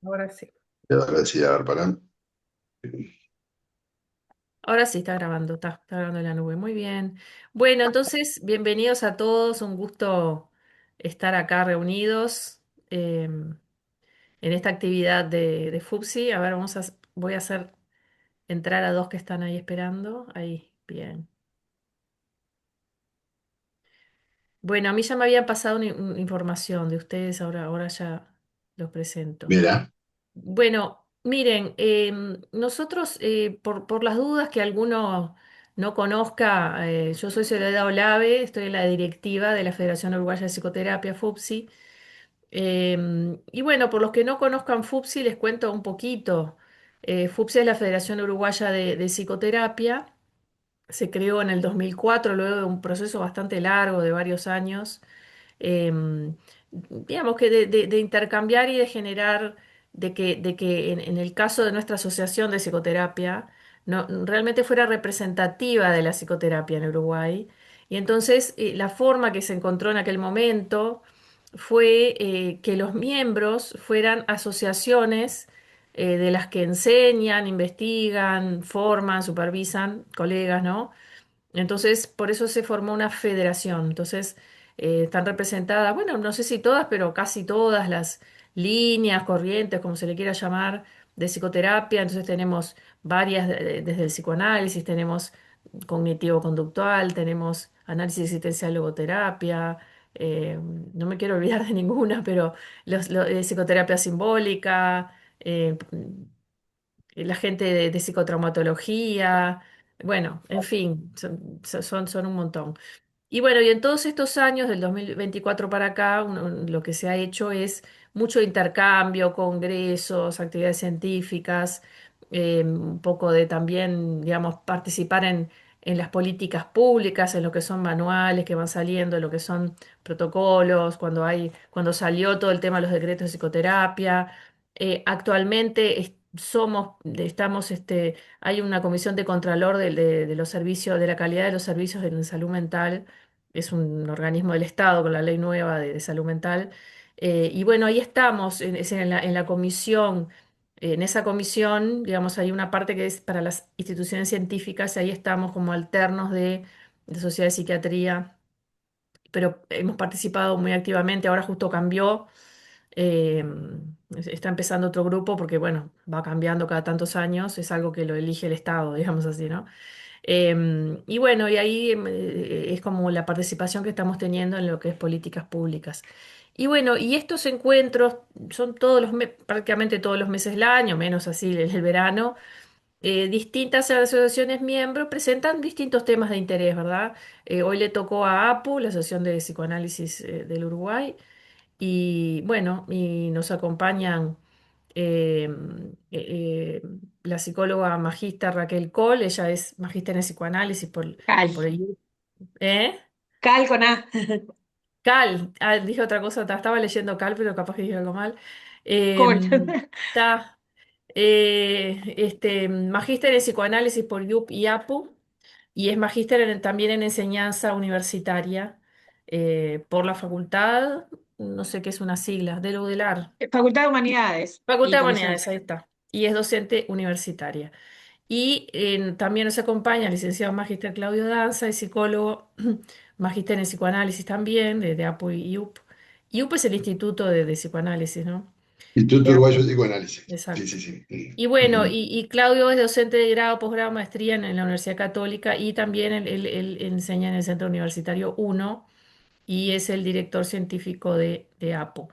Ahora sí. Ahora sí, a ver, para. Ahora sí está grabando, está grabando en la nube. Muy bien. Bueno, entonces, bienvenidos a todos. Un gusto estar acá reunidos en esta actividad de FUPSI. A ver, voy a hacer entrar a dos que están ahí esperando. Ahí, bien. Bueno, a mí ya me habían pasado información de ustedes, ahora ya los presento. Mira, Bueno, miren, nosotros, por las dudas que alguno no conozca, yo soy Soledad Olave, estoy en la directiva de la Federación Uruguaya de Psicoterapia, FUPSI. Y bueno, por los que no conozcan FUPSI, les cuento un poquito. FUPSI es la Federación Uruguaya de Psicoterapia. Se creó en el 2004, luego de un proceso bastante largo de varios años, em, digamos que de intercambiar y de generar, de que en el caso de nuestra asociación de psicoterapia, realmente fuera representativa de la psicoterapia en Uruguay. Y entonces la forma que se encontró en aquel momento fue que los miembros fueran asociaciones de las que enseñan, investigan, forman, supervisan, colegas, ¿no? Entonces, por eso se formó una federación. Entonces, están representadas, bueno, no sé si todas, pero casi todas las líneas, corrientes, como se le quiera llamar, de psicoterapia. Entonces, tenemos varias, desde el psicoanálisis, tenemos cognitivo-conductual, tenemos análisis existencial logoterapia. No me quiero olvidar de ninguna, pero psicoterapia simbólica, la gente de psicotraumatología, bueno, en fin, son un montón. Y bueno, y en todos estos años, del 2024 para acá, lo que se ha hecho es mucho intercambio, congresos, actividades científicas, un poco de también, digamos, participar en las políticas públicas, en lo que son manuales que van saliendo, en lo que son protocolos, cuando salió todo el tema de los decretos de psicoterapia. Actualmente estamos, hay una comisión de contralor de los servicios, de la calidad de los servicios en salud mental. Es un organismo del Estado con la ley nueva de salud mental. Y bueno, ahí estamos, en la comisión. En esa comisión, digamos, hay una parte que es para las instituciones científicas y ahí estamos como alternos de Sociedad de Psiquiatría, pero hemos participado muy activamente. Ahora justo cambió. Eh, Está empezando otro grupo porque, bueno, va cambiando cada tantos años, es algo que lo elige el Estado, digamos así, ¿no? Y bueno, y ahí es como la participación que estamos teniendo en lo que es políticas públicas. Y bueno, y estos encuentros son prácticamente todos los meses del año, menos así el verano. Distintas asociaciones miembros presentan distintos temas de interés, ¿verdad? Hoy le tocó a APU, la Asociación de Psicoanálisis del Uruguay, y bueno, y nos acompañan eh, eh, la psicóloga magista Raquel Cole. Ella es magíster en psicoanálisis Cal. por el... ¿Eh? Cal con A. Cal, dije otra cosa, estaba leyendo Cal, pero capaz que dije algo mal. Col. Está magíster en psicoanálisis por IUP y APU, y es magíster también en enseñanza universitaria por la facultad, no sé qué es una sigla, del UDELAR. Facultad de Humanidades y Facultad de Comisión. Humanidades, ahí está. Y es docente universitaria. Y también nos acompaña el licenciado magíster Claudio Danza, es psicólogo, magíster en psicoanálisis también, de APU y IUP. IUP es el Instituto de Psicoanálisis, ¿no? Instituto De Uruguayo APU, de Psicoanálisis. Sí, exacto. sí, sí. Y bueno, Ujú. y Claudio es docente de grado, posgrado, maestría en la Universidad Católica, y también él enseña en el Centro Universitario 1 y es el director científico de APO.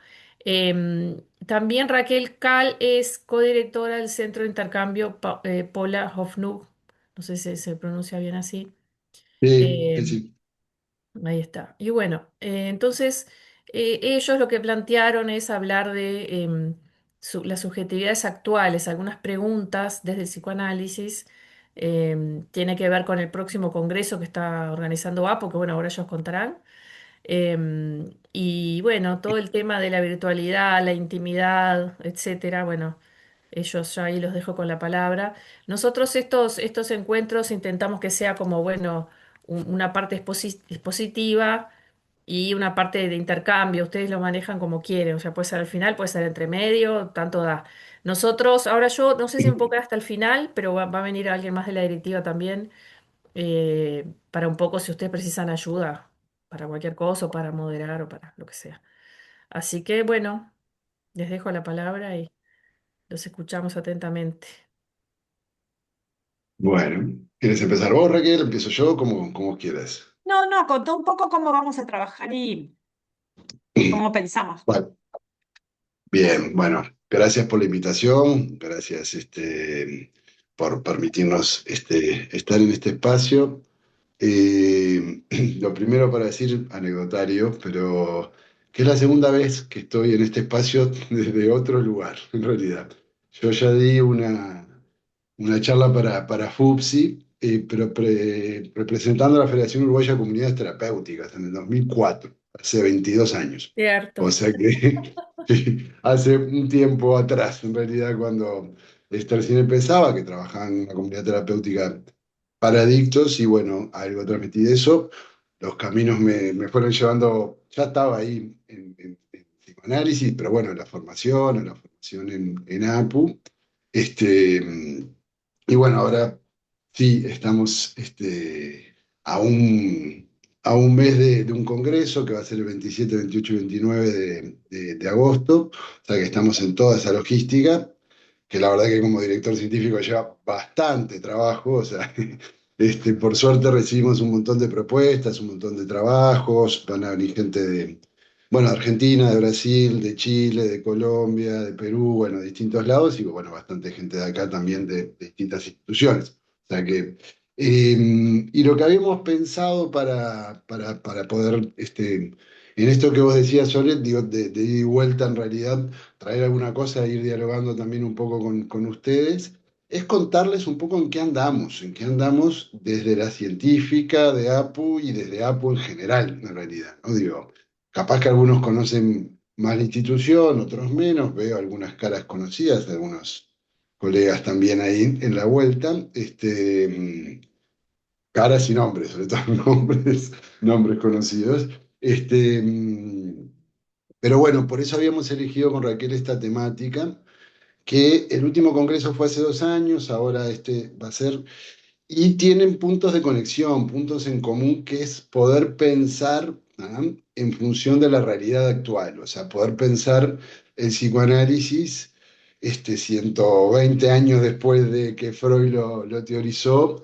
También Raquel Cal es codirectora del Centro de Intercambio Paula Hofnugg, no sé si se pronuncia bien así. Sí, sí, Em, sí. Ahí está. Y bueno, entonces ellos lo que plantearon es hablar de las subjetividades actuales, algunas preguntas desde el psicoanálisis. Tiene que ver con el próximo congreso que está organizando APO, que bueno, ahora ellos contarán. Y bueno, todo el tema de la virtualidad, la intimidad, etcétera, bueno, ellos ya ahí los dejo con la palabra. Nosotros estos encuentros intentamos que sea como, bueno, una parte expositiva, y una parte de intercambio. Ustedes lo manejan como quieren, o sea, puede ser al final, puede ser entre medio, tanto da. Nosotros, ahora yo no sé si me puedo quedar hasta el final, pero va a venir alguien más de la directiva también, para un poco si ustedes precisan ayuda para cualquier cosa, o para moderar o para lo que sea. Así que bueno, les dejo la palabra y los escuchamos atentamente. Bueno, ¿quieres empezar vos, Raquel? ¿Empiezo yo? Como quieras. No, no, contó un poco cómo vamos a trabajar y cómo pensamos. Bueno, bien, bueno, gracias por la invitación, gracias por permitirnos estar en este espacio. Lo primero para decir, anecdotario, pero que es la segunda vez que estoy en este espacio desde otro lugar, en realidad. Yo ya di una charla para FUPSI, pero representando a la Federación Uruguaya de Comunidades Terapéuticas en el 2004, hace 22 años. O Cierto. sea que sí, hace un tiempo atrás, en realidad, cuando recién empezaba, que trabajaba en una comunidad terapéutica para adictos, y bueno, algo transmití de eso. Los caminos me fueron llevando, ya estaba ahí en psicoanálisis, pero bueno, en la formación en APU. Este, y bueno, ahora sí, estamos a un, a un mes de un congreso que va a ser el 27, 28 y 29 de agosto, o sea que estamos en toda esa logística, que la verdad que como director científico lleva bastante trabajo, o sea, por suerte recibimos un montón de propuestas, un montón de trabajos, van a venir gente bueno, de Argentina, de Brasil, de Chile, de Colombia, de Perú, bueno, de distintos lados, y bueno, bastante gente de acá también de distintas instituciones. O sea que, y lo que habíamos pensado para poder, en esto que vos decías, Solet, digo, de ida y vuelta en realidad, traer alguna cosa e ir dialogando también un poco con ustedes, es contarles un poco en qué andamos desde la científica de APU y desde APU en general, en realidad, ¿no? Digo, capaz que algunos conocen más la institución, otros menos, veo algunas caras conocidas, algunos colegas también ahí en la vuelta, caras y nombres, sobre todo nombres conocidos. Este, pero bueno, por eso habíamos elegido con Raquel esta temática, que el último congreso fue hace 2 años, ahora este va a ser, y tienen puntos de conexión, puntos en común, que es poder pensar, ¿ah?, en función de la realidad actual, o sea, poder pensar el psicoanálisis 120 años después de que Freud lo teorizó,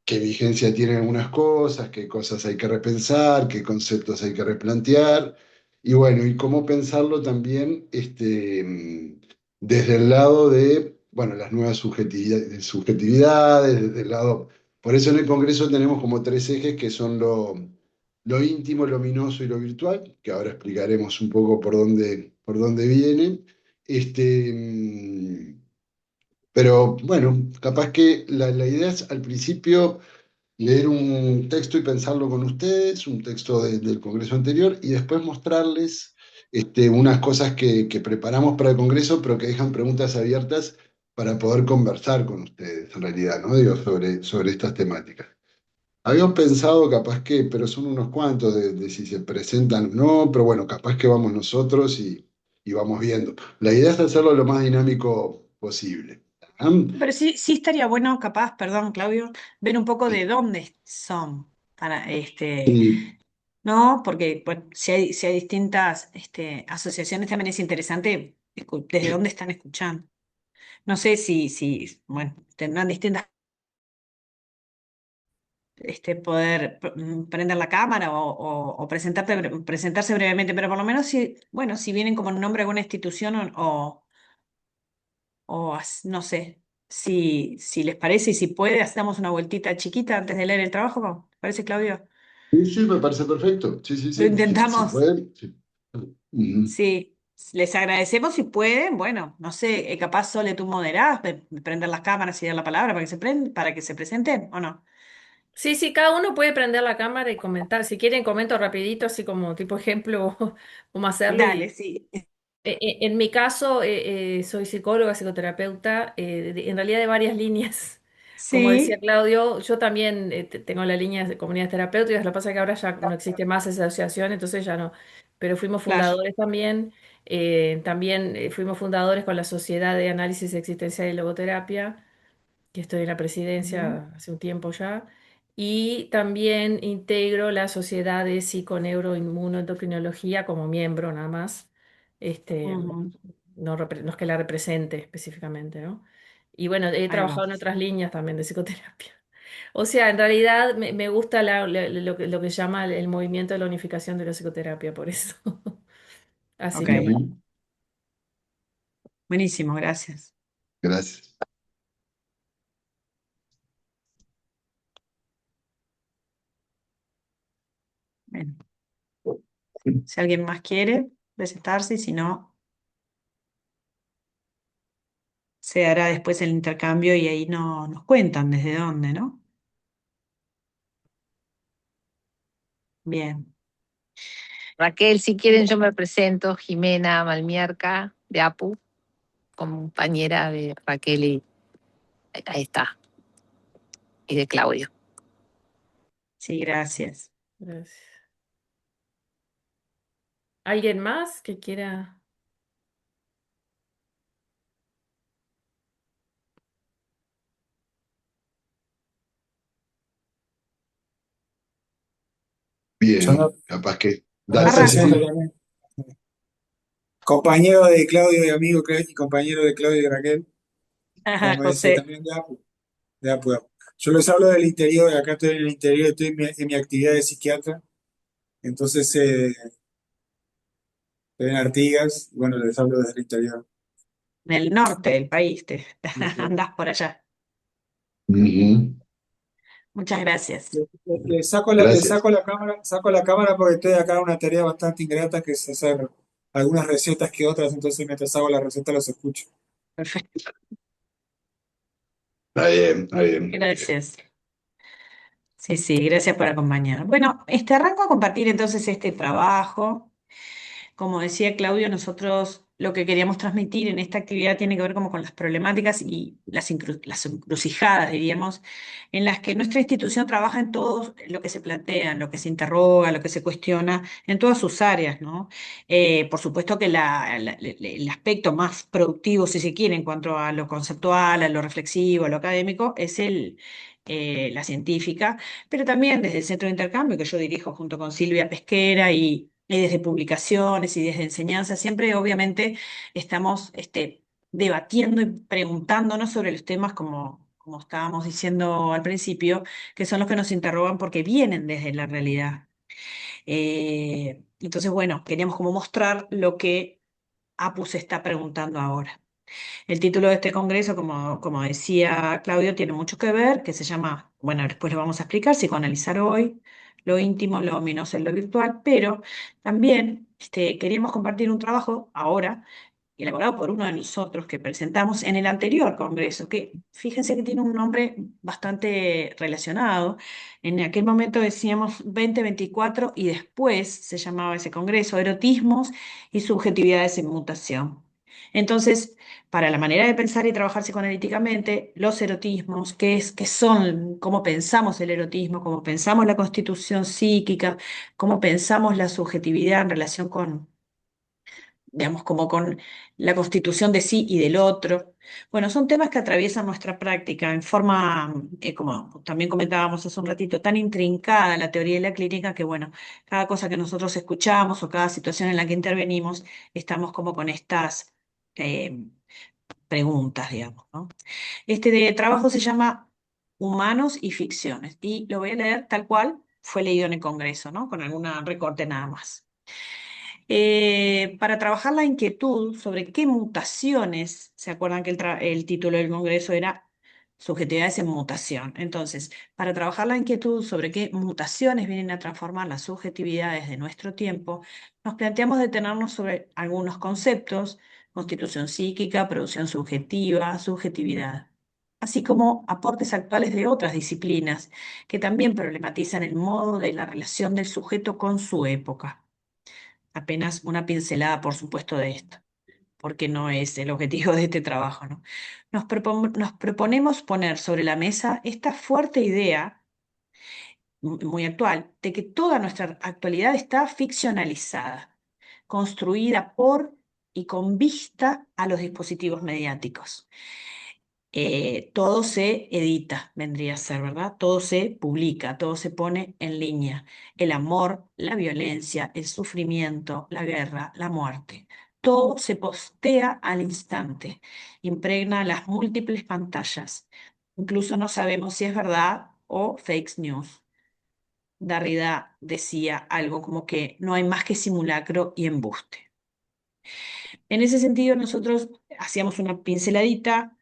qué vigencia tienen algunas cosas, qué cosas hay que repensar, qué conceptos hay que replantear, y bueno, y cómo pensarlo también desde el lado de, bueno, las nuevas subjetividades, desde el lado... Por eso en el Congreso tenemos como tres ejes que son lo íntimo, lo luminoso y lo virtual, que ahora explicaremos un poco por dónde vienen. Este, mm, pero bueno, capaz que la idea es al principio leer un texto y pensarlo con ustedes, un texto del Congreso anterior, y después mostrarles unas cosas que preparamos para el Congreso, pero que dejan preguntas abiertas para poder conversar con ustedes, en realidad, ¿no? Digo, sobre estas temáticas. Habíamos pensado capaz que, pero son unos cuantos de si se presentan o no, pero bueno, capaz que vamos nosotros y vamos viendo. La idea es hacerlo lo más dinámico posible. ¿Ah? Pero sí, sí estaría bueno, capaz, perdón, Claudio, ver un poco de dónde son para Y, ¿no? Porque bueno, si hay distintas asociaciones, también es interesante desde dónde están escuchando. No sé si, bueno, tendrán distintas prender la cámara o presentarse brevemente, pero por lo menos si, bueno, si vienen como en nombre de alguna institución no sé, si les parece y si puede, hacemos una vueltita chiquita antes de leer el trabajo, ¿te parece, Claudio? sí, sí, me parece perfecto. Sí, sí, Lo sí, sí, sí intentamos, puede. Sí. Ujú. sí. Les agradecemos si pueden, bueno, no sé, capaz Sole tú moderás, prender las cámaras y dar la palabra para que se presenten, ¿o no? Sí, sí, cada uno puede prender la cámara y comentar. Si quieren, comento rapidito, así como tipo ejemplo, cómo hacerlo. Dale, Y sí. en mi caso, soy psicóloga, psicoterapeuta, en realidad de varias líneas. como decía Sí, Claudio, yo también tengo la línea de comunidades terapéuticas, lo que pasa es que ahora ya no existe más esa asociación, entonces ya no, pero fuimos claro. fundadores también, también fuimos fundadores con la Sociedad de Análisis Existencial y Logoterapia, que estoy en la Ujú, presidencia hace un tiempo ya, y también integro la Sociedad de Psiconeuroinmunoendocrinología como miembro nada más. Este, ujú, no es que la represente específicamente, ¿no? Y bueno, he ahí va. trabajado en otras líneas también de psicoterapia. O sea, en realidad me gusta lo que llama el movimiento de la unificación de la psicoterapia, por eso. Así Ok, que bueno. Ujú. buenísimo, gracias. Gracias. Bueno, si alguien más quiere presentarse, y si no, se hará después el intercambio y ahí no, nos cuentan desde dónde, ¿no? Bien. Raquel, si quieren yo me presento, Jimena Malmierca, de APU, compañera de Raquel y ahí está, y de Claudio. Sí, gracias. Gracias. ¿Alguien más que quiera? Yo Bien, no, capaz que. yo me Sí, Arranco. presento sí. también. Compañero de Claudio y amigo y compañero de Claudio y Raquel, como dice José. también de APU, de APU. Yo les hablo del interior, acá estoy en el interior, estoy en mi actividad de psiquiatra, entonces estoy en Artigas, y bueno, les hablo desde el interior. En el norte del país, te Le, andás por allá. Ujú. Muchas gracias. le Gracias. saco la cámara porque estoy acá en una tarea bastante ingrata que es hacer algunas recetas que otras, entonces mientras hago la receta los escucho. Perfecto. Está bien, está bien. Gracias. Sí, sí, gracias por acompañar. Bueno, arranco a compartir entonces este trabajo. Como decía Claudio, nosotros lo que queríamos transmitir en esta actividad tiene que ver como con las problemáticas y las encrucijadas, diríamos, en las que nuestra institución trabaja en todo lo que se plantea, en lo que se interroga, lo que se cuestiona, en todas sus áreas, ¿no? Por supuesto que el aspecto más productivo, si se quiere, en cuanto a lo conceptual, a lo reflexivo, a lo académico, es la científica, pero también desde el centro de intercambio que yo dirijo junto con Silvia Pesquera y desde publicaciones y desde enseñanza, siempre obviamente estamos debatiendo y preguntándonos sobre los temas como estábamos diciendo al principio, que son los que nos interrogan porque vienen desde la realidad. Entonces, bueno, queríamos como mostrar lo que APU se está preguntando ahora. El título de este congreso, como decía Claudio, tiene mucho que ver, que se llama, bueno, después lo vamos a explicar, psicoanalizar hoy, lo íntimo, lo ominoso en lo virtual, pero también queríamos compartir un trabajo ahora, elaborado por uno de nosotros que presentamos en el anterior congreso, que fíjense que tiene un nombre bastante relacionado. En aquel momento decíamos 2024 y después se llamaba ese congreso Erotismos y Subjetividades en Mutación. Entonces, para la manera de pensar y trabajar psicoanalíticamente, los erotismos, qué son, cómo pensamos el erotismo, cómo pensamos la constitución psíquica, cómo pensamos la subjetividad en relación con, digamos, como con la constitución de sí y del otro. Bueno, son temas que atraviesan nuestra práctica en forma, como también comentábamos hace un ratito, tan intrincada la teoría y la clínica que, bueno, cada cosa que nosotros escuchamos o cada situación en la que intervenimos, estamos como con estas eh, preguntas, digamos, ¿no? Trabajo se llama Humanos y Ficciones y lo voy a leer tal cual fue leído en el Congreso, ¿no? Con alguna recorte nada más. Para trabajar la inquietud sobre qué mutaciones, ¿se acuerdan que el título del Congreso era Subjetividades en Mutación? Entonces, para trabajar la inquietud sobre qué mutaciones vienen a transformar las subjetividades de nuestro tiempo, nos planteamos detenernos sobre algunos conceptos: constitución psíquica, producción subjetiva, subjetividad, así como aportes actuales de otras disciplinas que también problematizan el modo de la relación del sujeto con su época. Apenas una pincelada, por supuesto, de esto. porque no es el objetivo de este trabajo, ¿no? Nos proponemos poner sobre la mesa esta fuerte idea muy actual, de que toda nuestra actualidad está ficcionalizada, construida por y con vista a los dispositivos mediáticos. Todo se edita, vendría a ser, ¿verdad? Todo se publica, todo se pone en línea. El amor, la violencia, el sufrimiento, la guerra, la muerte. Todo se postea al instante, impregna las múltiples pantallas. Incluso no sabemos si es verdad o fake news. Derrida decía algo como que no hay más que simulacro y embuste. En ese sentido, nosotros hacíamos una pinceladita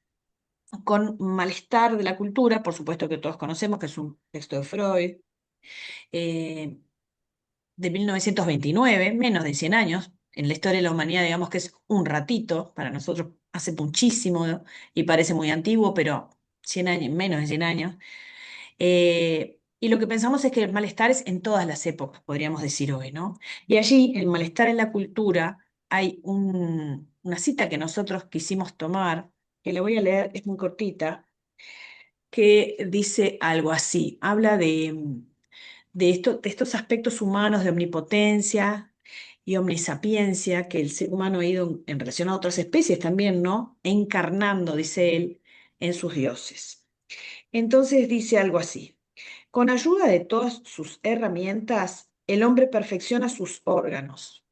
con Malestar de la cultura, por supuesto que todos conocemos, que es un texto de Freud, eh, de 1929, menos de 100 años. En la historia de la humanidad, digamos que es un ratito, para nosotros hace muchísimo, ¿no? Y parece muy antiguo, pero 100 años, menos de 100 años. Y lo que pensamos es que el malestar es en todas las épocas, podríamos decir hoy, ¿no? Y allí, el malestar en la cultura, hay una cita que nosotros quisimos tomar, que le voy a leer, es muy cortita, que dice algo así, habla de estos aspectos humanos de omnipotencia y omnisapiencia que el ser humano ha ido en relación a otras especies también, ¿no? Encarnando, dice él, en sus dioses. Entonces dice algo así. Con ayuda de todas sus herramientas, el hombre perfecciona sus órganos,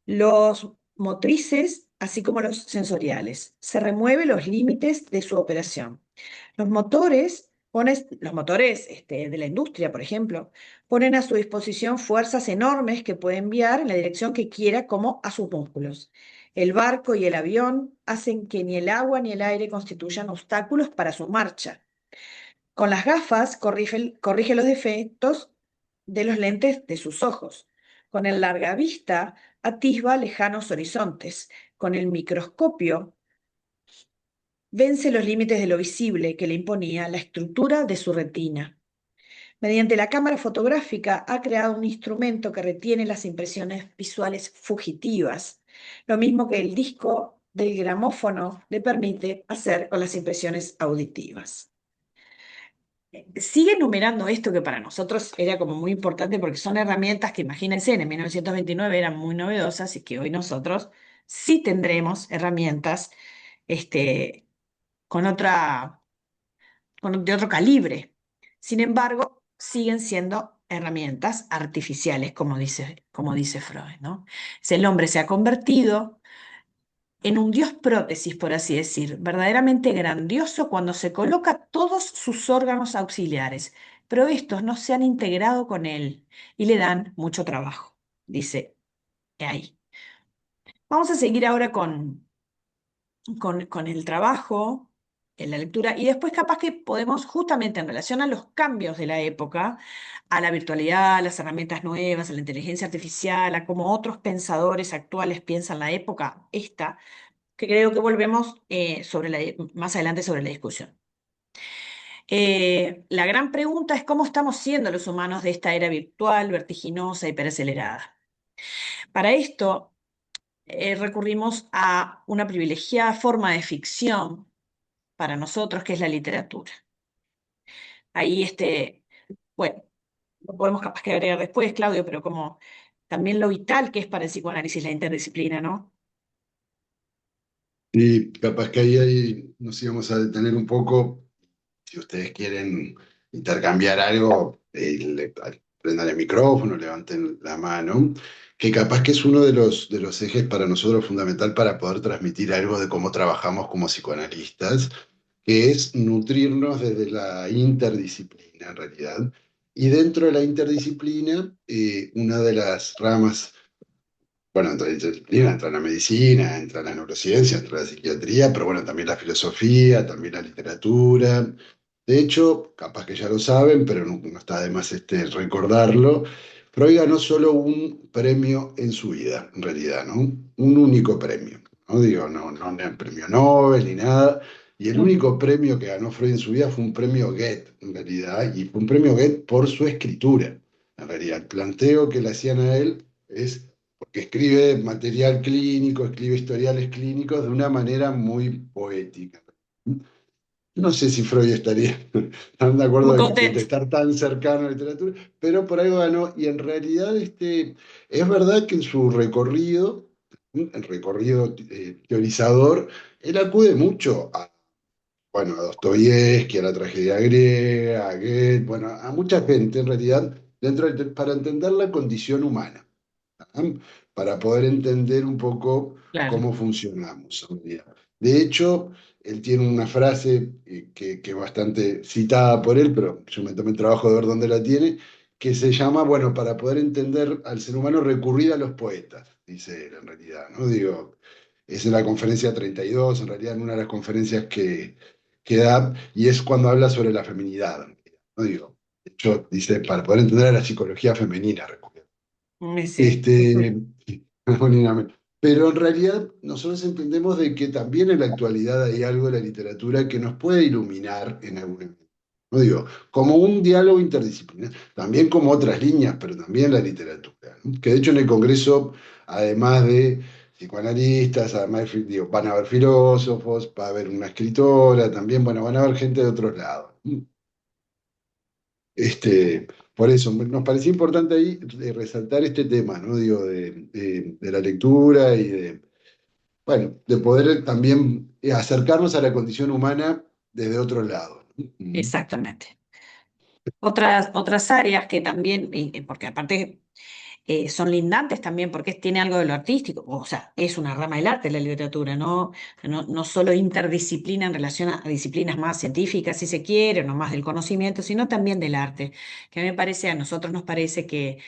los motrices, así como los sensoriales. Se remueve los límites de su operación. Los motores de la industria, por ejemplo, ponen a su disposición fuerzas enormes que puede enviar en la dirección que quiera, como a sus músculos. El barco y el avión hacen que ni el agua ni el aire constituyan obstáculos para su marcha. Con las gafas corrige los defectos de los lentes de sus ojos. Con el larga vista atisba lejanos horizontes. Con el microscopio vence los límites de lo visible que le imponía la estructura de su retina. Mediante la cámara fotográfica ha creado un instrumento que retiene las impresiones visuales fugitivas, lo mismo que el disco del gramófono le permite hacer con las impresiones auditivas. Sigue enumerando esto que para nosotros era como muy importante porque son herramientas que, imagínense, en 1929 eran muy novedosas y que hoy nosotros sí tendremos herramientas este, con de otro calibre. Sin embargo, siguen siendo herramientas artificiales, como dice Freud, ¿no? El hombre se ha convertido en un dios prótesis, por así decir, verdaderamente grandioso cuando se coloca todos sus órganos auxiliares, pero estos no se han integrado con él y le dan mucho trabajo, dice ahí. Vamos a seguir ahora con el trabajo, en la lectura, y después capaz que podemos, justamente en relación a los cambios de la época, a la virtualidad, a las herramientas nuevas, a la inteligencia artificial, a cómo otros pensadores actuales piensan la época esta, que creo que volvemos más adelante sobre la discusión. La gran pregunta es cómo estamos siendo los humanos de esta era virtual, vertiginosa, hiperacelerada. Para esto, recurrimos a una privilegiada forma de ficción para nosotros, que es la literatura. Ahí, bueno, lo podemos capaz que agregar después, Claudio, pero como también lo vital que es para el psicoanálisis la interdisciplina, ¿no? Y capaz que ahí nos íbamos a detener un poco. Si ustedes quieren intercambiar algo, prendan el micrófono, levanten la mano, que capaz que es uno de los ejes para nosotros fundamental para poder transmitir algo de cómo trabajamos como psicoanalistas, que es nutrirnos desde la interdisciplina en realidad. Y dentro de la interdisciplina, una de las ramas, bueno, entra la interdisciplina, entra la medicina, entra la neurociencia, entra la psiquiatría, pero bueno, también la filosofía, también la literatura. De hecho, capaz que ya lo saben, pero no está de más recordarlo, Freud ganó solo un premio en su vida, en realidad, ¿no? Un único premio, ¿no? Digo, no el premio Nobel ni nada. Y el Ujú. único premio que ganó Freud en su vida fue un premio Goethe, en realidad, y fue un premio Goethe por su escritura. En realidad, el planteo que le hacían a él es porque escribe material clínico, escribe historiales clínicos de una manera muy poética. No sé si Freud estaría tan de acuerdo Muy de contento. estar tan cercano a la literatura, pero por ahí ganó. Y en realidad es verdad que en su recorrido, el recorrido teorizador, él acude mucho bueno, a Dostoyevsky, a la tragedia griega, a Goethe, bueno, a mucha gente en realidad, para entender la condición humana, ¿ah? Para poder entender un poco Claro. cómo funcionamos en realidad. De hecho, él tiene una frase que es bastante citada por él, pero yo me tomé el trabajo de ver dónde la tiene, que se llama, bueno, para poder entender al ser humano, recurrir a los poetas, dice él en realidad, ¿no? Digo, es en la conferencia 32, en realidad en una de las conferencias que da, y es cuando habla sobre la feminidad, ¿no? Digo, de hecho, dice, para poder entender a la psicología femenina, recurrir. Sí. Este, genuinamente. Pero en realidad nosotros entendemos de que también en la actualidad hay algo de la literatura que nos puede iluminar en algún momento. No digo, como un diálogo interdisciplinar, también como otras líneas, pero también la literatura, ¿no? Que de hecho en el Congreso, además de psicoanalistas, además digo, van a haber filósofos, va a haber una escritora, también, bueno, van a haber gente de otros lados. Por eso, nos parecía importante ahí resaltar este tema, ¿no? Digo, de la lectura y bueno, de poder también acercarnos a la condición humana desde otro lado. ¿No? Exactamente. Otras áreas que también, porque aparte son lindantes también, porque tiene algo de lo artístico, o sea, es una rama del arte la literatura, no solo interdisciplina en relación a disciplinas más científicas, si se quiere, no más del conocimiento, sino también del arte, que a mí me parece, a nosotros nos parece que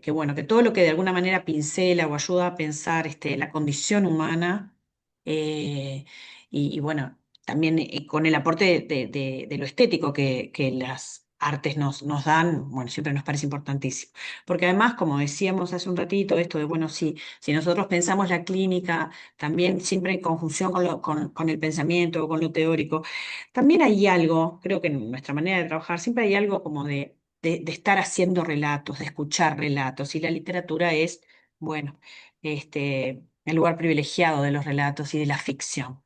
bueno, que todo lo que de alguna manera pincela o ayuda a pensar la condición humana, eh, y bueno, también con el aporte de lo estético que las artes nos dan, bueno, siempre nos parece importantísimo. Porque además, como decíamos hace un ratito, esto de, bueno, si nosotros pensamos la clínica también siempre en conjunción con el pensamiento, con lo teórico, también hay algo, creo que en nuestra manera de trabajar, siempre hay algo como de estar haciendo relatos, de escuchar relatos, y la literatura es, bueno, el lugar privilegiado de los relatos y de la ficción.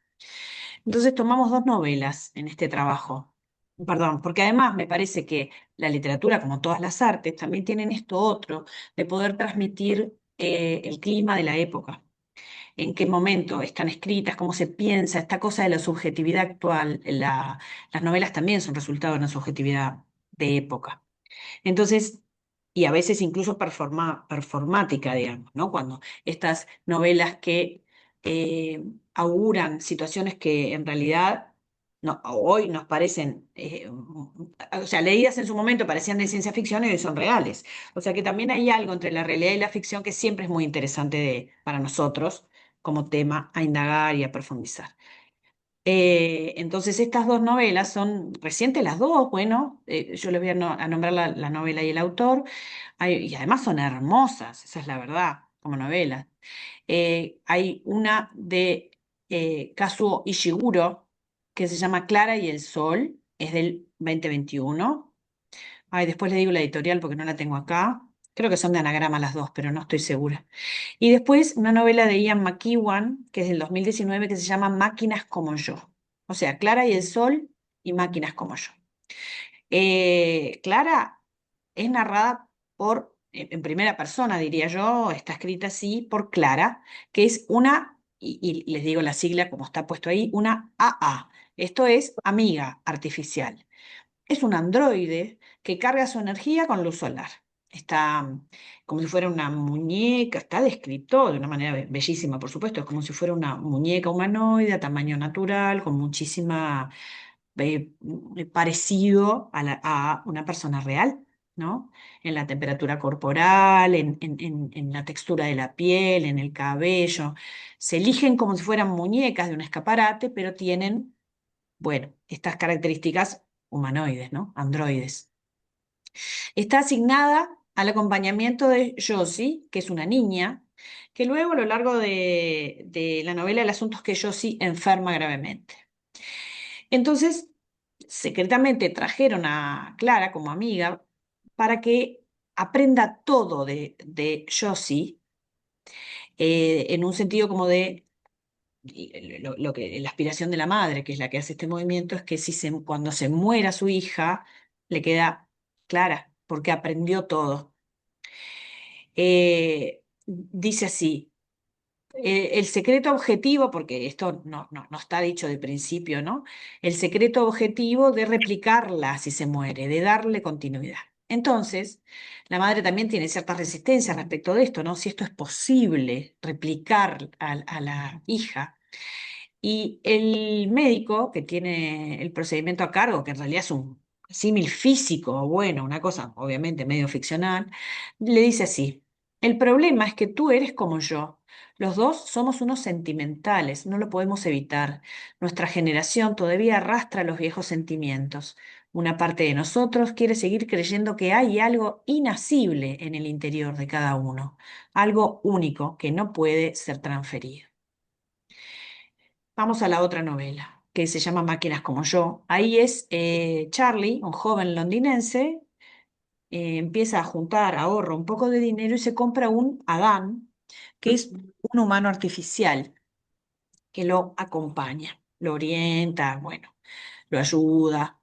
Entonces tomamos dos novelas en este trabajo. Perdón, porque además me parece que la literatura, como todas las artes, también tienen esto otro, de poder transmitir el clima de la época, en qué momento están escritas, cómo se piensa, esta cosa de la subjetividad actual. Las novelas también son resultado de una subjetividad de época. Entonces, y a veces incluso performática, digamos, ¿no? Cuando estas novelas que auguran situaciones que en realidad hoy nos parecen, o sea, leídas en su momento parecían de ciencia ficción y hoy son reales. O sea que también hay algo entre la realidad y la ficción que siempre es muy interesante para nosotros como tema a indagar y a profundizar. Entonces, estas dos novelas son recientes las dos, bueno, yo les voy a nombrar la novela y el autor, y además son hermosas, esa es la verdad, como novelas. Hay una de Kazuo Ishiguro, que se llama Clara y el Sol, es del 2021. Ay, después le digo la editorial porque no la tengo acá. Creo que son de anagrama las dos, pero no estoy segura. Y después una novela de Ian McEwan, que es del 2019, que se llama Máquinas como yo. O sea, Clara y el Sol y Máquinas como yo. Clara es narrada en primera persona, diría yo, está escrita así por Clara, que es y les digo la sigla como está puesto ahí, una AA. Esto es amiga artificial. Es un androide que carga su energía con luz solar. Está como si fuera una muñeca, está descrito de una manera bellísima, por supuesto, es como si fuera una muñeca humanoide a tamaño natural, con muchísima parecido a una persona real, ¿no? En la temperatura corporal, en la textura de la piel, en el cabello. Se eligen como si fueran muñecas de un escaparate, pero tienen, bueno, estas características humanoides, ¿no? Androides. Está asignada al acompañamiento de Josie, que es una niña, que luego a lo largo de la novela el asunto es que Josie enferma gravemente. Entonces, secretamente trajeron a Clara como amiga para que aprenda todo de Josie en un sentido como de lo que, la aspiración de la madre, que es la que hace este movimiento, es que si cuando se muera su hija, le queda clara, porque aprendió todo. Dice así. El secreto objetivo, porque esto no está dicho de principio, ¿no? El secreto objetivo de replicarla si se muere, de darle continuidad. Entonces, la madre también tiene cierta resistencia respecto de esto, ¿no? Si esto es posible, replicar a la hija. Y el médico que tiene el procedimiento a cargo, que en realidad es un símil físico, bueno, una cosa obviamente medio ficcional, le dice así, el problema es que tú eres como yo. Los dos somos unos sentimentales, no lo podemos evitar. Nuestra generación todavía arrastra los viejos sentimientos. Una parte de nosotros quiere seguir creyendo que hay algo inasible en el interior de cada uno, algo único que no puede ser transferido. Vamos a la otra novela, que se llama Máquinas como yo. Ahí es Charlie, un joven londinense, empieza a juntar, ahorra un poco de dinero y se compra un Adán, que es un humano artificial que lo acompaña, lo orienta, bueno, lo ayuda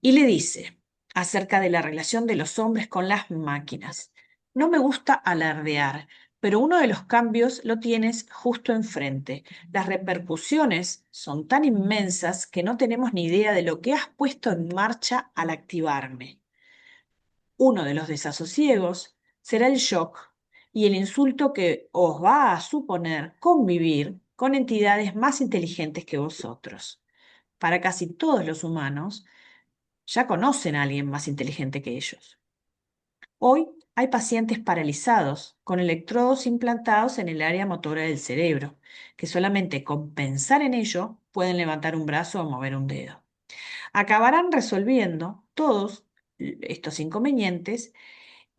y le dice acerca de la relación de los hombres con las máquinas. No me gusta alardear, pero uno de los cambios lo tienes justo enfrente. Las repercusiones son tan inmensas que no tenemos ni idea de lo que has puesto en marcha al activarme. Uno de los desasosiegos será el shock y el insulto que os va a suponer convivir con entidades más inteligentes que vosotros. Para casi todos los humanos, ya conocen a alguien más inteligente que ellos. Hoy hay pacientes paralizados con electrodos implantados en el área motora del cerebro, que solamente con pensar en ello pueden levantar un brazo o mover un dedo. Acabarán resolviendo todos estos inconvenientes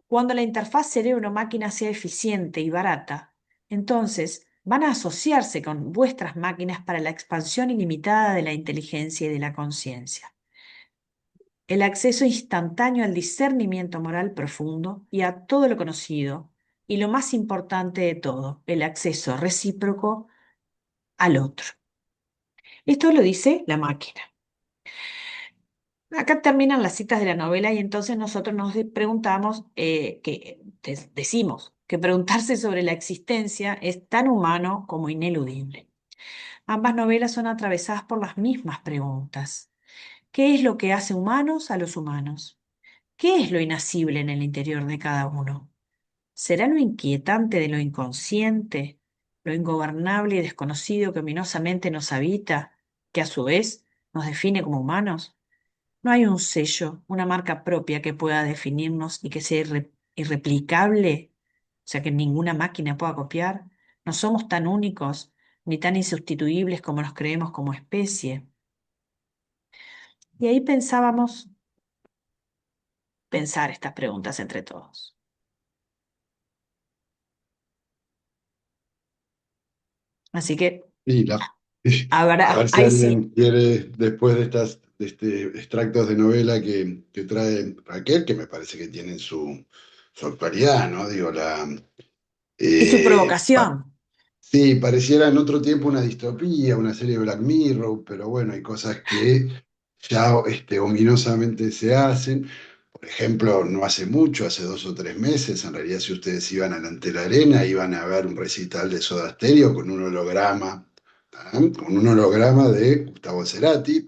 cuando la interfaz cerebro-máquina sea eficiente y barata. Entonces, van a asociarse con vuestras máquinas para la expansión ilimitada de la inteligencia y de la conciencia, el acceso instantáneo al discernimiento moral profundo y a todo lo conocido, y lo más importante de todo, el acceso recíproco al otro. Esto lo dice la máquina. Acá terminan las citas de la novela y entonces nosotros nos preguntamos, decimos que preguntarse sobre la existencia es tan humano como ineludible. Ambas novelas son atravesadas por las mismas preguntas. ¿Qué es lo que hace humanos a los humanos? ¿Qué es lo inasible en el interior de cada uno? ¿Será lo inquietante de lo inconsciente, lo ingobernable y desconocido que ominosamente nos habita, que a su vez nos define como humanos? No hay un sello, una marca propia que pueda definirnos y que sea irreplicable, o sea que ninguna máquina pueda copiar. No somos tan únicos ni tan insustituibles como nos creemos como especie. Y ahí pensábamos pensar estas preguntas entre todos. Así que Y a ver si ahí sí. alguien quiere, después de extractos de novela que trae Raquel, que me parece que tienen su actualidad, ¿no? Digo, Y su eh, pa- provocación. sí, pareciera en otro tiempo una distopía, una serie de Black Mirror, pero bueno, hay cosas que ya ominosamente se hacen. Por ejemplo, no hace mucho, hace 2 o 3 meses, en realidad si ustedes iban a la Antera Arena, iban a ver un recital de Soda Stereo con un holograma de Gustavo Cerati,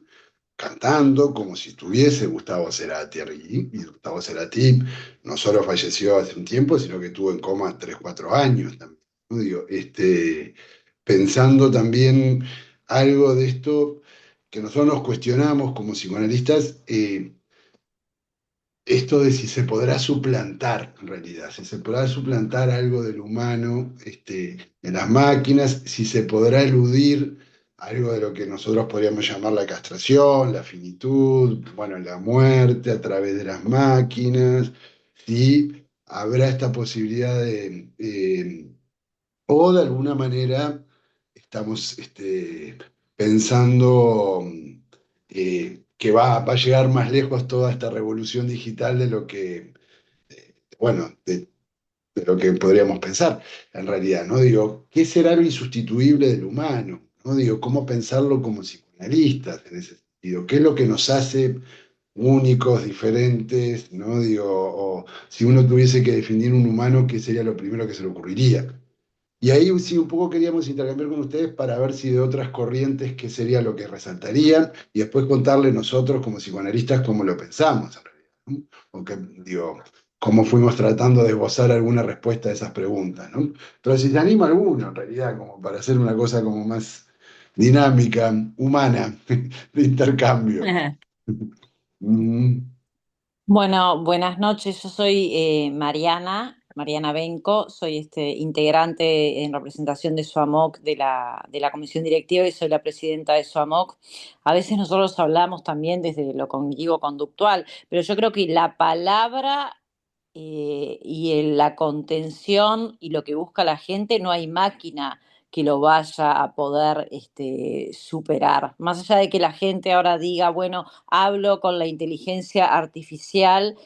cantando como si estuviese Gustavo Cerati. Y Gustavo Cerati no solo falleció hace un tiempo, sino que estuvo en coma 3 4 años también, ¿no? Digo, pensando también algo de esto que nosotros nos cuestionamos como psicoanalistas, esto de si se podrá suplantar, en realidad, si se podrá suplantar algo del humano en las máquinas, si se podrá eludir algo de lo que nosotros podríamos llamar la castración, la finitud, bueno, la muerte a través de las máquinas, si habrá esta posibilidad o de alguna manera estamos pensando que va a llegar más lejos toda esta revolución digital de lo que, bueno, de lo que podríamos pensar, en realidad, ¿no? Digo, ¿qué será lo insustituible del humano? ¿No? Digo, ¿cómo pensarlo como psicoanalistas en ese sentido? ¿Qué es lo que nos hace únicos, diferentes, ¿no? Digo, o si uno tuviese que definir un humano, ¿qué sería lo primero que se le ocurriría? Y ahí sí, un poco queríamos intercambiar con ustedes para ver si de otras corrientes qué sería lo que resaltarían y después contarle nosotros como psicoanalistas cómo lo pensamos en realidad, ¿no? O que, digo, cómo fuimos tratando de esbozar alguna respuesta a esas preguntas, ¿no? Pero si se anima alguno, en realidad, como para hacer una cosa como más dinámica, humana, de intercambio. Mm, Bueno, buenas noches. Yo soy Mariana Benco, soy integrante en representación de SUAMOC de la comisión directiva y soy la presidenta de SUAMOC. A veces nosotros hablamos también desde lo cognitivo-conductual, pero yo creo que la palabra la contención y lo que busca la gente, no hay máquina que lo vaya a poder superar. Más allá de que la gente ahora diga, bueno, hablo con la inteligencia artificial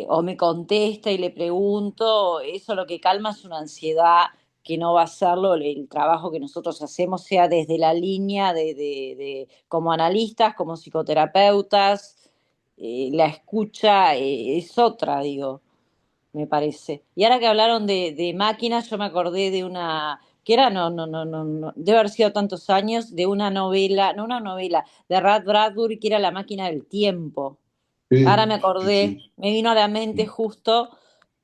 o me contesta y le pregunto, eso lo que calma es una ansiedad que no va a hacerlo el trabajo que nosotros hacemos, sea desde la línea como analistas, como psicoterapeutas, la escucha es otra, digo, me parece. Y ahora que hablaron de máquinas, yo me acordé de una, que era, no, debe haber sido tantos años, de una novela, no una novela, de Ray Bradbury, que era La máquina del tiempo. Ahora me sí, sí, acordé, sí. me vino a la mente justo,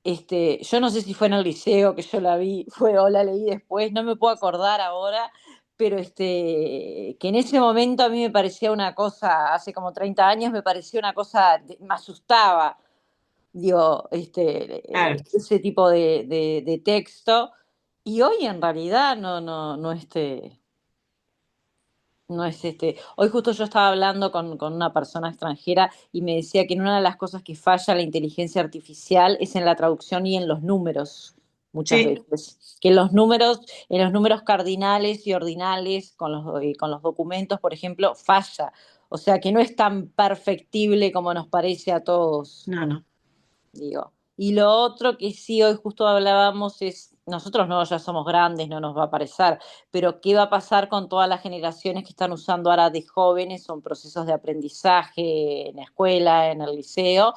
yo no sé si fue en el liceo que yo la vi, fue o la leí después, no me puedo acordar ahora, pero que en ese momento a mí me parecía una cosa, hace como 30 años me parecía una cosa, me asustaba, digo, Claro. ese tipo de texto, y hoy en realidad no es Hoy justo yo estaba hablando con una persona extranjera y me decía que una de las cosas que falla la inteligencia artificial es en la traducción y en los números, muchas Sí, veces. Que en los números cardinales y ordinales, con los documentos, por ejemplo, falla. O sea que no es tan perfectible como nos parece a todos, no, no. digo. Y lo otro que sí hoy justo hablábamos es, nosotros no, ya somos grandes, no nos va a parecer, pero ¿qué va a pasar con todas las generaciones que están usando ahora de jóvenes? Son procesos de aprendizaje en la escuela, en el liceo,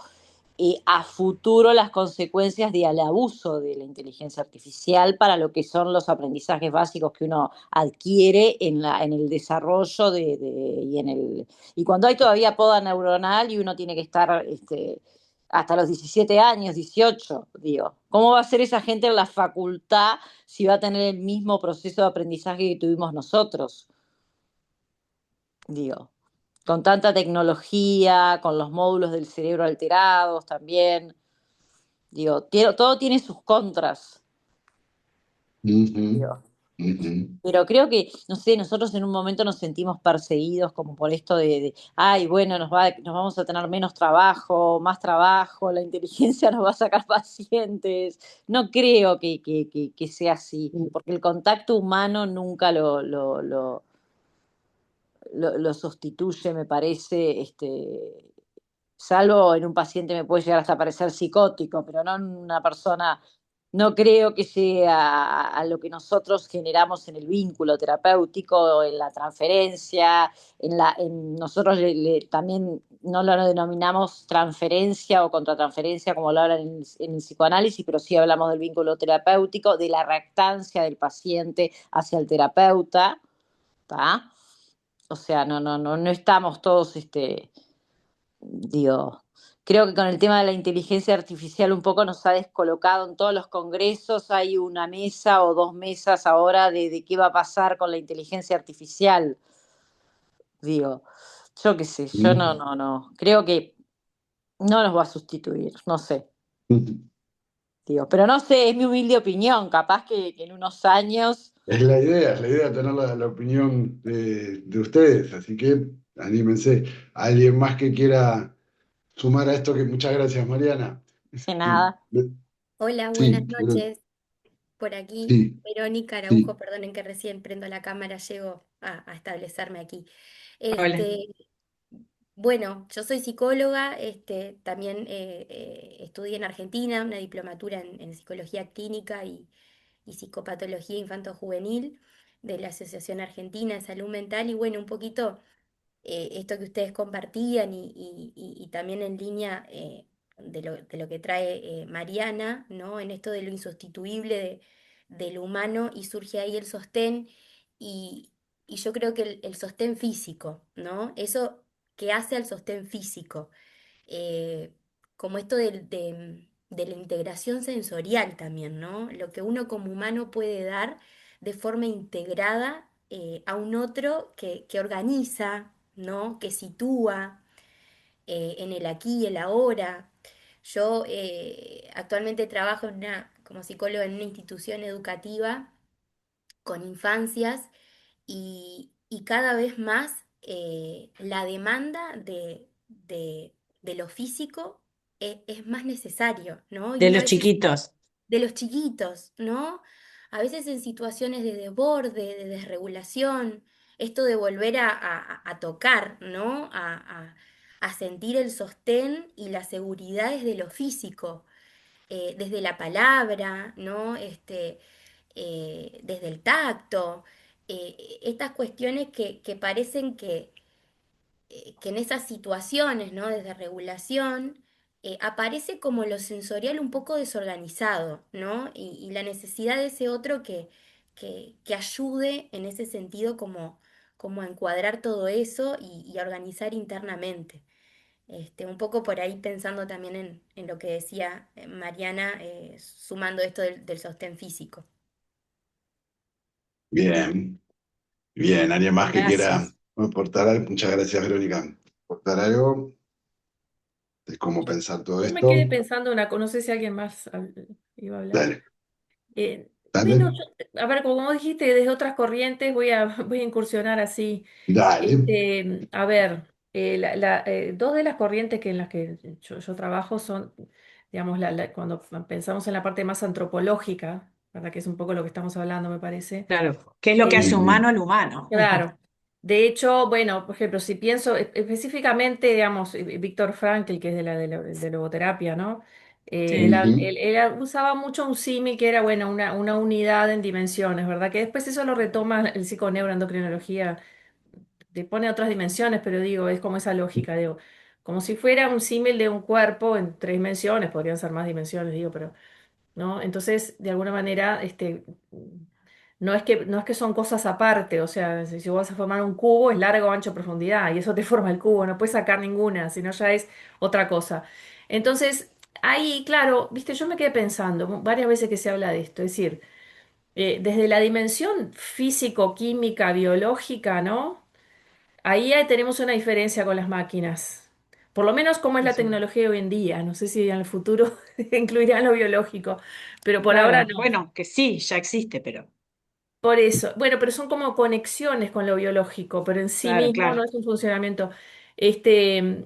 y a futuro las consecuencias del abuso de la inteligencia artificial para lo que son los aprendizajes básicos que uno adquiere en el desarrollo y cuando hay todavía poda neuronal y uno tiene que estar hasta los 17 años, 18, digo. ¿Cómo va a ser esa gente en la facultad si va a tener el mismo proceso de aprendizaje que tuvimos nosotros? Digo, con tanta tecnología, con los módulos del cerebro alterados también. Digo, todo tiene sus contras, Ujú, digo. ujú. Pero creo que, no sé, nosotros en un momento nos sentimos perseguidos como por esto ay, bueno, nos vamos a tener menos trabajo, más trabajo, la inteligencia nos va a sacar pacientes. No creo que sea así, porque el contacto humano nunca lo sustituye, me parece, salvo en un paciente me puede llegar hasta parecer psicótico, pero no en una persona, no creo que llegue a lo que nosotros generamos en el vínculo terapéutico, en la transferencia, nosotros también no lo denominamos transferencia o contratransferencia como lo hablan en el psicoanálisis, pero sí hablamos del vínculo terapéutico, de la reactancia del paciente hacia el terapeuta, ¿tá? O sea, no estamos todos, digo, creo que con el tema de la inteligencia artificial un poco nos ha descolocado en todos los congresos, hay una mesa o dos mesas ahora de qué va a pasar con la inteligencia artificial, digo, yo qué sé, yo no, creo que no nos va a sustituir, no sé, digo, pero no sé, es mi humilde opinión, capaz que en unos años, Es la idea tener la opinión de ustedes, así que anímense. ¿Alguien más que quiera sumar a esto? Que muchas gracias, Mariana. que nada, Hola, buenas Sí, noches. Por aquí, sí, Verónica Araujo, sí. perdonen que recién prendo la cámara, llego a establecerme aquí. Hola. Este, Bueno, yo soy psicóloga, también estudié en Argentina una diplomatura en psicología clínica y psicopatología infanto-juvenil de la Asociación Argentina de Salud Mental y bueno, un poquito esto que ustedes compartían y también en línea de lo que trae Mariana, ¿no? En esto de lo insustituible del humano y surge ahí el sostén y, y yo creo que el sostén físico, ¿no? Eso que hace al sostén físico, eh, como esto de la integración sensorial también, ¿no? Lo que uno como humano puede dar de forma integrada a un otro que organiza, ¿no? Que sitúa en el aquí y el ahora. Yo actualmente trabajo como psicóloga en una institución educativa con infancias y cada vez más la demanda de lo físico es más necesario, ¿no? Y De uno a los veces chiquitos. de los chiquitos, ¿no? A veces en situaciones de desborde, de desregulación, esto de volver a tocar, ¿no? A sentir el sostén y las seguridades de lo físico, desde la palabra, ¿no? Desde el tacto, estas cuestiones que parecen que en esas situaciones, ¿no? Desde regulación, aparece como lo sensorial un poco desorganizado, ¿no? Y la necesidad de ese otro que ayude en ese sentido como a encuadrar todo eso y a organizar internamente. Un poco por ahí pensando también en lo que decía Mariana, sumando esto del sostén físico. Bien, bien. ¿Alguien más que quiera Gracias. aportar algo? Muchas gracias, Verónica. ¿Aportar algo de cómo pensar todo Yo me esto? quedé pensando no sé si alguien más iba a hablar. Dale, Bueno, dale, a ver, como dijiste, desde otras corrientes voy a incursionar así. dale. A ver, dos de las corrientes en las que yo trabajo son, digamos, cuando pensamos en la parte más antropológica, ¿verdad? Que es un poco lo que estamos hablando, me parece. Claro. ¿Qué es lo que hace Ujú. humano al humano? Claro. De hecho, bueno, por ejemplo, si pienso específicamente, digamos, Víctor Frankl, que es de logoterapia, ¿no? Sí, Él usaba mucho un símil que era, bueno, una unidad en dimensiones, ¿verdad? Que después eso lo retoma el psiconeuroendocrinología, te pone otras dimensiones, pero digo, es como esa lógica, digo, como si fuera un símil de un cuerpo en tres dimensiones, podrían ser más dimensiones, digo, pero ¿no? Entonces, de alguna manera, no es que son cosas aparte, o sea, si vos vas a formar un cubo, es largo, ancho, profundidad, y eso te forma el cubo, no puedes sacar ninguna, sino ya es otra cosa. Entonces, ahí, claro, viste, yo me quedé pensando varias veces que se habla de esto, es decir, desde la dimensión físico-química, biológica, ¿no? Ahí tenemos una diferencia con las máquinas. Por lo menos como es la sí. tecnología hoy en día. No sé si en el futuro incluirán lo biológico, pero por ahora Claro. no. Bueno, que sí, ya existe, pero Por eso, bueno, pero son como conexiones con lo biológico, pero en sí claro, mismo no claro. es un funcionamiento. Este,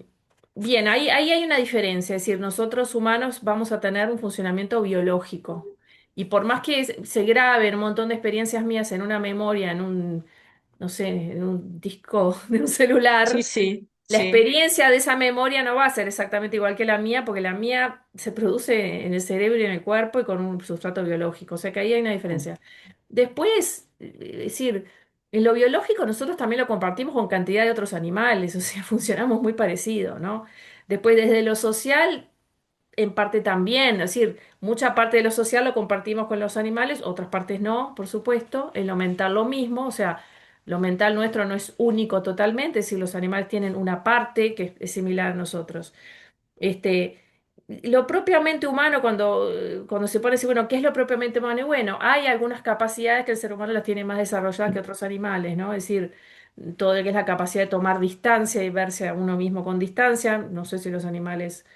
bien, ahí hay una diferencia, es decir, nosotros humanos vamos a tener un funcionamiento biológico. Y por más que se graben un montón de experiencias mías en una memoria, no sé, en un disco de un Sí, celular, sí, la sí. experiencia de esa memoria no va a ser exactamente igual que la mía, porque la mía se produce en el cerebro y en el cuerpo y con un sustrato biológico. O sea que ahí hay una diferencia. Después, es decir, en lo biológico nosotros también lo compartimos con cantidad de otros animales, o sea, funcionamos muy parecido, ¿no? Después, desde lo social, en parte también, es decir, mucha parte de lo social lo compartimos con los animales, otras partes no, por supuesto. En lo mental lo mismo, o sea, lo mental nuestro no es único totalmente, es decir, los animales tienen una parte que es similar a nosotros. Este, lo propiamente humano, cuando se pone así, bueno, ¿qué es lo propiamente humano? Y bueno, hay algunas capacidades que el ser humano las tiene más desarrolladas que otros animales, ¿no? Es decir, todo lo que es la capacidad de tomar distancia y verse a uno mismo con distancia. No sé si los animales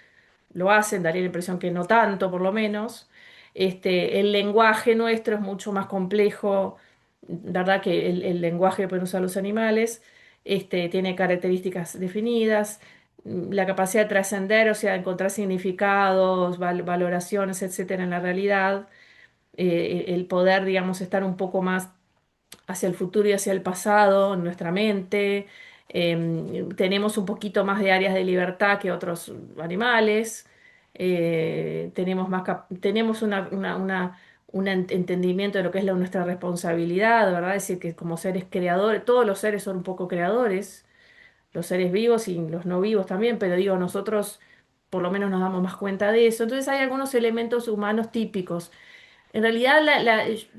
lo hacen, daría la impresión que no tanto, por lo menos. El lenguaje nuestro es mucho más complejo, ¿verdad? Que el lenguaje que pueden usar los animales. Tiene características definidas, la capacidad de trascender, o sea, encontrar significados, valoraciones, etcétera, en la realidad, el poder, digamos, estar un poco más hacia el futuro y hacia el pasado, en nuestra mente, Tenemos un poquito más de áreas de libertad que otros animales. Tenemos tenemos un entendimiento de lo que es nuestra responsabilidad, ¿verdad? Es decir, que como seres creadores, todos los seres son un poco creadores, los seres vivos y los no vivos también, pero digo, nosotros por lo menos nos damos más cuenta de eso. Entonces hay algunos elementos humanos típicos. En realidad,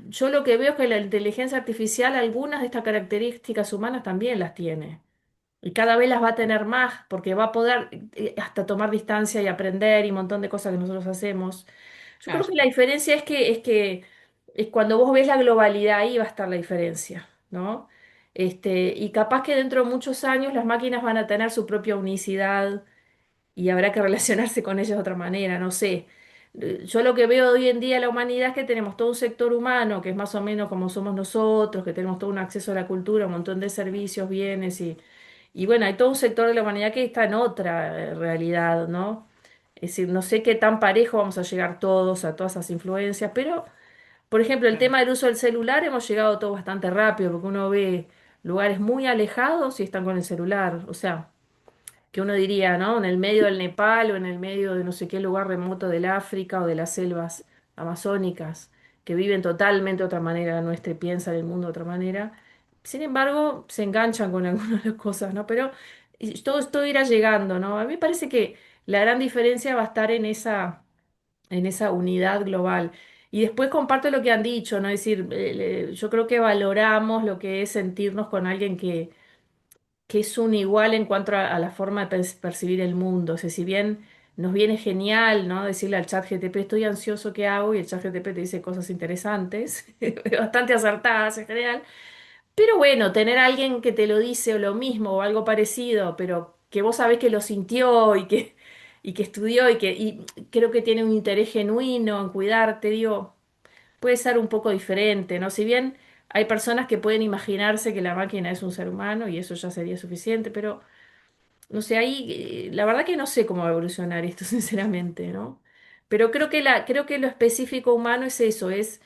yo lo que veo es que la inteligencia artificial, algunas de estas características humanas también las tiene. Y cada vez las va a tener más, porque va a poder hasta tomar distancia y aprender y un montón de cosas que nosotros hacemos. Yo creo Claro, que la diferencia es cuando vos ves la globalidad, ahí va a estar la diferencia, ¿no? Y capaz que dentro de muchos años las máquinas van a tener su propia unicidad y habrá que relacionarse con ellos de otra manera, no sé. Yo lo que veo hoy en día en la humanidad es que tenemos todo un sector humano, que es más o menos como somos nosotros, que tenemos todo un acceso a la cultura, un montón de servicios, bienes y bueno, hay todo un sector de la humanidad que está en otra realidad, ¿no? Es decir, no sé qué tan parejo vamos a llegar todos a todas esas influencias, pero, por ejemplo, el claro. tema del uso del celular hemos llegado todo bastante rápido, porque uno ve lugares muy alejados y están con el celular, o sea que uno diría, ¿no? En el medio del Nepal o en el medio de no sé qué lugar remoto del África o de las selvas amazónicas, que viven totalmente de otra manera a la nuestra y piensan el mundo de otra manera. Sin embargo, se enganchan con algunas de las cosas, ¿no? Pero todo esto irá llegando, ¿no? A mí me parece que la gran diferencia va a estar en esa unidad global. Y después comparto lo que han dicho, ¿no? Es decir, yo creo que valoramos lo que es sentirnos con alguien que es un igual en cuanto a la forma de percibir el mundo. O sea, si bien nos viene genial, ¿no? Decirle al chat GTP, estoy ansioso, ¿qué hago? Y el chat GTP te dice cosas interesantes, bastante acertadas en general. Pero bueno, tener a alguien que te lo dice o lo mismo o algo parecido, pero que vos sabés que lo sintió y que estudió y creo que tiene un interés genuino en cuidarte, digo puede ser un poco diferente, ¿no? Si bien hay personas que pueden imaginarse que la máquina es un ser humano y eso ya sería suficiente, pero no sé, ahí la verdad que no sé cómo va a evolucionar esto, sinceramente, ¿no? Pero creo que lo específico humano es eso, es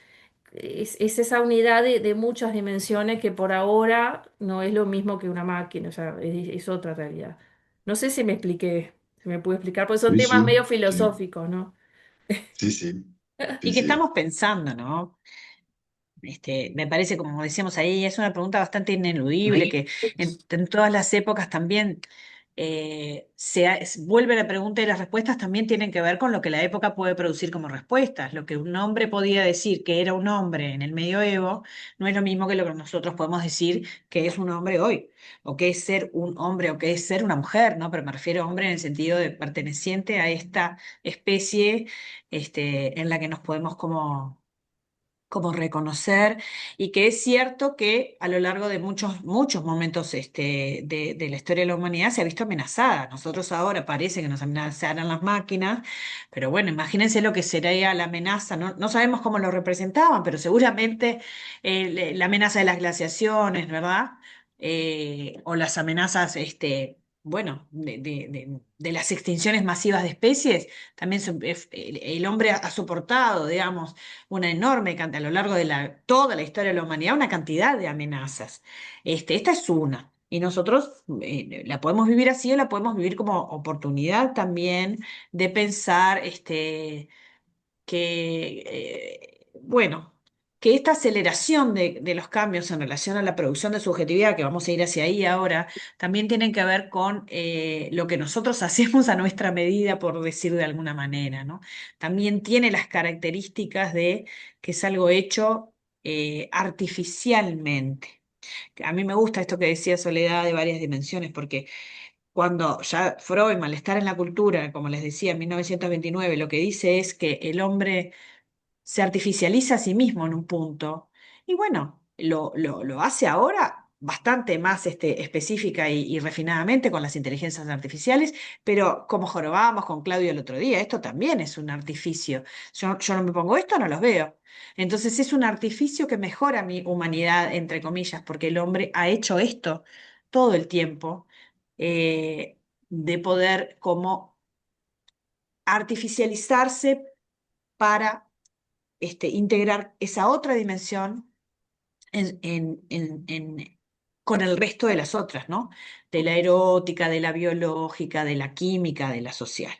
esa unidad de muchas dimensiones que por ahora no es lo mismo que una máquina, o sea, es otra realidad. No sé si me expliqué, si me pude explicar, porque son Sí, temas medio sí, sí, filosóficos, ¿no? sí, sí, sí, Y que sí. estamos pensando, ¿no? Me parece, como decíamos ahí, es una pregunta bastante ineludible que en todas las épocas también vuelve la pregunta y las respuestas también tienen que ver con lo que la época puede producir como respuestas. Lo que un hombre podía decir que era un hombre en el medioevo no es lo mismo que lo que nosotros podemos decir que es un hombre hoy, o que es ser un hombre, o que es ser una mujer, ¿no? Pero me refiero a hombre en el sentido de perteneciente a esta especie, en la que nos podemos como reconocer, y que es cierto que a lo largo de muchos momentos de la historia de la humanidad se ha visto amenazada. Nosotros ahora parece que nos amenazaran las máquinas, pero bueno, imagínense lo que sería la amenaza, no, no sabemos cómo lo representaban, pero seguramente la amenaza de las glaciaciones, ¿verdad? O las amenazas, bueno, de las extinciones masivas de especies, también el hombre ha soportado, digamos, una enorme cantidad, a lo largo de toda la historia de la humanidad, una cantidad de amenazas. Esta es una. Y nosotros la podemos vivir así o la podemos vivir como oportunidad también de pensar bueno, que esta aceleración de los cambios en relación a la producción de subjetividad, que vamos a ir hacia ahí ahora, también tienen que ver con lo que nosotros hacemos a nuestra medida, por decir de alguna manera, ¿no? También tiene las características de que es algo hecho artificialmente. A mí me gusta esto que decía Soledad de varias dimensiones, porque cuando ya Freud, Malestar en la cultura, como les decía, en 1929, lo que dice es que el hombre se artificializa a sí mismo en un punto. Y bueno, lo hace ahora bastante más específica y refinadamente con las inteligencias artificiales, pero como jorobábamos con Claudio el otro día, esto también es un artificio. Yo no me pongo esto, no los veo. Entonces es un artificio que mejora mi humanidad, entre comillas, porque el hombre ha hecho esto todo el tiempo, de poder como artificializarse para integrar esa otra dimensión en con el resto de las otras, ¿no? De la erótica, de la biológica, de la química, de la social.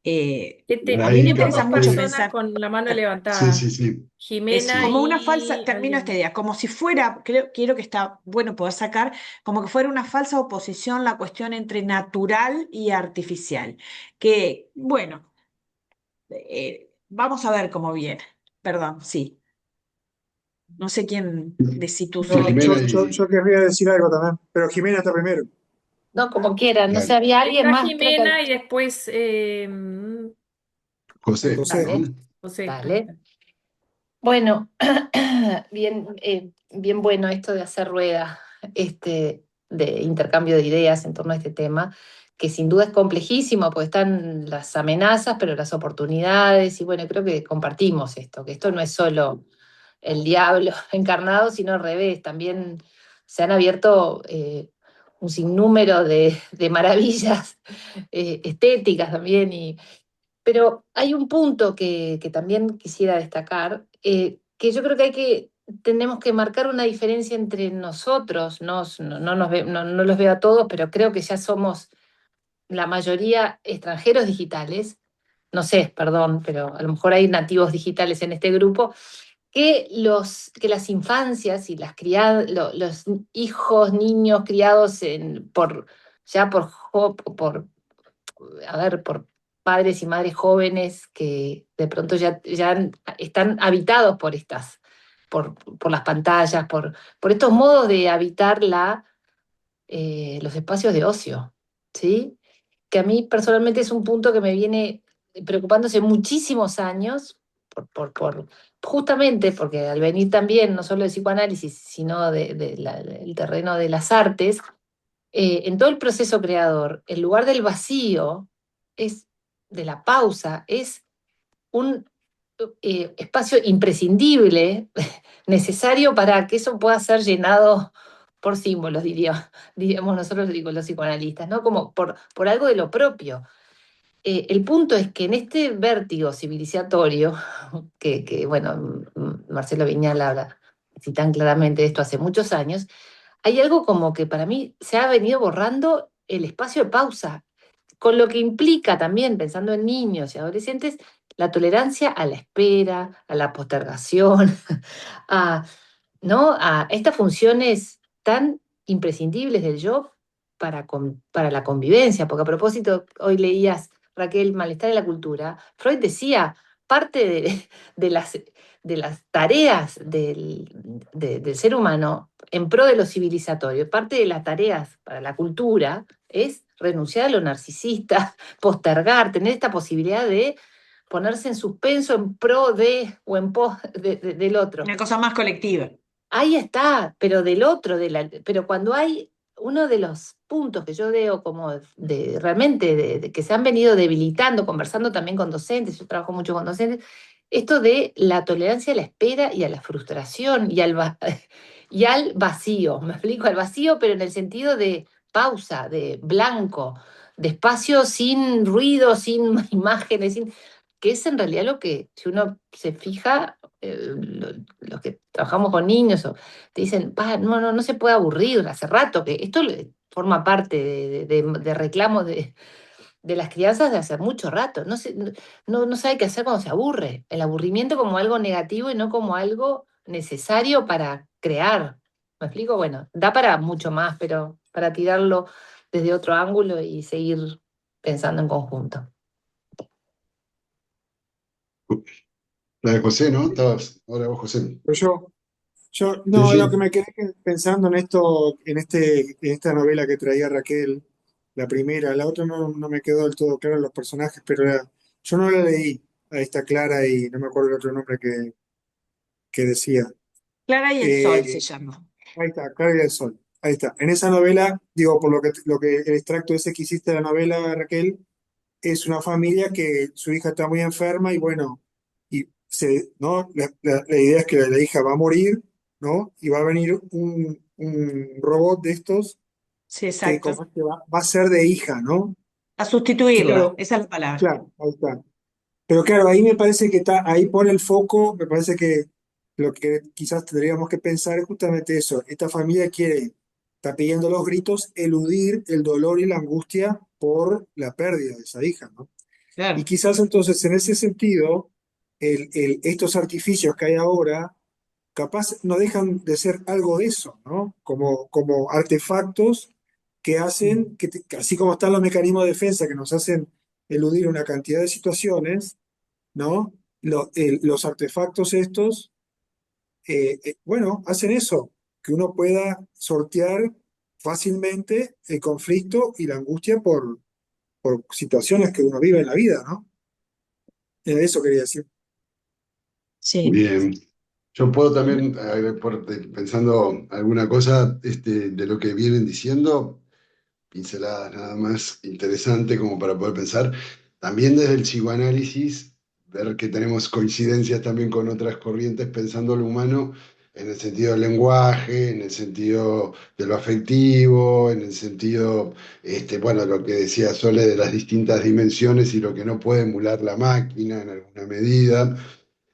A mí Ahí me Tenemos interesa dos mucho capté. personas pensar con la mano Sí, levantada, sí, sí. eso, Jimena como una falsa, y termino esta alguien. idea, como si fuera, quiero que está bueno poder sacar, como que fuera una falsa oposición la cuestión entre natural y artificial, que, bueno, vamos a ver cómo viene. Perdón, sí. No sé quién, si tú Sí, No, sigues. Jimena yo querría decir algo también, pero Jimena está primero. No, como quieran, no sé, dale. había alguien Está más, creo que... Jimena y después José, José. Dale, ¿no? José. Ahí dale. está. Bueno, bien, bien bueno esto de hacer rueda, de intercambio de ideas en torno a este tema, que sin duda es complejísimo, porque están las amenazas, pero las oportunidades, y bueno, creo que compartimos esto, que esto no es solo el diablo encarnado, sino al revés, también se han abierto un sinnúmero de maravillas estéticas también, pero hay un punto que también quisiera destacar, que yo creo que tenemos que marcar una diferencia entre nosotros, no los veo a todos, pero creo que ya somos la mayoría extranjeros digitales, no sé, perdón, pero a lo mejor hay nativos digitales en este grupo, que las infancias y los hijos, niños criados ya a ver, por padres y madres jóvenes que de pronto ya están habitados por las pantallas, por estos modos de habitar los espacios de ocio, ¿sí? Que a mí personalmente es un punto que me viene preocupando hace muchísimos años, justamente porque al venir también, no solo de psicoanálisis, sino del terreno de las artes, en todo el proceso creador, el lugar del vacío, es, de la pausa, es un espacio imprescindible, necesario para que eso pueda ser llenado por símbolos, diríamos nosotros los psicoanalistas, ¿no? Como por algo de lo propio. El punto es que en este vértigo civilizatorio, bueno, Marcelo Viñal habla así tan claramente de esto hace muchos años, hay algo como que para mí se ha venido borrando el espacio de pausa, con lo que implica también, pensando en niños y adolescentes, la tolerancia a la espera, a la postergación, a, ¿no? A estas funciones tan imprescindibles del yo para la convivencia. Porque a propósito, hoy leías, Raquel, Malestar en la cultura, Freud decía, parte de las, de las tareas del ser humano en pro de lo civilizatorio, parte de las tareas para la cultura es renunciar a lo narcisista, postergar, tener esta posibilidad de ponerse en suspenso en pro de o en pos del otro. Una cosa más colectiva. Ahí está, pero del otro, pero cuando hay uno de los puntos que yo veo como realmente de que se han venido debilitando, conversando también con docentes, yo trabajo mucho con docentes, esto de la tolerancia a la espera y a la frustración y al vacío, me explico, al vacío, pero en el sentido de pausa, de blanco, de espacio sin ruido, sin imágenes, que es en realidad lo que, si uno se fija, los que trabajamos con niños te dicen, no se puede aburrir, hace rato que esto forma parte de reclamos de las crianzas de hace mucho rato. No sabe qué hacer cuando se aburre. El aburrimiento como algo negativo y no como algo necesario para crear. ¿Me explico? Bueno, da para mucho más, pero para tirarlo desde otro ángulo y seguir pensando en conjunto. La de José, ¿no? Estabas, ahora vos, José. Pero Sí, no, lo que sí. me quedé pensando en esto, en esta novela que traía Raquel, la primera, la otra no me quedó del todo claro los personajes, pero yo no la leí a esta Clara y no me acuerdo el otro nombre que decía. Clara y el Sol se Eh, llama. Ahí está, Clara y el Sol. Ahí está. En esa novela, digo, por lo que el extracto ese que hiciste de la novela, Raquel, es una familia que su hija está muy enferma y bueno, ¿no? La idea es que la hija va a morir, ¿no? Y va a venir un robot de estos Sí, que, exacto. como que va a ser de hija, ¿no? A Y sustituirla, claro, esa es la palabra. claro, ahí está. Pero claro, ahí me parece que ahí pone el foco, me parece que lo que quizás tendríamos que pensar es justamente eso. Esta familia quiere está pidiendo a los gritos eludir el dolor y la angustia por la pérdida de esa hija, ¿no? Y Claro. quizás entonces en ese sentido, estos artificios que hay ahora, capaz no dejan de ser algo de eso, ¿no? Como artefactos que hacen, que así como están los mecanismos de defensa que nos hacen eludir una cantidad de situaciones, ¿no? Los artefactos estos, bueno, hacen eso, que uno pueda sortear fácilmente el conflicto y la angustia por situaciones que uno vive en la vida, ¿no? Eso quería decir. Sí. Bien. Yo puedo también, pensando alguna cosa de lo que vienen diciendo, pinceladas nada más interesante como para poder pensar. También desde el psicoanálisis, ver que tenemos coincidencias también con otras corrientes pensando lo humano en el sentido del lenguaje, en el sentido de lo afectivo, en el sentido, bueno, lo que decía Sole de las distintas dimensiones y lo que no puede emular la máquina en alguna medida.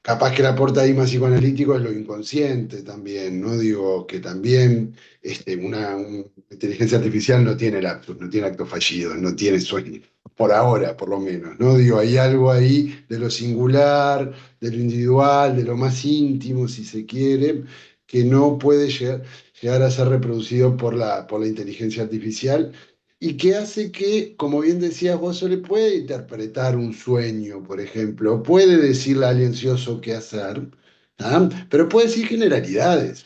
Capaz que el aporte ahí más psicoanalítico es lo inconsciente también, ¿no? Digo, que también una inteligencia artificial no tiene lapsus, no tiene acto fallido, no tiene sueño, por ahora, por lo menos, ¿no? Digo, hay algo ahí de lo singular, de lo individual, de lo más íntimo, si se quiere, que no puede llegar a ser reproducido por la inteligencia artificial y que hace que, como bien decías vos, se le puede interpretar un sueño, por ejemplo, puede decirle al ansioso qué hacer, ¿tá? Pero puede decir generalidades,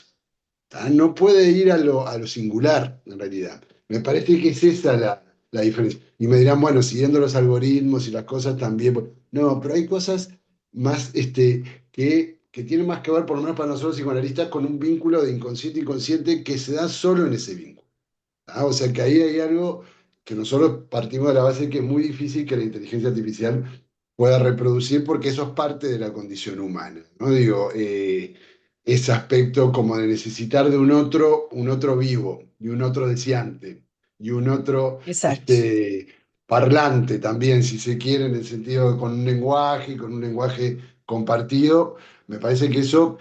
¿tá? No puede ir a lo singular, en realidad. Me parece que es esa la diferencia. Y me dirán, bueno, siguiendo los algoritmos y las cosas también. No, pero hay cosas más que tienen más que ver, por lo menos para nosotros psicoanalistas, con un vínculo de inconsciente y consciente que se da solo en ese vínculo. O sea que ahí hay algo que nosotros partimos de la base que es muy difícil que la inteligencia artificial pueda reproducir porque eso es parte de la condición humana, ¿no? Digo, ese aspecto como de necesitar de un otro vivo, y un otro deseante, y un otro Exacto. parlante también, si se quiere, en el sentido de con un lenguaje compartido. Me parece que eso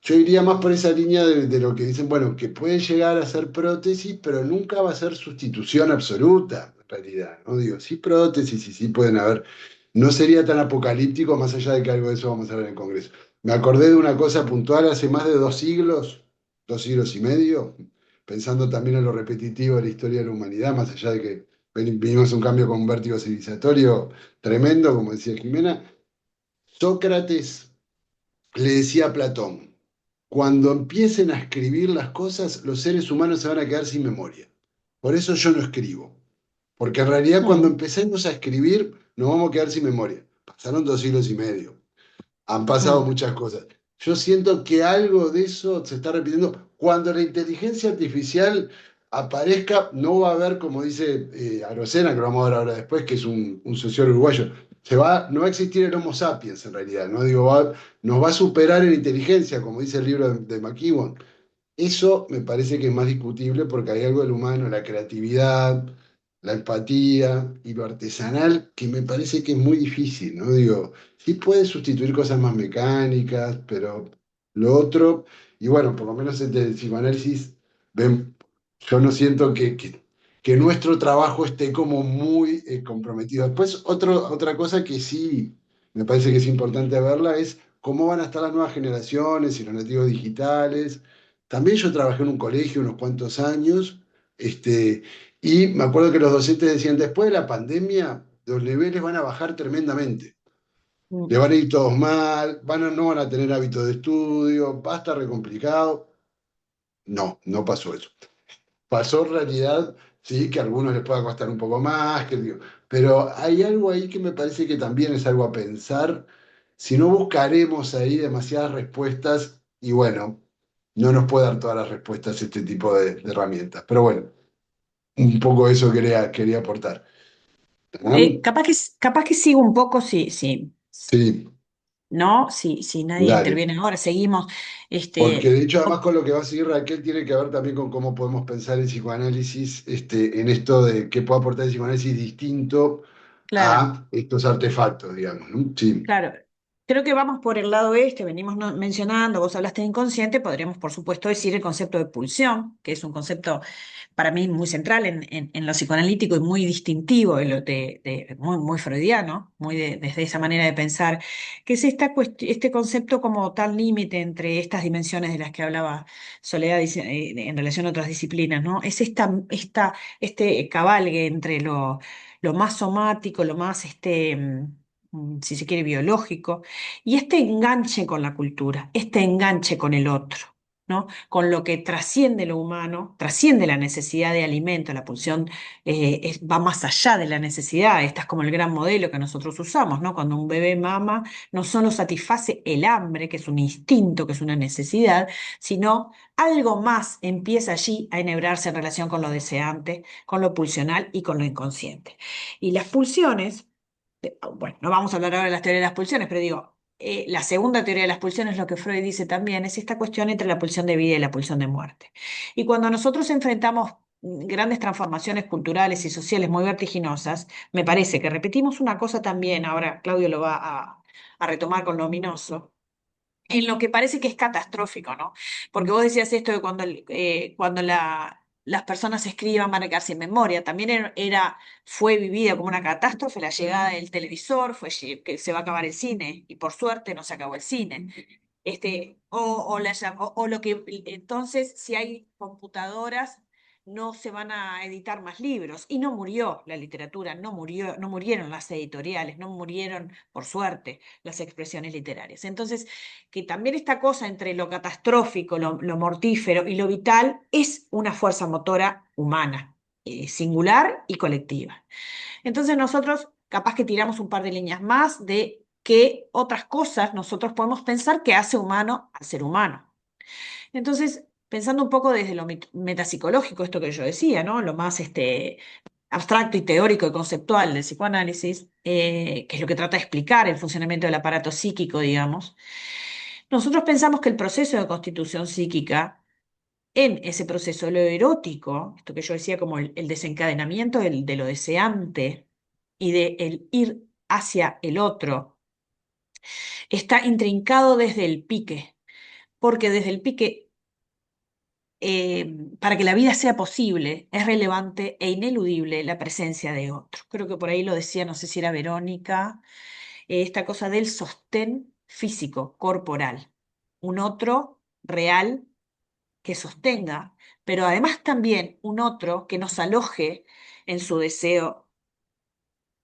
yo iría más por esa línea de lo que dicen, bueno, que puede llegar a ser prótesis, pero nunca va a ser sustitución absoluta, en realidad, ¿no? Digo, sí prótesis y sí pueden haber. No sería tan apocalíptico, más allá de que algo de eso vamos a ver en el Congreso. Me acordé de una cosa puntual hace más de 2 siglos y medio, pensando también en lo repetitivo de la historia de la humanidad, más allá de que vinimos a un cambio con un vértigo civilizatorio tremendo, como decía Jimena. Sócrates le decía a Platón, cuando empiecen a escribir las cosas, los seres humanos se van a quedar sin memoria. Por eso yo no escribo. Porque en realidad cuando Mm, empecemos a escribir, nos vamos a quedar sin memoria. Pasaron 2 siglos y medio. Han pasado mm, muchas cosas. Yo siento que algo de eso se está repitiendo. Cuando la inteligencia artificial aparezca, no va a haber, como dice Arocena, que lo vamos a ver ahora después, que es un sociólogo uruguayo, no va a existir el Homo sapiens en realidad, ¿no? Digo, nos va a superar en inteligencia, como dice el libro de McEwan. Eso me parece que es más discutible porque hay algo del humano, la creatividad, la empatía y lo artesanal que me parece que es muy difícil, ¿no? Digo, sí puede sustituir cosas más mecánicas, pero lo otro, y bueno, por lo menos en el psicoanálisis, yo no siento que nuestro trabajo esté como muy comprometido. Después, otra cosa que sí me parece que es importante verla es cómo van a estar las nuevas generaciones y los nativos digitales. También yo trabajé en un colegio unos cuantos años, y me acuerdo que los docentes decían, después de la pandemia, los niveles van a bajar tremendamente. Le mm. van a ir todos mal, no van a tener hábitos de estudio, va a estar re complicado. No, no pasó eso. Pasó en realidad, sí, que a algunos les pueda costar un poco más, pero hay algo ahí que me parece que también es algo a pensar. Si no buscaremos ahí demasiadas respuestas, y bueno, no nos puede dar todas las respuestas este tipo de herramientas. Pero bueno, un poco eso quería aportar. ¿Ah? Capaz que sigo un poco, sí, sí. Sí, ¿No? Si nadie dale. interviene ahora, seguimos. Porque Este, de hecho, además con lo que va a seguir Raquel, tiene que ver también con cómo podemos pensar el psicoanálisis, en esto de qué puede aportar el psicoanálisis distinto claro, a estos artefactos, digamos, ¿no? Sí, claro. Creo que vamos por el lado este, venimos mencionando, vos hablaste de inconsciente, podríamos por supuesto decir el concepto de pulsión, que es un concepto para mí muy central en lo psicoanalítico y muy distintivo, muy, muy freudiano, desde esa manera de pensar, que es este concepto como tal límite entre estas dimensiones de las que hablaba Soledad en relación a otras disciplinas, ¿no? Es este cabalgue entre lo más somático, lo más si se quiere, biológico, y este enganche con la cultura, este enganche con el otro, ¿no? Con lo que trasciende lo humano, trasciende la necesidad de alimento, la pulsión va más allá de la necesidad, esta es como el gran modelo que nosotros usamos, ¿no? Cuando un bebé mama, no solo satisface el hambre, que es un instinto, que es una necesidad, sino algo más empieza allí a enhebrarse en relación con lo deseante, con lo pulsional y con lo inconsciente. Y las pulsiones bueno, no vamos a hablar ahora de las teorías de las pulsiones, pero digo, la segunda teoría de las pulsiones, lo que Freud dice también, es esta cuestión entre la pulsión de vida y la pulsión de muerte. Y cuando nosotros enfrentamos grandes transformaciones culturales y sociales muy vertiginosas, me parece que repetimos una cosa también, ahora Claudio lo va a retomar con lo ominoso, en lo que parece que es catastrófico, ¿no? Porque vos decías esto de cuando las personas escriban van a quedar sin memoria. También fue vivida como una catástrofe la llegada del televisor, que se va a acabar el cine, y por suerte no se acabó el cine. O lo que entonces, si hay computadoras, no se van a editar más libros. Y no murió la literatura, no murió, no murieron las editoriales, no murieron, por suerte, las expresiones literarias. Entonces, que también esta cosa entre lo catastrófico, lo mortífero y lo vital es una fuerza motora humana, singular y colectiva. Entonces nosotros capaz que tiramos un par de líneas más de qué otras cosas nosotros podemos pensar que hace humano al ser humano. Entonces, pensando un poco desde lo metapsicológico, esto que yo decía, ¿no? Lo más abstracto y teórico y conceptual del psicoanálisis, que es lo que trata de explicar el funcionamiento del aparato psíquico, digamos, nosotros pensamos que el proceso de constitución psíquica, en ese proceso, lo erótico, esto que yo decía como el desencadenamiento de lo deseante y de el ir hacia el otro, está intrincado desde el pique, porque desde el pique, para que la vida sea posible, es relevante e ineludible la presencia de otro. Creo que por ahí lo decía, no sé si era Verónica, esta cosa del sostén físico, corporal, un otro real que sostenga, pero además también un otro que nos aloje en su deseo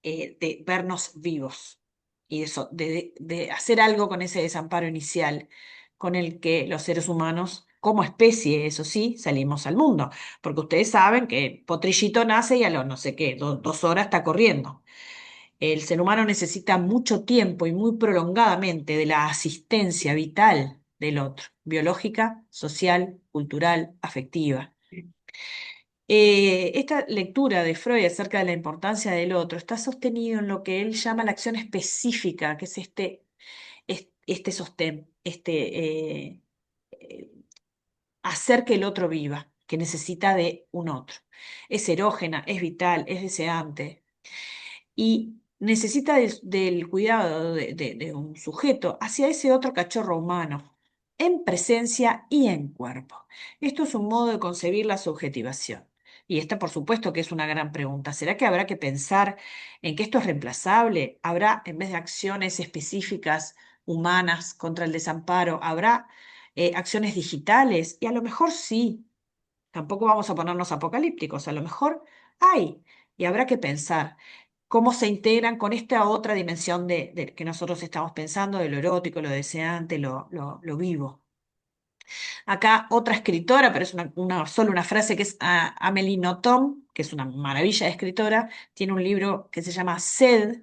de vernos vivos y eso, de hacer algo con ese desamparo inicial con el que los seres humanos, como especie, eso sí, salimos al mundo. Porque ustedes saben que Potrillito nace y a los no sé qué, 2 horas está corriendo. El ser humano necesita mucho tiempo y muy prolongadamente de la asistencia vital del otro, biológica, social, cultural, afectiva. Esta lectura de Freud acerca de la importancia del otro está sostenido en lo que él llama la acción específica, que es este sostén, hacer que el otro viva, que necesita de un otro. Es erógena, es vital, es deseante y necesita del cuidado de un sujeto hacia ese otro cachorro humano, en presencia y en cuerpo. Esto es un modo de concebir la subjetivación. Y esta, por supuesto, que es una gran pregunta. ¿Será que habrá que pensar en que esto es reemplazable? ¿Habrá, en vez de acciones específicas humanas contra el desamparo, habrá acciones digitales? Y a lo mejor sí. Tampoco vamos a ponernos apocalípticos. A lo mejor hay. Y habrá que pensar cómo se integran con esta otra dimensión que nosotros estamos pensando, de lo erótico, lo deseante, lo vivo. Acá otra escritora, pero es solo una frase, que es Amélie Nothomb, que es una maravilla de escritora, tiene un libro que se llama Sed,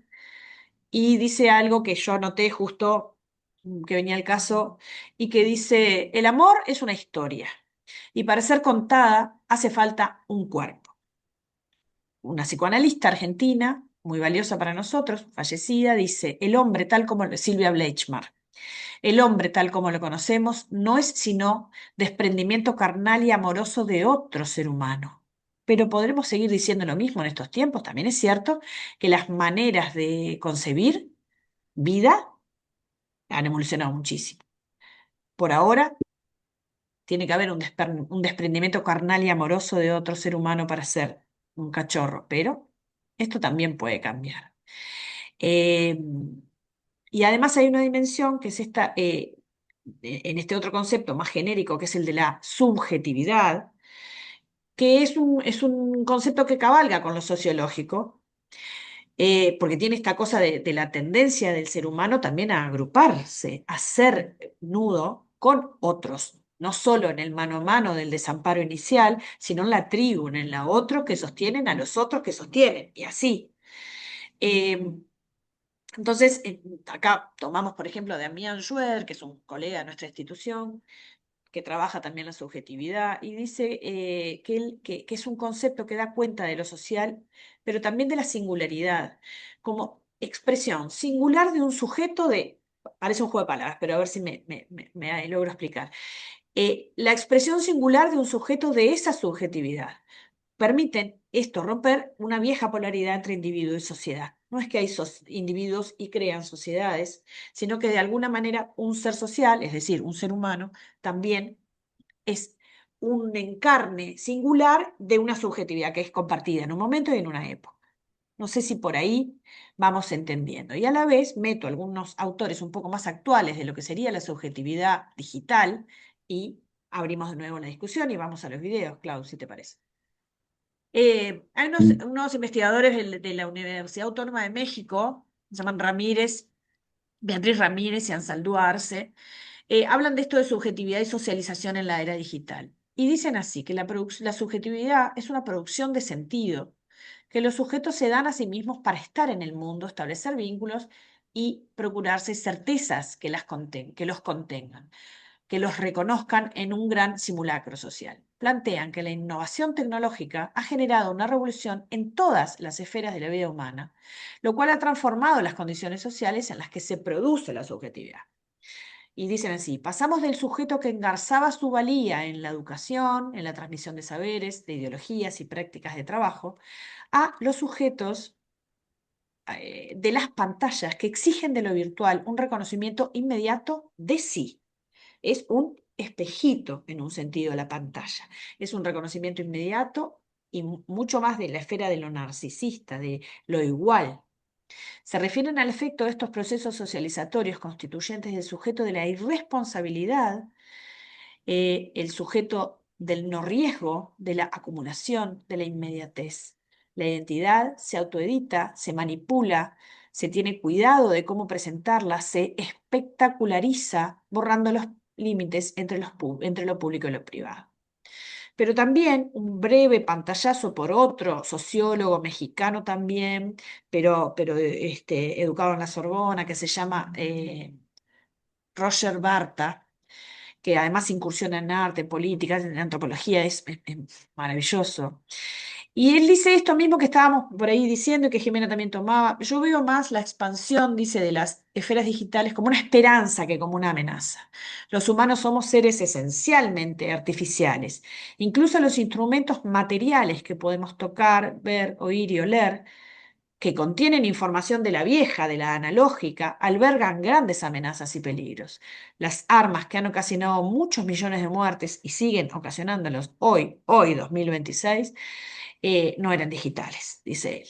y dice algo que yo anoté justo que venía al caso, y que dice, el amor es una historia, y para ser contada hace falta un cuerpo. Una psicoanalista argentina, muy valiosa para nosotros, fallecida, dice, el hombre tal como Silvia Bleichmar, el hombre tal como lo conocemos no es sino desprendimiento carnal y amoroso de otro ser humano. Pero podremos seguir diciendo lo mismo en estos tiempos. También es cierto que las maneras de concebir vida han evolucionado muchísimo. Por ahora, tiene que haber un desprendimiento carnal y amoroso de otro ser humano para ser un cachorro, pero esto también puede cambiar. Eh, y además hay una dimensión que es esta, en este otro concepto más genérico, que es el de la subjetividad, que es un concepto que cabalga con lo sociológico, porque tiene esta cosa de la tendencia del ser humano también a agruparse, a ser nudo con otros, no solo en el mano a mano del desamparo inicial, sino en la tribu, en la otro que sostienen a los otros que sostienen, y así. Eh, entonces, acá tomamos, por ejemplo, de Damián Schwer, que es un colega de nuestra institución, que trabaja también la subjetividad, y dice que es un concepto que da cuenta de lo social, pero también de la singularidad, como expresión singular de un sujeto de, parece un juego de palabras, pero a ver si me logro explicar. La expresión singular de un sujeto de esa subjetividad. Permiten esto romper una vieja polaridad entre individuo y sociedad. No es que hay individuos y crean sociedades, sino que de alguna manera un ser social, es decir, un ser humano, también es un encarne singular de una subjetividad que es compartida en un momento y en una época. No sé si por ahí vamos entendiendo. Y a la vez meto algunos autores un poco más actuales de lo que sería la subjetividad digital y abrimos de nuevo la discusión y vamos a los videos, Clau, si te parece. Hay unos investigadores de la Universidad Autónoma de México, se llaman Beatriz Ramírez y Ansaldúa Arce, hablan de esto de subjetividad y socialización en la era digital. Y dicen así, que la subjetividad es una producción de sentido, que los sujetos se dan a sí mismos para estar en el mundo, establecer vínculos y procurarse certezas que los contengan, que los reconozcan en un gran simulacro social. Plantean que la innovación tecnológica ha generado una revolución en todas las esferas de la vida humana, lo cual ha transformado las condiciones sociales en las que se produce la subjetividad. Y dicen así, pasamos del sujeto que engarzaba su valía en la educación, en la transmisión de saberes, de ideologías y prácticas de trabajo, a los sujetos de las pantallas que exigen de lo virtual un reconocimiento inmediato de sí. Es un espejito en un sentido la pantalla. Es un reconocimiento inmediato y mucho más de la esfera de lo narcisista, de lo igual. Se refieren al efecto de estos procesos socializatorios constituyentes del sujeto de la irresponsabilidad, el sujeto del no riesgo, de la acumulación, de la inmediatez. La identidad se autoedita, se manipula, se tiene cuidado de cómo presentarla, se espectaculariza, borrando los límites entre lo público y lo privado. Pero también un breve pantallazo por otro sociólogo mexicano también, pero educado en la Sorbona, que se llama Roger Barta, que además incursiona en arte, en política, en antropología, es maravilloso. Y él dice esto mismo que estábamos por ahí diciendo y que Jimena también tomaba. Yo veo más la expansión, dice, de las esferas digitales como una esperanza que como una amenaza. Los humanos somos seres esencialmente artificiales. Incluso los instrumentos materiales que podemos tocar, ver, oír y oler, que contienen información de la vieja, de la analógica, albergan grandes amenazas y peligros. Las armas que han ocasionado muchos millones de muertes y siguen ocasionándolos hoy 2026, no eran digitales, dice él.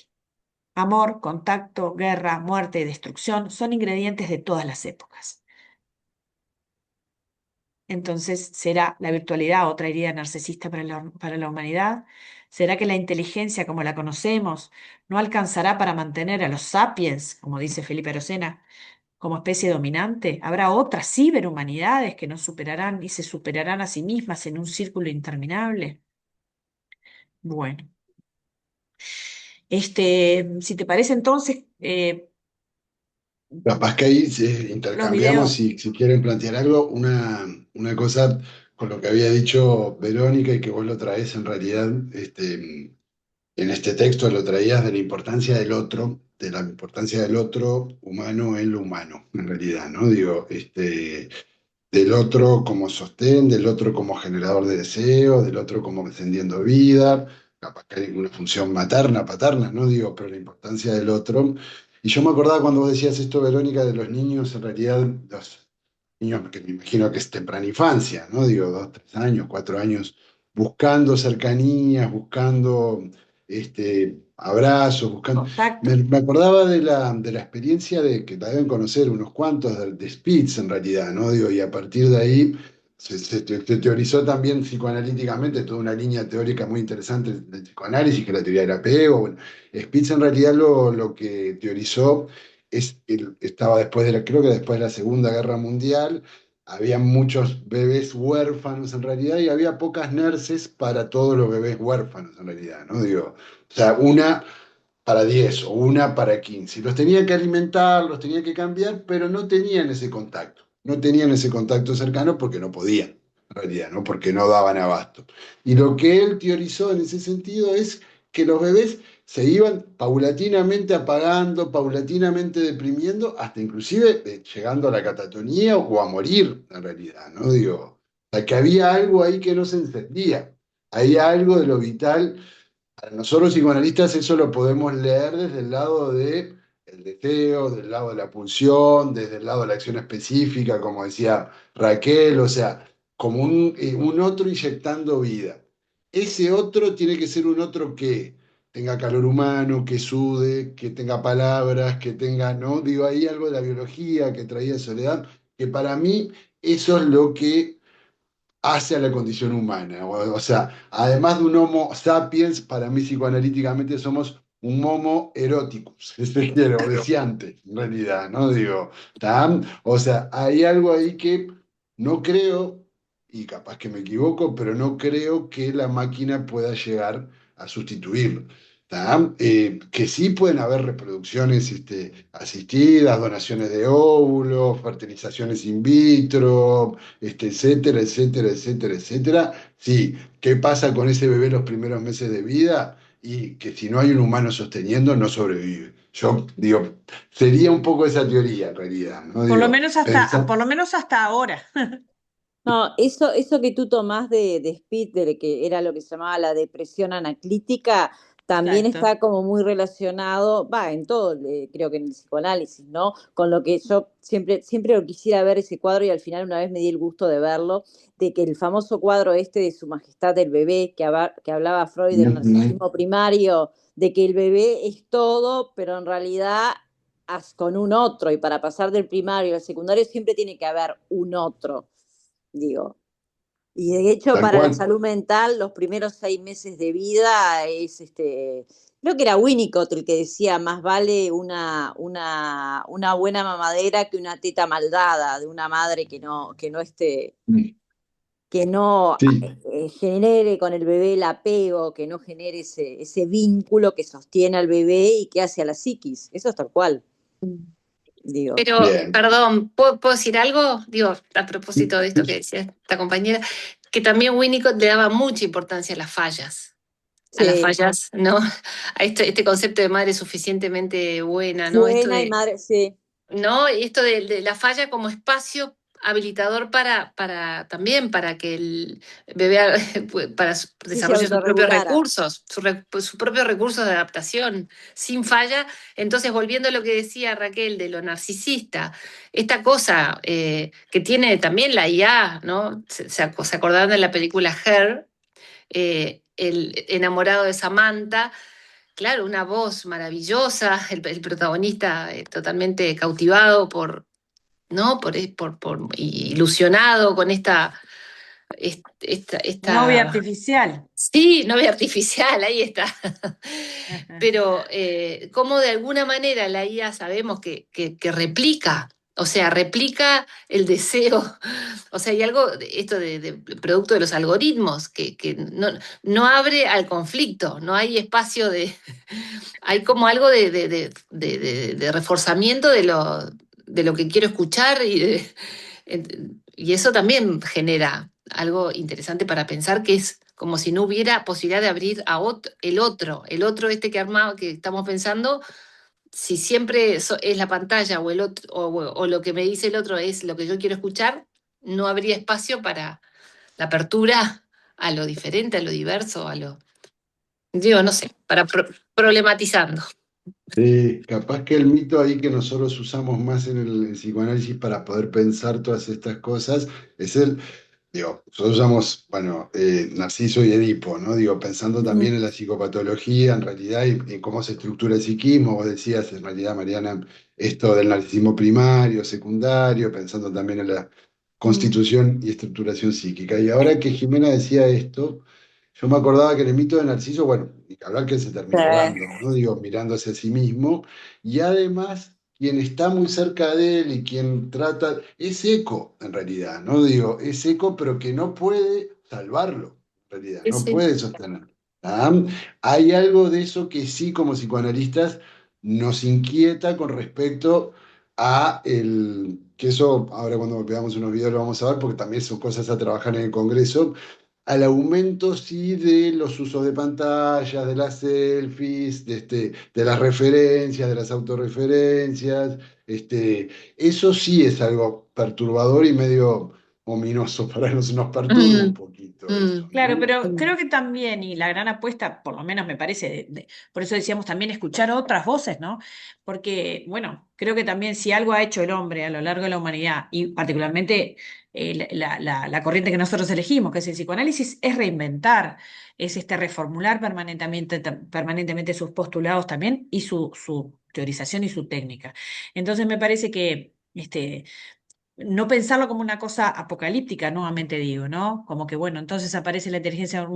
Amor, contacto, guerra, muerte y destrucción son ingredientes de todas las épocas. Entonces, ¿será la virtualidad otra herida narcisista para la humanidad? ¿Será que la inteligencia como la conocemos no alcanzará para mantener a los sapiens, como dice Felipe Arocena, como especie dominante? ¿Habrá otras ciberhumanidades que nos superarán y se superarán a sí mismas en un círculo interminable? Bueno, si te parece entonces, Capaz que ahí los intercambiamos, videos. si quieren plantear algo, una cosa con lo que había dicho Verónica y que vos lo traes en realidad, en este texto lo traías de la importancia del otro, de la importancia del otro humano en lo humano, en realidad, ¿no? Digo, del otro como sostén, del otro como generador de deseo, del otro como descendiendo vida, capaz que hay una función materna, paterna, ¿no? Digo, pero la importancia del otro. Y yo me acordaba cuando vos decías esto, Verónica, de los niños, en realidad, los niños que me imagino que es temprana infancia, ¿no? Digo, 2, 3 años, 4 años, buscando cercanías, buscando abrazos, buscando. Contacto. Me acordaba de la experiencia de que la deben conocer unos cuantos de Spitz, en realidad, ¿no? Digo, y a partir de ahí se teorizó también psicoanalíticamente toda una línea teórica muy interesante del psicoanálisis, que es la teoría del apego. Bueno, Spitz en realidad lo que teorizó estaba después creo que después de la Segunda Guerra Mundial, había muchos bebés huérfanos en realidad y había pocas nurses para todos los bebés huérfanos en realidad, ¿no? Digo, o sea, una para 10 o una para 15. Los tenía que alimentar, los tenía que cambiar, pero no tenían ese contacto. No tenían ese contacto cercano porque no podían, en realidad, ¿no? Porque no daban abasto. Y lo que él teorizó en ese sentido es que los bebés se iban paulatinamente apagando, paulatinamente deprimiendo, hasta inclusive llegando a la catatonía o a morir, en realidad, ¿no? Digo, o sea, que había algo ahí que no se encendía. Había algo de lo vital. Para nosotros psicoanalistas eso lo podemos leer desde el lado de el deseo, del lado de la pulsión, desde el lado de la acción específica, como decía Raquel, o sea, como un otro inyectando vida. Ese otro tiene que ser un otro que tenga calor humano, que sude, que tenga palabras, que tenga, ¿no? Digo, ahí algo de la biología que traía Soledad, que para mí eso es lo que hacia la condición humana. O sea, además de un Homo sapiens, para mí psicoanalíticamente somos un Homo eroticus, es decir, o deseante, en realidad, ¿no? Digo, ¿tan? O sea, hay algo ahí que no creo, y capaz que me equivoco, pero no creo que la máquina pueda llegar a sustituirlo. ¿Tá? Que sí pueden haber reproducciones asistidas, donaciones de óvulos, fertilizaciones in vitro, etcétera, etcétera, etcétera, etcétera. Sí, ¿qué pasa con ese bebé los primeros meses de vida? Y que si no hay un humano sosteniendo, no sobrevive. Yo digo, sería un poco esa teoría en realidad, ¿no? Digo, Por lo menos hasta ahora. No, eso que tú tomás de Spitz, de que era lo que se llamaba la depresión anaclítica, también Exacto. está como muy relacionado, va, en todo, creo que en el psicoanálisis, ¿no? Con lo que yo siempre lo quisiera ver ese cuadro y al final una vez me di el gusto de verlo, de que el famoso cuadro este de Su Majestad el Bebé, que hablaba Freud del ujú, narcisismo primario, de que el bebé es todo, pero en realidad con un otro, y para pasar del primario al secundario siempre tiene que haber un otro, digo. Y de hecho, tal para la cual. salud mental, los primeros 6 meses de vida creo que era Winnicott el que decía, más vale una buena mamadera que una teta maldada de una madre que no Sí, genere con el bebé el apego, que no genere ese vínculo que sostiene al bebé y que hace a la psiquis. Eso es tal cual, digo. Pero, bien. perdón, ¿puedo decir algo? Digo, a propósito de esto que decía esta compañera, que también Winnicott le daba mucha importancia a las Sí, fallas, ¿no? A este concepto de madre suficientemente buena, ¿no? Esto buena y de, madre, sí, ¿no? Esto de la falla como espacio habilitador para también para que el bebé sí se desarrolle sus propios autorregulara. recursos, sus propios recursos de adaptación sin falla. Entonces, volviendo a lo que decía Raquel de lo narcisista, esta cosa que tiene también la IA, ¿no? Se acordaron de la película Her, el enamorado de Samantha. Claro, una voz maravillosa, el protagonista totalmente cautivado ¿no? Ilusionado con Novia esta. artificial. Sí, novia artificial, ahí está. Pero cómo de alguna manera la IA sabemos que replica, o sea, replica el deseo. O sea, hay algo, esto de producto de los algoritmos, que no abre al conflicto, no hay espacio hay como algo de reforzamiento de lo que quiero escuchar y eso también genera algo interesante para pensar que es como si no hubiera posibilidad de abrir a el otro que estamos pensando, si siempre es la pantalla o el otro, o lo que me dice el otro es lo que yo quiero escuchar, no habría espacio para la apertura a lo diferente, a lo diverso, digo, no sé, problematizando. Sí, capaz que el mito ahí que nosotros usamos más en el psicoanálisis para poder pensar todas estas cosas es digo, nosotros usamos, bueno, Narciso y Edipo, ¿no? Digo, pensando también Mm, en la psicopatología, en realidad, y en cómo se estructura el psiquismo. Vos decías, en realidad, Mariana, esto del narcisismo primario, secundario, pensando también en la mm. constitución y estructuración psíquica. Y ahora que Jimena decía esto, yo me acordaba que en el mito de Narciso, bueno, y que hablar que él se termina ahogando, ¿no? Digo, mirándose a sí mismo, y además quien está muy cerca de él y quien trata, es Eco, en realidad, ¿no? Digo, es Eco, pero que no puede salvarlo, en realidad, Sí, no sí. puede sostenerlo. ¿Ah? Hay algo de eso que sí, como psicoanalistas, nos inquieta con respecto a que eso, ahora cuando veamos unos videos lo vamos a ver, porque también son cosas a trabajar en el Congreso, al aumento sí de los usos de pantallas, de las selfies, de las referencias, de las autorreferencias. Eso sí es algo perturbador y medio ominoso para nosotros, nos perturba un Mm, poquito eso, mm, Claro, ¿no? pero mm. creo que también, y la gran apuesta, por lo menos me parece, por eso decíamos también escuchar otras voces, ¿no? Porque, bueno, creo que también si algo ha hecho el hombre a lo largo de la humanidad, y particularmente la corriente que nosotros elegimos, que es el psicoanálisis, es reinventar, es reformular permanentemente sus postulados también y su teorización y su técnica. Entonces me parece que no pensarlo como una cosa apocalíptica, nuevamente digo, ¿no? Como que, bueno, entonces aparece la inteligencia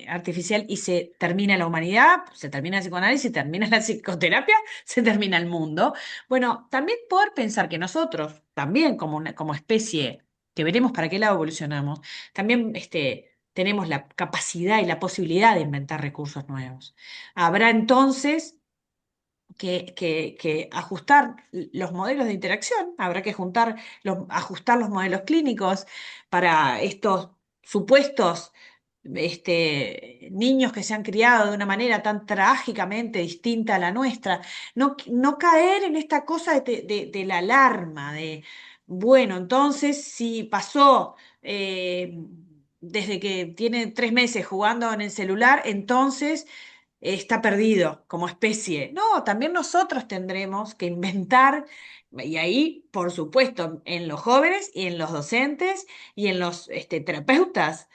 artificial y se termina la humanidad, se termina el psicoanálisis, se termina la psicoterapia, se termina el mundo. Bueno, también poder pensar que nosotros, también como especie, que veremos para qué lado evolucionamos, también tenemos la capacidad y la posibilidad de inventar recursos nuevos. Habrá entonces que ajustar los modelos de interacción, habrá que ajustar los modelos clínicos para estos supuestos niños que se han criado de una manera tan trágicamente distinta a la nuestra. No caer en esta cosa de la alarma, bueno, entonces si pasó desde que tiene 3 meses jugando en el celular, entonces está perdido como especie. No, también nosotros tendremos que inventar, y ahí, por supuesto, en los jóvenes y en los docentes y en los terapeutas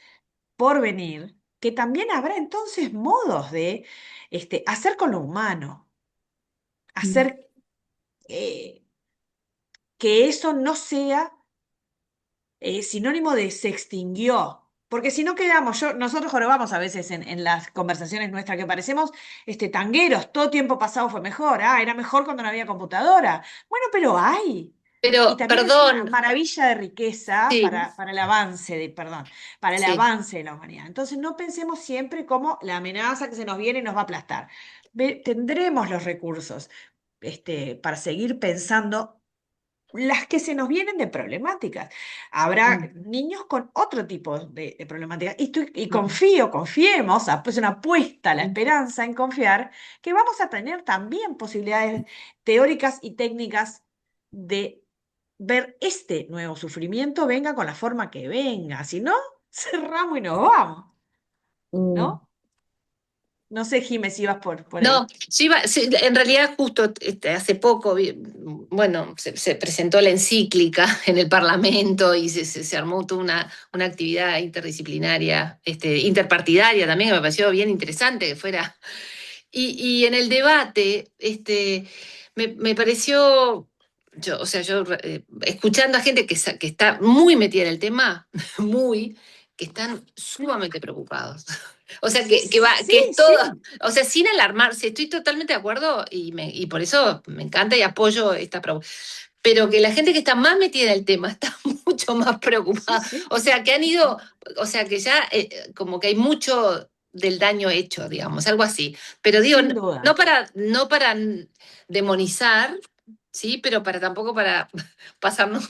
por venir, que también habrá entonces modos de hacer con lo humano, Mm. hacer eh, que eso no sea sinónimo de se extinguió. Porque si no quedamos, nosotros jorobamos a veces en las conversaciones nuestras que parecemos tangueros, todo tiempo pasado fue mejor, era mejor cuando no había computadora. Bueno, pero hay. Y Pero, también es una perdón, maravilla de riqueza sí, para el avance perdón, para el sí. avance de la humanidad. Entonces no pensemos siempre como la amenaza que se nos viene y nos va a aplastar. Tendremos los recursos para seguir pensando las que se nos vienen de problemáticas. Habrá Mm, niños con otro tipo de problemáticas. Y mm, confiemos, pues una apuesta a la mm, esperanza en confiar, que vamos a tener también posibilidades teóricas y técnicas de ver este nuevo sufrimiento, venga con la forma que venga. Si no, cerramos y nos vamos, mm. ¿no? No sé, Jiménez, si vas por No, ahí. sí, en realidad justo hace poco, bueno, se presentó la encíclica en el Parlamento y se armó toda una actividad interdisciplinaria, interpartidaria también, que me pareció bien interesante que fuera. Y en el debate, me pareció, o sea, yo escuchando a gente que está muy metida en el tema, muy, que están sumamente preocupados. O sea, Sí, que sí, es todo, sí. o sea, sin alarmarse, estoy totalmente de acuerdo y por eso me encanta y apoyo esta pregunta. Pero que la gente que está más metida en el tema está mucho más Sí, preocupada. sí. O sea, que han ido, o sea, que ya como que hay mucho del daño hecho, digamos, algo así. Pero digo, Sin duda. no para demonizar, sí, pero tampoco para pasarnos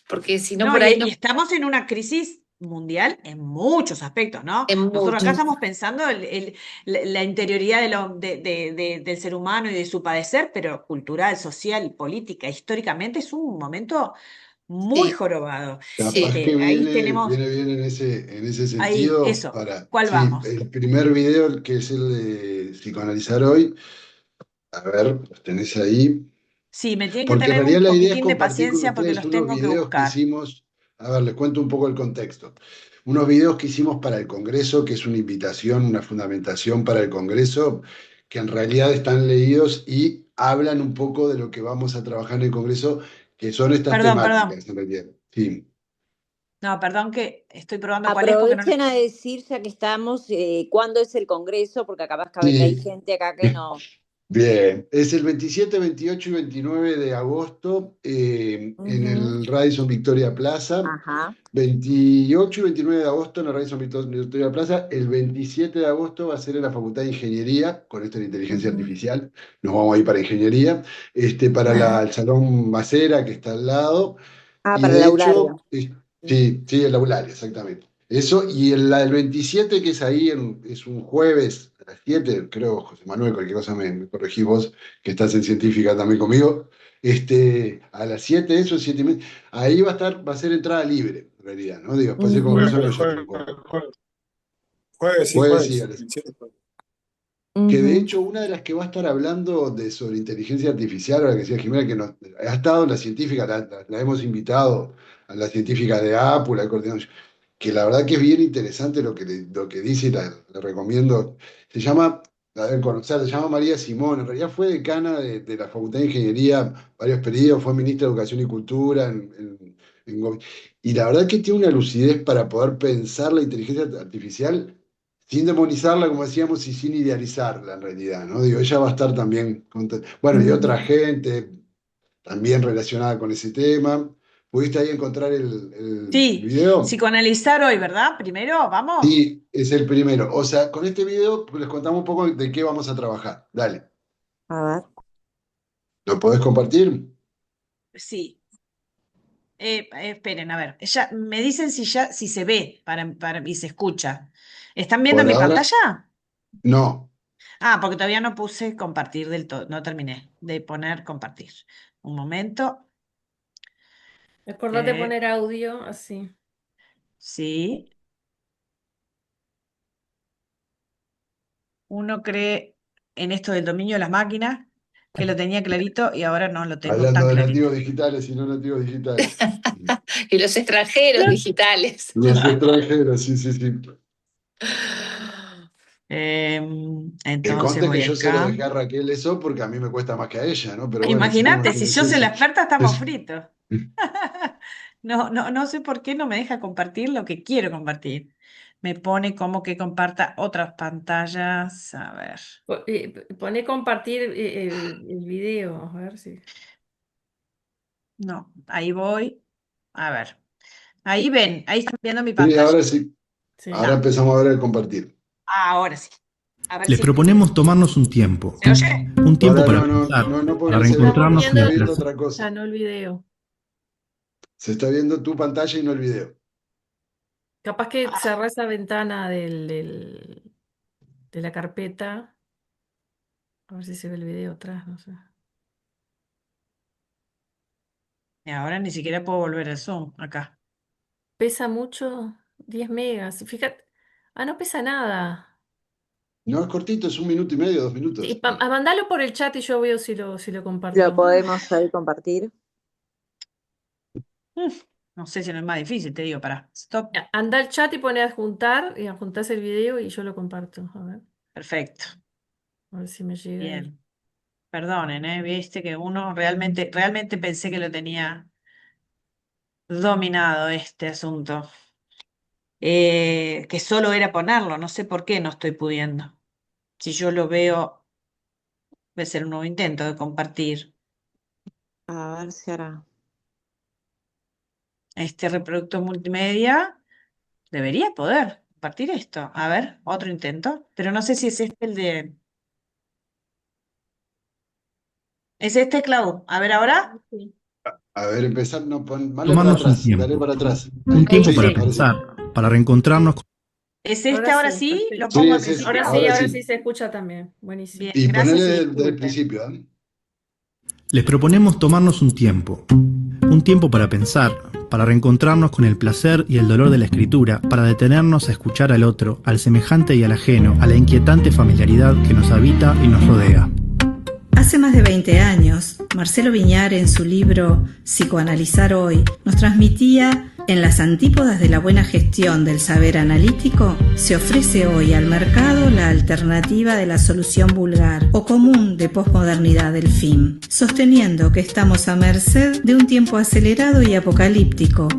porque si no No, por y, ahí no, y estamos en una crisis mundial en muchos aspectos, ¿no? es Nosotros acá mucho. estamos pensando la interioridad del ser humano y de su padecer, pero cultural, social, política, históricamente es un momento muy Sí, jorobado. Capaz sí. que Ahí tenemos, viene bien en ese ahí, sentido eso, para, ¿cuál sí, vamos? el primer video que es el de psicoanalizar hoy. A ver, los tenés ahí. Sí, me tienen que Porque en tener realidad un la idea es poquitín de compartir con paciencia porque ustedes los unos tengo que videos que buscar. hicimos. A ver, les cuento un poco el contexto. Unos videos que hicimos para el Congreso, que es una invitación, una fundamentación para el Congreso, que en realidad están leídos y hablan un poco de lo que vamos a trabajar en el Congreso, que son estas Perdón, perdón. temáticas, en realidad. Sí. No, perdón que estoy probando cuál es porque no... Aprovechen a decir, ya que estamos, cuándo es el Congreso, porque capaz que hay Sí. gente acá que no. Bien, es el 27, 28 y 29 de agosto en Ujú. el Radisson Victoria Plaza. Ajá. 28 y 29 de agosto en el Radisson Victoria Plaza. El 27 de agosto va a ser en la Facultad de Ingeniería, con esto de inteligencia Ujú. artificial. Nos vamos a ir para Ingeniería, para el Salón Macera, que está al lado. Ah, Y para el de hecho, aulario. sí, sí, el aulario, exactamente. Eso, y el 27, que es ahí, es un jueves a las 7, creo, José Manuel, cualquier cosa me corregís vos, que estás en científica también conmigo, a las 7, eso, 7:30, ahí va a ser entrada libre, en realidad, ¿no? Digo, después el Congreso Ujú. lo Jueves, lleva jueves, un poco. jueves, sí, Jueves, sí, jueves. que de Ujú. hecho una de las que va a estar hablando sobre inteligencia artificial, ahora que decía Jimena, que ha estado en la científica, la hemos invitado a la científica de Apple, la coordinadora, que la verdad que es bien interesante lo que dice y la recomiendo. Se llama, la deben conocer, se llama María Simón, en realidad fue decana de la Facultad de Ingeniería varios periodos, fue ministra de Educación y Cultura y la verdad que tiene una lucidez para poder pensar la inteligencia artificial sin demonizarla, como decíamos, y sin idealizarla en realidad, ¿no? Digo, ella va a estar también, bueno, y otra Ujú. gente también relacionada con ese tema. ¿Pudiste ahí encontrar el Sí, video? psicoanalizar hoy, ¿verdad? Primero, vamos. Sí, es el primero. O sea, con este video les contamos un poco de qué vamos a trabajar. Dale, A ver. ¿lo podés compartir? Sí. Esperen, a ver. Me dicen si se ve y se escucha. ¿Están viendo Por mi ahora, pantalla? no. Ah, porque todavía no puse compartir del todo. No terminé de poner compartir. Un momento. Acordate Que poner audio así. sí. Uno cree en esto del dominio de las máquinas, que lo tenía clarito y ahora no lo tengo Hablando tan de clarito. nativos digitales y no nativos digitales. Y los extranjeros digitales. Los extranjeros, sí, sí, sí. Que Entonces conste voy que yo se lo acá. dejé a Raquel eso porque a mí me cuesta más que a ella, ¿no? Pero bueno, así que Imagínate, si yo imagínense soy la si. experta, estamos fritos. No, no, no sé por qué no me deja compartir lo que quiero compartir. Me pone como que comparta otras pantallas. A ver. Poné compartir el video, a ver si. No, ahí voy. A ver. Ahí ven, ahí están viendo mi Sí, pantalla. ahora sí. Ahora Sí. No, empezamos a ver el compartir. ahora sí. A ver Les si proponemos tomarnos un tiempo, se oye. un tiempo Ahora para no, no, pensar, no, no, porque para no se ve. Estamos reencontrarnos Se con viendo está el viendo placer. otra cosa. no el video. Se está viendo tu pantalla y no el video. Capaz que Ah, cerrá esa ventana de la carpeta. A ver si se ve el video atrás, no sé. y ahora ni siquiera puedo volver al Zoom acá. Pesa mucho, 10 megas. Fíjate. Ah, no pesa nada. No es cortito, es 1 minuto y medio, 2 minutos. Mandalo por el chat y yo veo si lo ¿Lo comparto. podemos ahí compartir? Uf, no sé si no es más difícil, te digo, para. Stop. Anda al chat y pone adjuntar y adjuntás el video y yo lo comparto. Perfecto. A ver si me llega ahí. Bien. Perdonen, viste que uno realmente pensé que lo tenía dominado este asunto. Que solo era ponerlo, no sé por qué no estoy pudiendo. Si yo lo veo, debe ser un nuevo intento de compartir A ver si ahora. este reproductor multimedia. Debería poder compartir esto. A ver, otro intento. Pero no sé si es este el de. ¿Es este, Clau? A ver ahora. Sí. A ver, empezar, no, dale para Tomarnos un atrás, dale tiempo, para atrás. un Ahí, Ahí tiempo sí, para sí. ahora sí. pensar, para reencontrarnos con... ¿Es Ahora este ahora sí, sí? ¿Lo perfecto. Sí, pongo al es este, principio? ahora Ahora sí sí. se escucha también. Buenísimo. Bien, Y gracias, ponele y del disculpen. principio, ¿eh? Les proponemos tomarnos un tiempo para pensar, para reencontrarnos con el placer y el dolor de la escritura, para detenernos a escuchar al otro, al semejante y al ajeno, a la inquietante familiaridad que nos habita y nos rodea. Hace más de 20 años, Marcelo Viñar en su libro Psicoanalizar hoy nos transmitía: en las antípodas de la buena gestión del saber analítico, se ofrece hoy al mercado la alternativa de la solución vulgar o común de posmodernidad del fin, sosteniendo que estamos a merced de un tiempo acelerado y apocalíptico.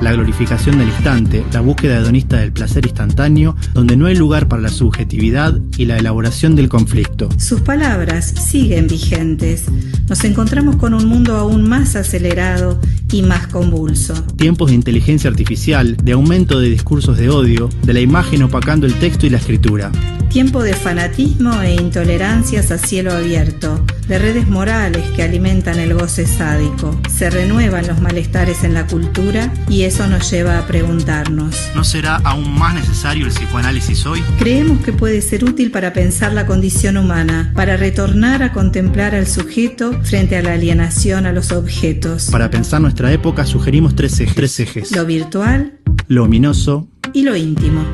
La glorificación del instante, la búsqueda hedonista del placer instantáneo, donde no hay lugar para la subjetividad y la elaboración del conflicto. Sus palabras siguen vigentes. Nos encontramos con un mundo aún más acelerado y más convulso. Tiempos de inteligencia artificial, de aumento de discursos de odio, de la imagen opacando el texto y la escritura. Tiempo de fanatismo e intolerancias a cielo abierto, de redes morales que alimentan el goce sádico. Se renuevan los malestares en la cultura y eso nos lleva a preguntarnos: ¿no será aún más necesario el psicoanálisis hoy? Creemos que puede ser útil para pensar la condición humana, para retornar a contemplar al sujeto frente a la alienación a los objetos. Para pensar nuestra época sugerimos tres ejes. Lo virtual, lo ominoso y lo íntimo.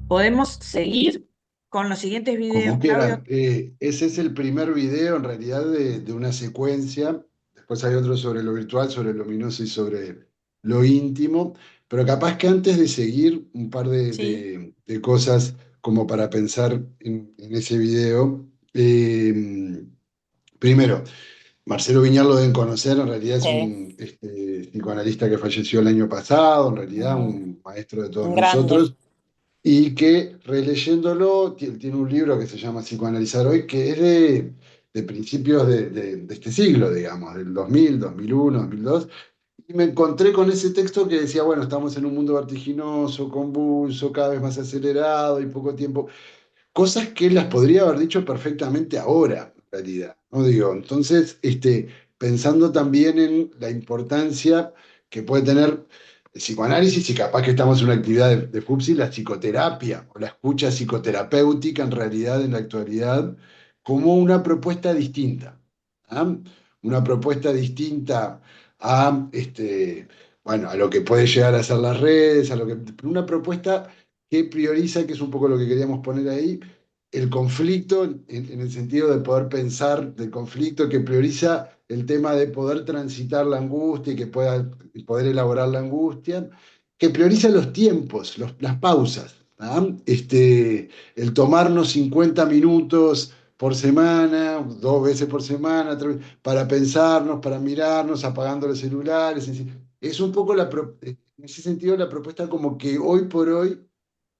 Podemos seguir con los siguientes videos, Como Claudio. quieran. Ese es el primer video en realidad de una secuencia. Después hay otro sobre lo virtual, sobre lo luminoso y sobre lo íntimo. Pero capaz que antes de seguir un par de cosas como para pensar en ese video. Primero, Marcelo Viñal lo deben conocer, en realidad es un psicoanalista que falleció el año pasado, en realidad un maestro de todos Un grande. nosotros, y que releyéndolo tiene un libro que se llama Psicoanalizar Hoy, que es de principios de este siglo, digamos, del 2000, 2001, 2002, y me encontré con ese texto que decía, bueno, estamos en un mundo vertiginoso, convulso, cada vez más acelerado y poco tiempo. Cosas que las podría haber dicho perfectamente ahora, en realidad, ¿no? Digo, entonces, pensando también en la importancia que puede tener el psicoanálisis y capaz que estamos en una actividad de FUPSI, la psicoterapia o la escucha psicoterapéutica en realidad en la actualidad como una propuesta distinta. ¿Ah? Una propuesta distinta a, bueno, a lo que puede llegar a ser las redes, una propuesta que prioriza, que es un poco lo que queríamos poner ahí, el conflicto en el sentido de poder pensar del conflicto, que prioriza el tema de poder transitar la angustia y que poder elaborar la angustia, que prioriza los tiempos, las pausas. ¿Ah? El tomarnos 50 minutos por semana, 2 veces por semana, para pensarnos, para mirarnos, apagando los celulares. Es un poco en ese sentido la propuesta como que hoy por hoy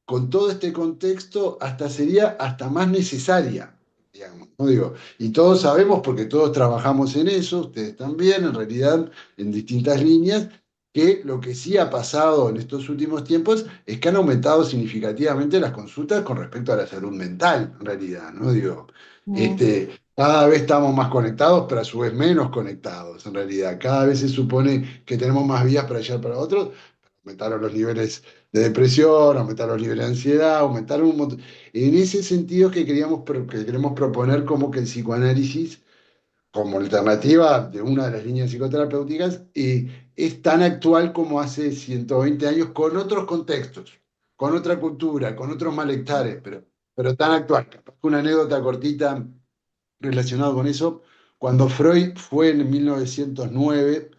con todo este contexto, sería hasta más necesaria, digamos, ¿no? Digo, y todos sabemos, porque todos trabajamos en eso, ustedes también, en realidad, en distintas líneas, que lo que sí ha pasado en estos últimos tiempos es que han aumentado significativamente las consultas con respecto a la salud mental, en realidad, ¿no? Digo, cada vez estamos más conectados, pero a su vez menos conectados, en realidad. Cada vez se supone que tenemos más vías para llegar para otros. Aumentaron los niveles de depresión, aumentaron los niveles de ansiedad, aumentaron un montón. En ese sentido que queremos proponer como que el psicoanálisis, como alternativa de una de las líneas psicoterapéuticas, es tan actual como hace 120 años, con otros contextos, con otra cultura, con otros malestares, pero tan actual. Una anécdota cortita relacionada con eso, cuando Freud fue en 1909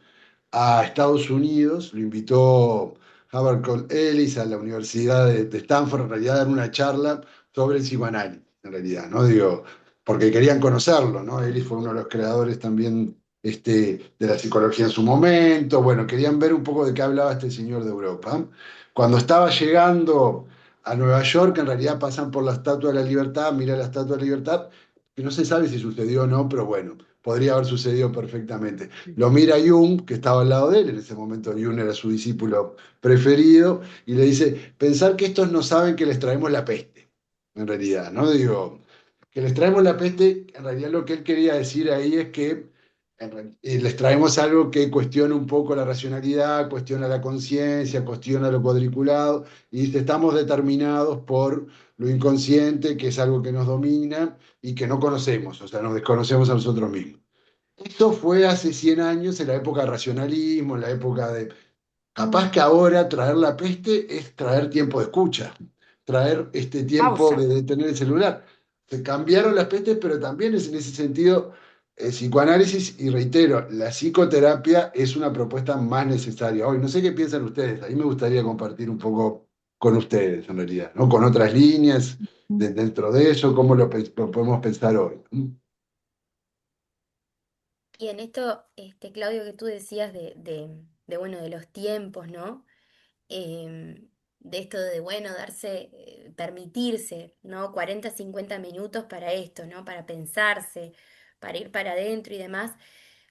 a Estados Unidos, lo invitó Havergal Ellis a la Universidad de Stanford, en realidad a dar una charla sobre el psicoanálisis, en realidad, ¿no? Digo, porque querían conocerlo, ¿no? Ellis fue uno de los creadores también de la psicología en su momento, bueno, querían ver un poco de qué hablaba este señor de Europa. Cuando estaba llegando a Nueva York, en realidad pasan por la Estatua de la Libertad, mira la Estatua de la Libertad, que no se sabe si sucedió o no, pero bueno, podría haber sucedido perfectamente. Lo mira Jung, que estaba al lado de él, en ese momento Jung era su discípulo preferido, y le dice, pensar que estos no saben que les traemos la peste, en realidad, ¿no? Digo, que les traemos la peste, en realidad lo que él quería decir ahí es que les traemos algo que cuestiona un poco la racionalidad, cuestiona la conciencia, cuestiona lo cuadriculado, y dice, estamos determinados por lo inconsciente, que es algo que nos domina y que no conocemos, o sea, nos desconocemos a nosotros mismos. Esto fue hace 100 años, en la época del racionalismo, en la época Capaz que ahora traer la peste es traer tiempo de escucha, traer este tiempo Pausa. de detener el celular. Se cambiaron las pestes, pero también es en ese sentido psicoanálisis y reitero, la psicoterapia es una propuesta más necesaria hoy. No sé qué piensan ustedes, a mí me gustaría compartir un poco con ustedes en realidad, ¿no? Con otras líneas dentro de eso, cómo lo podemos pensar hoy. Y en esto, Claudio, que tú decías bueno, de los tiempos, ¿no? De esto de, bueno, darse, permitirse, ¿no? 40 50 minutos para esto, ¿no? Para pensarse, para ir para adentro y demás.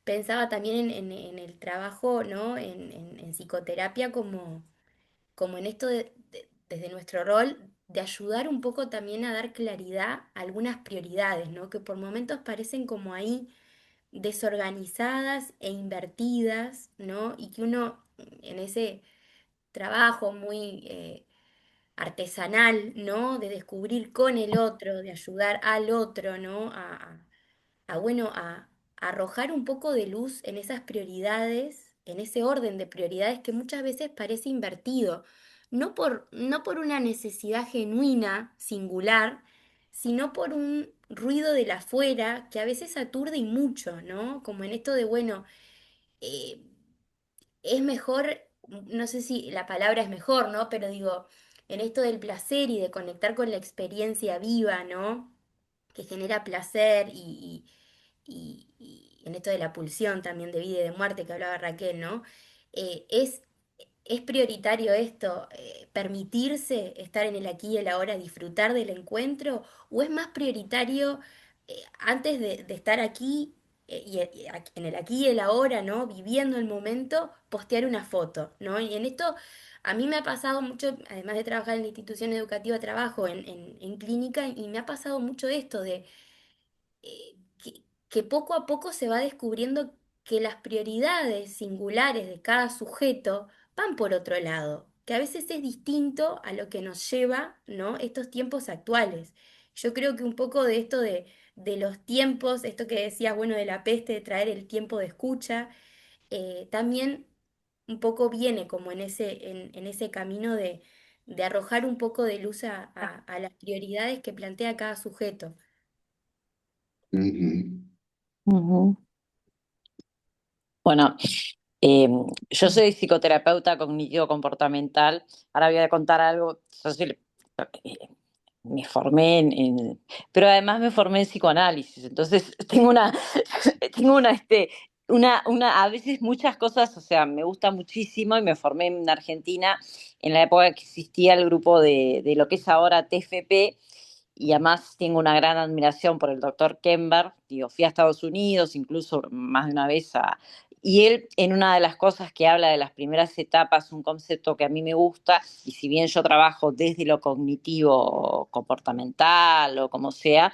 Pensaba también en el trabajo, ¿no? En psicoterapia como en esto desde nuestro rol de ayudar un poco también a dar claridad a algunas prioridades, ¿no? Que por momentos parecen como ahí desorganizadas e invertidas, ¿no? Y que uno en ese trabajo muy artesanal, ¿no? De descubrir con el otro, de ayudar al otro, ¿no? Bueno, a arrojar un poco de luz en esas prioridades, en ese orden de prioridades que muchas veces parece invertido, no por una necesidad genuina, singular, sino por un ruido del afuera que a veces aturde y mucho, ¿no? Como en esto de, bueno, eh, es mejor, no sé si la palabra es mejor, ¿no? Pero digo, en esto del placer y de conectar con la experiencia viva, ¿no? Que genera placer y en esto de la pulsión también de vida y de muerte que hablaba Raquel, ¿no? Eh, es, es prioritario esto, permitirse estar en el aquí y el ahora, disfrutar del encuentro, o es más prioritario antes de estar aquí en el aquí y el ahora, ¿no? Viviendo el momento, postear una foto, ¿no? Y en esto a mí me ha pasado mucho, además de trabajar en la institución educativa, trabajo en clínica y me ha pasado mucho esto de que poco a poco se va descubriendo que las prioridades singulares de cada sujeto van por otro lado, que a veces es distinto a lo que nos lleva, ¿no? Estos tiempos actuales. Yo creo que un poco de esto de los tiempos, esto que decías, bueno, de la peste, de traer el tiempo de escucha, también un poco viene como en ese camino de arrojar un poco de luz a las prioridades que plantea cada sujeto. Ujú. Ujú. Bueno, yo soy psicoterapeuta cognitivo-comportamental. Ahora voy a contar algo. Eh, Me formé pero además me formé en psicoanálisis. Entonces tengo a veces muchas cosas, o sea, me gusta muchísimo y me formé en Argentina en la época que existía el grupo de lo que es ahora TFP. Y además tengo una gran admiración por el doctor Kember. Digo, fui a Estados Unidos, incluso más de una vez y él, en una de las cosas que habla de las primeras etapas, un concepto que a mí me gusta, y si bien yo trabajo desde lo cognitivo comportamental o como sea,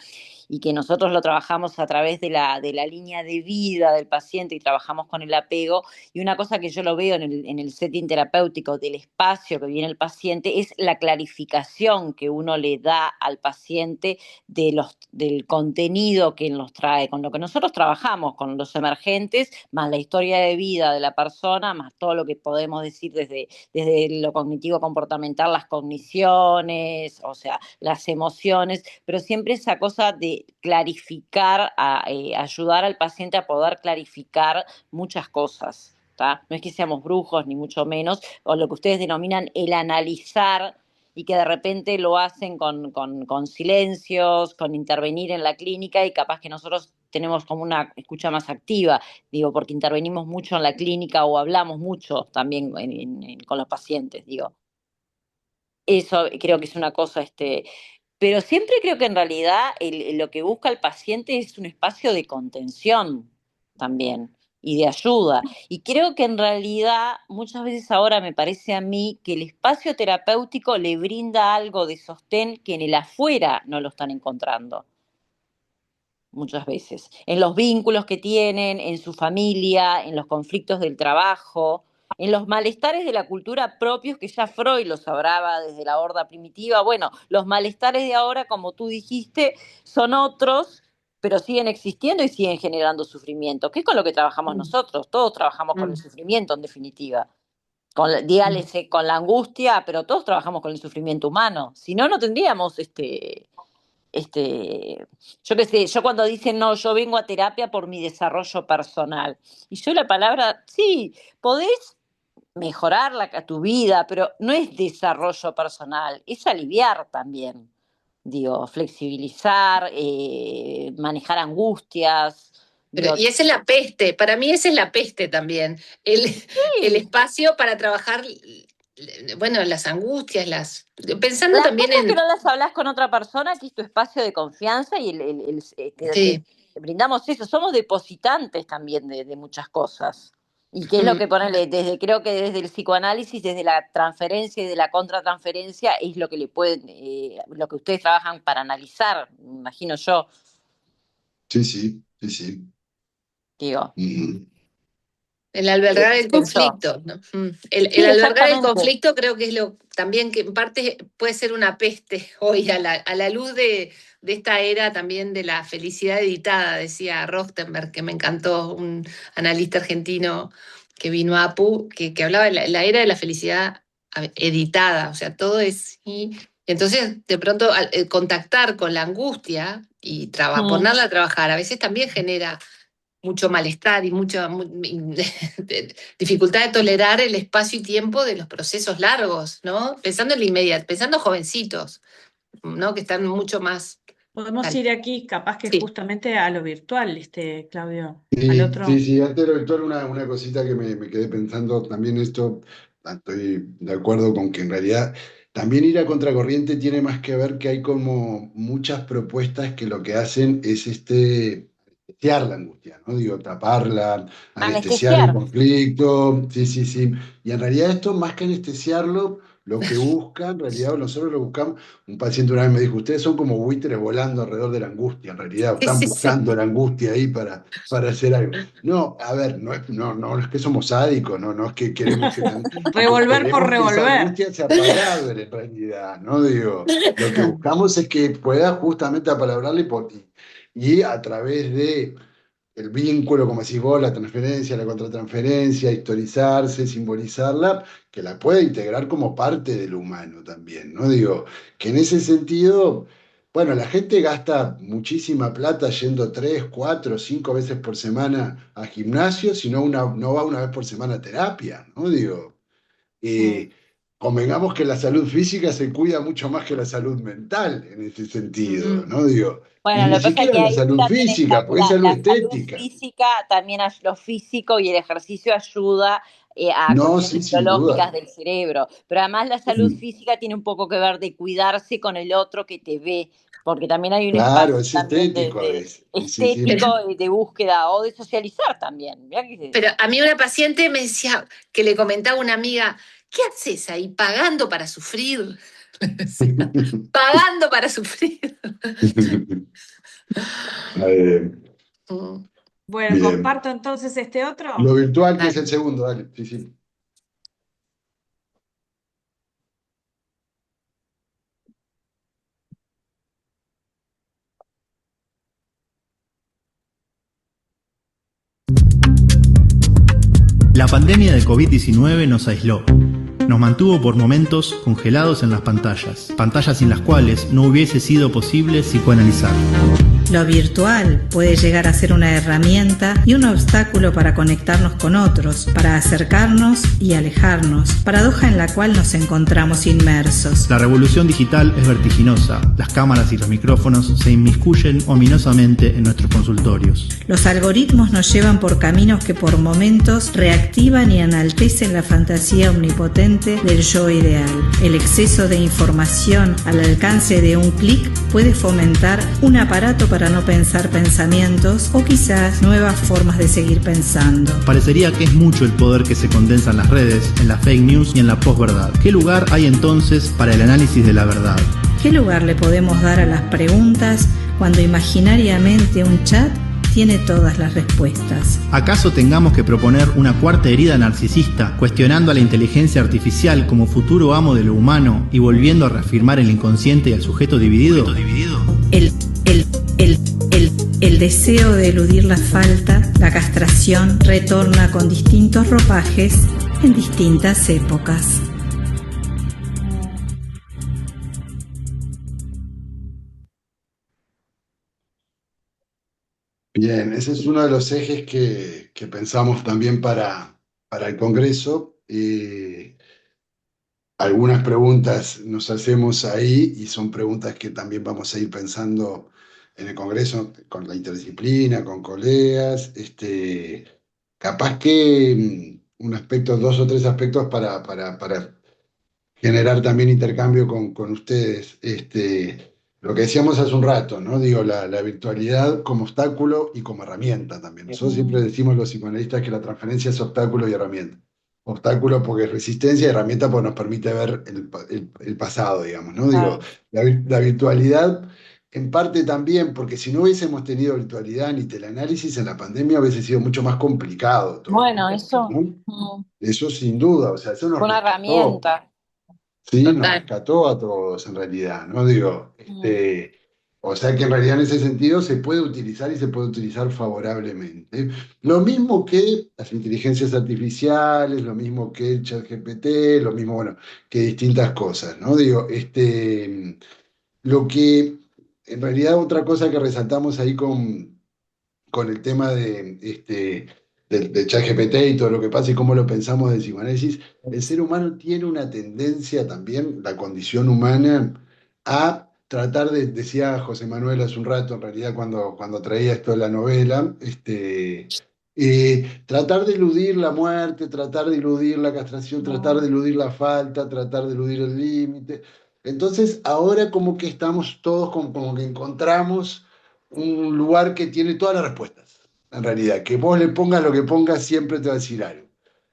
y que nosotros lo trabajamos a través de la línea de vida del paciente y trabajamos con el apego, y una cosa que yo lo veo en el setting terapéutico del espacio que viene el paciente es la clarificación que uno le da al paciente del contenido que nos trae, con lo que nosotros trabajamos, con los emergentes, más la historia de vida de la persona, más todo lo que podemos decir desde lo cognitivo comportamental, las cogniciones, o sea, las emociones, pero siempre esa cosa de clarificar, ayudar al paciente a poder clarificar muchas cosas. ¿Tá? No es que seamos brujos, ni mucho menos, o lo que ustedes denominan el analizar y que de repente lo hacen con silencios, con intervenir en la clínica y capaz que nosotros tenemos como una escucha más activa, digo, porque intervenimos mucho en la clínica o hablamos mucho también con los pacientes, digo. Eso creo que es una cosa, pero siempre creo que en realidad lo que busca el paciente es un espacio de contención también y de ayuda. Y creo que en realidad muchas veces ahora me parece a mí que el espacio terapéutico le brinda algo de sostén que en el afuera no lo están encontrando muchas veces, en los vínculos que tienen, en su familia, en los conflictos del trabajo, en los malestares de la cultura propios que ya Freud los hablaba desde la horda primitiva. Bueno, los malestares de ahora, como tú dijiste, son otros, pero siguen existiendo y siguen generando sufrimiento, que es con lo que trabajamos Mm, nosotros, todos trabajamos con el mm. sufrimiento en definitiva. dígale con la angustia, pero todos trabajamos con el sufrimiento humano. Si no, no tendríamos yo qué sé, yo cuando dicen no, yo vengo a terapia por mi desarrollo personal. Y yo la palabra, sí, podés mejorar tu vida, pero no es desarrollo personal, es aliviar también. Digo, flexibilizar, manejar angustias. Pero, y esa es la peste, para mí esa es la peste también, el espacio para trabajar, bueno, las angustias, pensando también en... que no las hablas con otra persona, que es tu espacio de confianza y sí. brindamos eso, somos depositantes también de muchas cosas. Y qué es lo que ponele, creo que desde el psicoanálisis, desde la transferencia y de la contratransferencia, es lo que le pueden, lo que ustedes trabajan para analizar, me imagino yo. Sí. Digo. El albergar el conflicto, ¿no? El albergar el conflicto creo que es también que en parte puede ser una peste hoy a la luz de esta era también de la felicidad editada, decía Rochtenberg, que me encantó, un analista argentino que vino a APU, que hablaba de la era de la felicidad editada, o sea, todo es... Y entonces, de pronto, contactar con la angustia y ponerla a trabajar, a veces también genera mucho malestar y mucha dificultad de tolerar el espacio y tiempo de los procesos largos, ¿no? Pensando en la inmediata, pensando jovencitos, ¿no? Que están mucho más... Podemos ir aquí, capaz que justamente a lo virtual, Claudio. Sí, al otro. sí, antes de lo virtual una cosita que me quedé pensando también esto, estoy de acuerdo con que en realidad también ir a contracorriente tiene más que ver que hay como muchas propuestas que lo que hacen es anestesiar la angustia, ¿no? Digo, taparla, anestesiar el conflicto, sí. Y en realidad esto, más que anestesiarlo, lo que busca, en realidad, nosotros lo buscamos, un paciente una vez me dijo, ustedes son como buitres volando alrededor de la angustia, en realidad, están buscando la angustia ahí para hacer algo. No, a ver, no es que somos sádicos, no es que queremos que... revolver por revolver. Esa angustia sea palabra en realidad, ¿no? Digo, lo que buscamos es que pueda justamente apalabrarle y a través de el vínculo, como decís vos, la transferencia, la contratransferencia, historizarse, simbolizarla, que la pueda integrar como parte del humano también, ¿no? Digo, que en ese sentido, bueno, la gente gasta muchísima plata yendo 3, 4, 5 veces por semana a gimnasio, si no va una vez por semana a terapia, ¿no? Digo, convengamos que la salud física se cuida mucho más que la salud mental en ese sentido, ¿no? Digo, bueno, y ni siquiera la salud física, porque es salud estética. La salud física, también lo físico y el ejercicio ayuda a cuestiones biológicas del cerebro. Pero además la salud física tiene un poco que ver de cuidarse con el otro que te ve, porque también hay un espacio es estético, estético de búsqueda o de socializar también. Pero a mí una paciente me decía, que le comentaba a una amiga, ¿qué haces ahí pagando para sufrir? Pagando para sufrir. Bueno, bien. Comparto entonces este otro. Lo virtual, que es el segundo, dale. Sí. La pandemia de COVID-19 nos aisló. Nos mantuvo por momentos congelados en las pantallas sin las cuales no hubiese sido posible psicoanalizar. Lo virtual puede llegar a ser una herramienta y un obstáculo para conectarnos con otros, para acercarnos y alejarnos, paradoja en la cual nos encontramos inmersos. La revolución digital es vertiginosa. Las cámaras y los micrófonos se inmiscuyen ominosamente en nuestros consultorios. Los algoritmos nos llevan por caminos que por momentos reactivan y enaltecen la fantasía omnipotente del yo ideal. El exceso de información al alcance de un clic puede fomentar un aparato para no pensar pensamientos o quizás nuevas formas de seguir pensando. Parecería que es mucho el poder que se condensa en las redes, en la fake news y en la posverdad. ¿Qué lugar hay entonces para el análisis de la verdad? ¿Qué lugar le podemos dar a las preguntas cuando imaginariamente un chat tiene todas las respuestas? ¿Acaso tengamos que proponer una cuarta herida narcisista, cuestionando a la inteligencia artificial como futuro amo de lo humano y volviendo a reafirmar el inconsciente y al sujeto dividido? El deseo de eludir la falta, la castración, retorna con distintos ropajes en distintas épocas. Bien, ese es uno de los ejes que pensamos también para el Congreso. Algunas preguntas nos hacemos ahí y son preguntas que también vamos a ir pensando en el Congreso con la interdisciplina, con colegas. Capaz que un aspecto, dos o tres aspectos para generar también intercambio con ustedes. Lo que decíamos hace un rato, ¿no? Digo, la virtualidad como obstáculo y como herramienta también. Nosotros siempre decimos los psicoanalistas que la transferencia es obstáculo y herramienta. Obstáculo porque es resistencia y herramienta porque nos permite ver el pasado, digamos, ¿no? Digo, Claro. la virtualidad en parte también, porque si no hubiésemos tenido virtualidad ni teleanálisis en la pandemia hubiese sido mucho más complicado todo, Bueno, eso, ¿no? Eso sin duda, o sea, eso nos fue una rescató. herramienta. Sí, nos Total. rescató a todos en realidad, ¿no? Digo, Mm. o sea que en realidad en ese sentido se puede utilizar y se puede utilizar favorablemente. Lo mismo que las inteligencias artificiales, lo mismo que el chat GPT, lo mismo, bueno, que distintas cosas, ¿no? Digo, lo que en realidad otra cosa que resaltamos ahí con el tema del ChatGPT y todo lo que pasa y cómo lo pensamos de psicoanálisis, el ser humano tiene una tendencia también, la condición humana, a tratar de, decía José Manuel hace un rato, en realidad cuando traía esto de la novela, tratar de eludir la muerte, tratar de eludir la castración, tratar de eludir la falta, tratar de eludir el límite. Entonces, ahora como que estamos todos como que encontramos un lugar que tiene todas las respuestas, en realidad. Que vos le pongas lo que pongas, siempre te va a decir algo.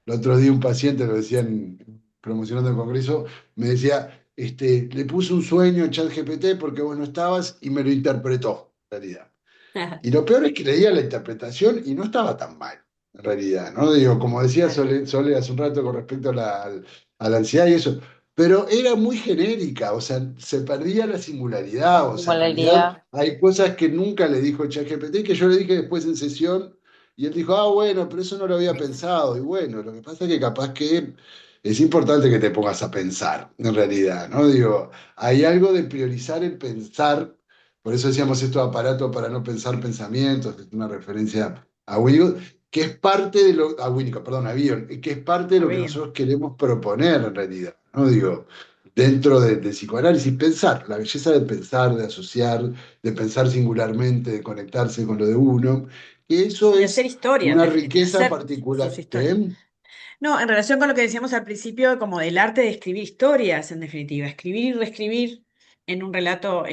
El otro día un paciente, lo decían promocionando el congreso, me decía, le puse un sueño a ChatGPT porque vos no estabas y me lo interpretó, en realidad. Y lo peor es que leía la interpretación y no estaba tan mal, en realidad, ¿no? Digo, como decía Claro. Sole hace un rato con respecto a la ansiedad y eso, pero era muy genérica, o sea, se perdía la singularidad, o sea, en realidad Singularidad. hay cosas que nunca le dijo ChatGPT que yo le dije después en sesión y él dijo, ah, bueno, pero eso no lo había pensado. Y bueno, lo que pasa es que capaz que es importante que te pongas a pensar, en realidad, ¿no? Digo, hay algo de priorizar el pensar, por eso decíamos esto de aparato para no pensar pensamientos, que es una referencia a Winnicott, que es parte de lo, a Winnicott, perdón, a Bion, que es parte de Está lo que bien. nosotros queremos proponer en realidad, ¿no? Digo, dentro del psicoanálisis, pensar, la belleza de pensar, de asociar, de pensar singularmente, de conectarse con lo de uno, que eso Y hacer es historia, en una definitiva, riqueza hacer sus particular. historias. No, en relación con lo que decíamos al principio, como del arte de escribir historias, en definitiva, escribir y reescribir en un relato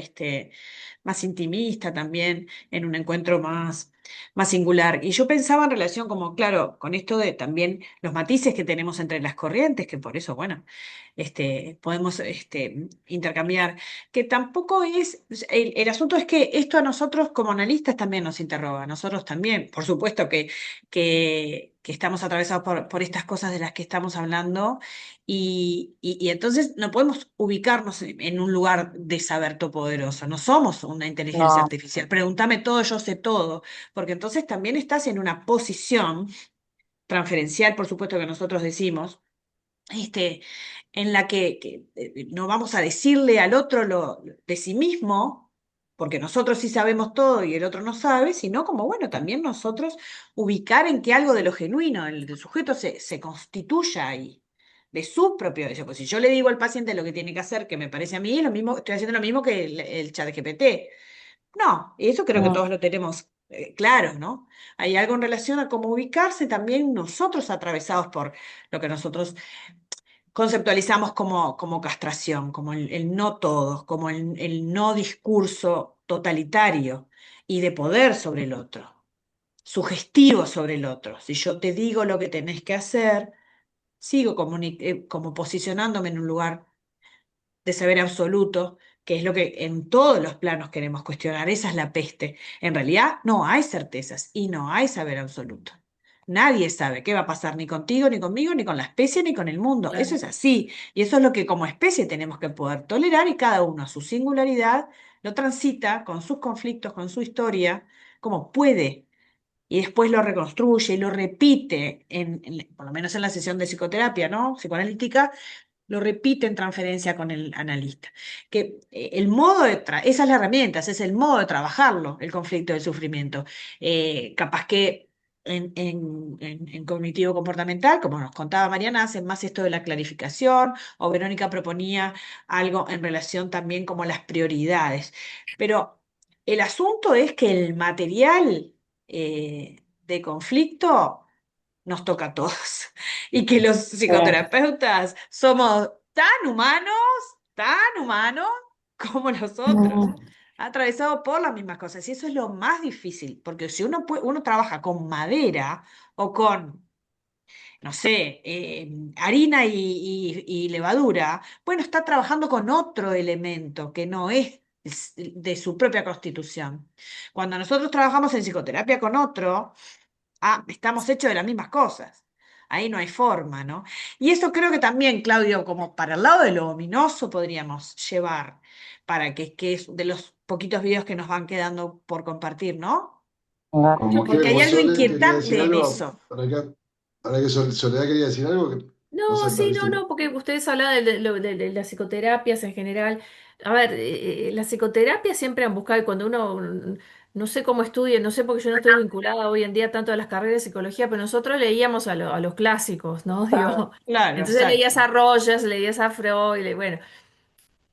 más intimista también, en un encuentro más singular. Y yo pensaba en relación como, claro, con esto de también los matices que tenemos entre las corrientes, que por eso, bueno, podemos intercambiar, que tampoco es, el asunto es que esto a nosotros como analistas también nos interroga, a nosotros también, por supuesto que estamos atravesados por estas cosas de las que estamos hablando y entonces no podemos ubicarnos en un lugar de saber todopoderoso, no somos una inteligencia No. artificial, pregúntame todo, yo sé todo, porque entonces también estás en una posición transferencial, por supuesto que nosotros decimos, este, en la que no vamos a decirle al otro lo de sí mismo, porque nosotros sí sabemos todo y el otro no sabe, sino como, bueno, también nosotros ubicar en que algo de lo genuino del sujeto se constituya ahí, de su propio deseo. Pues si yo le digo al paciente lo que tiene que hacer, que me parece a mí, es lo mismo, estoy haciendo lo mismo que el chat GPT. No, y eso creo que Mm. todos lo tenemos claro, ¿no? Hay algo en relación a cómo ubicarse también nosotros atravesados por lo que nosotros conceptualizamos como castración, como el no todos, como el no discurso totalitario y de poder sobre el otro, sugestivo sobre el otro. Si yo te digo lo que tenés que hacer, sigo como posicionándome en un lugar de saber absoluto, que es lo que en todos los planos queremos cuestionar. Esa es la peste. En realidad no hay certezas y no hay saber absoluto. Nadie sabe qué va a pasar ni contigo, ni conmigo, ni con la especie, ni con el mundo. Eso Claro. es así. Y eso es lo que como especie tenemos que poder tolerar y cada uno a su singularidad lo transita con sus conflictos, con su historia, como puede. y después lo reconstruye y lo repite, por lo menos en la sesión de psicoterapia, ¿no? Psicoanalítica, lo repite en transferencia con el analista. Que el modo esa es la herramienta, ese es el modo de trabajarlo, el conflicto del sufrimiento. Capaz que en cognitivo comportamental, como nos contaba Mariana, hacen más esto de la clarificación, o Verónica proponía algo en relación también como las prioridades. Pero el asunto es que el material de conflicto nos toca a todos y que los psicoterapeutas somos tan humanos como los otros, atravesados por las mismas cosas. Y eso es lo más difícil, porque si uno trabaja con madera o con, no sé, harina y levadura, bueno, está trabajando con otro elemento que no es de su propia constitución. Cuando nosotros trabajamos en psicoterapia con otro, estamos hechos de las mismas cosas. Ahí no hay forma, ¿no? Y eso creo que también, Claudio, como para el lado de lo ominoso podríamos llevar, para que es de los poquitos videos que nos van quedando por compartir, ¿no? Como que Porque hay vos, algo Sole, quería decir inquietante en algo, eso. para que Soledad quería decir algo que no No, sé, sí, no, parecía. no, porque ustedes hablaban de las psicoterapias en general. A ver, las psicoterapias siempre han buscado, y cuando uno, no sé cómo estudia, no sé porque yo no estoy vinculada hoy en día tanto a las carreras de psicología, pero nosotros leíamos a los clásicos, ¿no? Digo, Claro, entonces leías exacto. a Rogers, leías a Freud, bueno.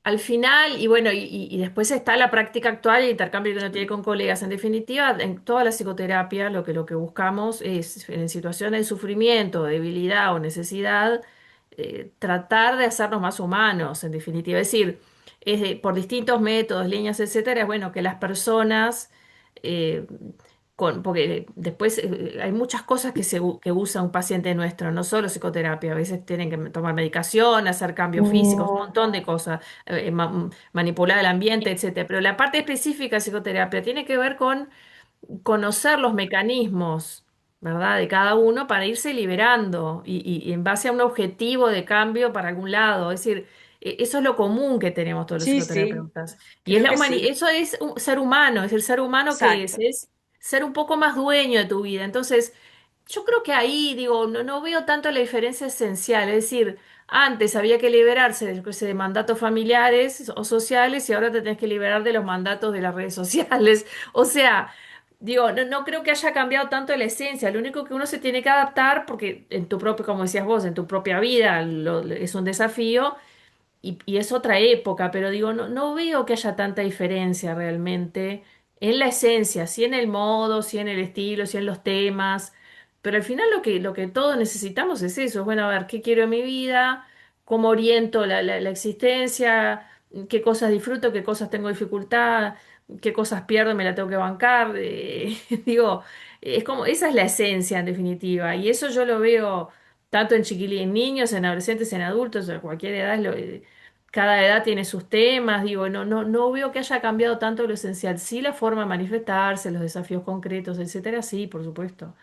Al final, y bueno, y después está la práctica actual y el intercambio que uno tiene con colegas. En definitiva, en toda la psicoterapia lo que buscamos es, en situaciones de sufrimiento, debilidad o necesidad, tratar de hacernos más humanos, en definitiva. Es decir, por distintos métodos, líneas, etcétera, es bueno que las personas, eh, porque después hay muchas cosas que usa un paciente nuestro, no solo psicoterapia, a veces tienen que tomar medicación, hacer cambios físicos, un montón de cosas, manipular el ambiente, etcétera. Pero la parte específica de psicoterapia tiene que ver con conocer los mecanismos, ¿verdad? De cada uno para irse liberando y en base a un objetivo de cambio para algún lado. Es decir, eso es lo común que tenemos todos los Sí, sí, psicoterapeutas. Y es creo que sí. eso es ser humano, es el ser humano que Exacto. es ser un poco más dueño de tu vida. Entonces, yo creo que ahí, digo, no veo tanto la diferencia esencial. Es decir, antes había que liberarse yo qué sé, de mandatos familiares o sociales y ahora te tenés que liberar de los mandatos de las redes sociales. O sea, digo, no creo que haya cambiado tanto la esencia. Lo único que uno se tiene que adaptar, porque en tu propio, como decías vos, en tu propia vida es un desafío y es otra época, pero digo, no veo que haya tanta diferencia realmente en la esencia, sí en el modo, sí en el estilo, sí en los temas, pero al final lo que todos necesitamos es eso, es bueno, a ver, ¿qué quiero en mi vida? ¿Cómo oriento la existencia? ¿Qué cosas disfruto? ¿Qué cosas tengo dificultad? ¿Qué cosas pierdo y me la tengo que bancar? Digo, es como, esa es la esencia en definitiva, y eso yo lo veo tanto en chiquilines, en niños, en adolescentes, en adultos, a cualquier edad, cada edad tiene sus temas, digo, no veo que haya cambiado tanto lo esencial. Sí, la forma de manifestarse, los desafíos concretos, etcétera, sí, por supuesto.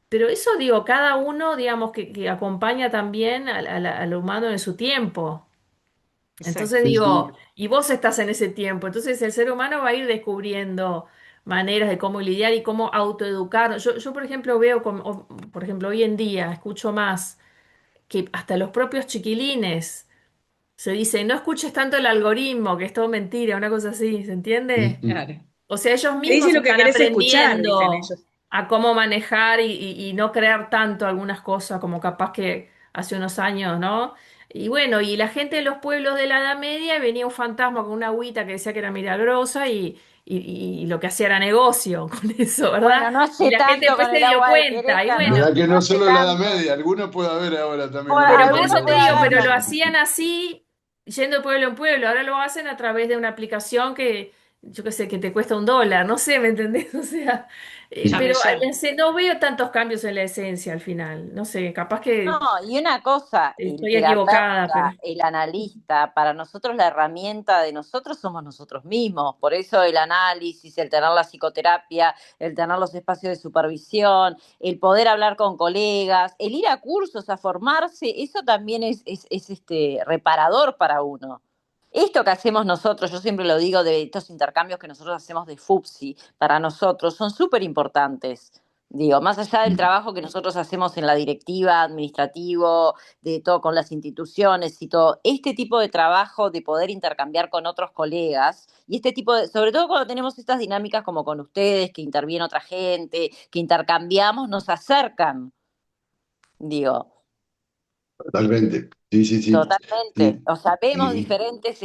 Pero eso, digo, cada uno, digamos, que acompaña también al humano en su tiempo. Entonces Exacto. Sí, digo, sí. y vos estás en ese tiempo, entonces el ser humano va a ir descubriendo maneras de cómo lidiar y cómo autoeducar. Yo por ejemplo, veo, por ejemplo, hoy en día escucho más que hasta los propios chiquilines se dice, no escuches tanto el algoritmo, que es todo mentira, una cosa así, ¿se entiende? Claro. O sea, ellos Te dice mismos lo que están querés escuchar, dicen aprendiendo ellos. a cómo manejar y no crear tanto algunas cosas como capaz que hace unos años, ¿no? Y bueno, y la gente de los pueblos de la Edad Media venía un fantasma con una agüita que decía que era milagrosa y lo que hacía era negocio con eso, ¿verdad? Bueno, no Y hace la gente tanto después con se el dio agua de cuenta, y Querétaro, bueno. Mirá que no no hace solo la Edad tanto. Media, alguno puede haber ahora también Por en la Pero por Edad eso algunos te puede digo, Media. haber pero lo también. hacían así, yendo de pueblo en pueblo. Ahora lo hacen a través de una aplicación que, yo qué sé, que te cuesta $1. No sé, ¿me entendés? O sea, Llame pero ya. no veo tantos cambios en la esencia al final. No sé, capaz No, que y una cosa, el estoy equivocada, pero terapeuta, el analista, para nosotros la herramienta de nosotros somos nosotros mismos. Por eso el análisis, el tener la psicoterapia, el tener los espacios de supervisión, el poder hablar con colegas, el ir a cursos, a formarse, eso también es reparador para uno. Esto que hacemos nosotros, yo siempre lo digo de estos intercambios que nosotros hacemos de FUPSI, para nosotros son súper importantes. Digo, más allá del trabajo que nosotros hacemos en la directiva, administrativo, de todo con las instituciones y todo, este tipo de trabajo de poder intercambiar con otros colegas y este tipo de, sobre todo cuando tenemos estas dinámicas como con ustedes, que interviene otra gente, que intercambiamos, nos acercan, digo, Totalmente. Sí, sí, sí. totalmente. Sí, O sea, vemos mm, diferentes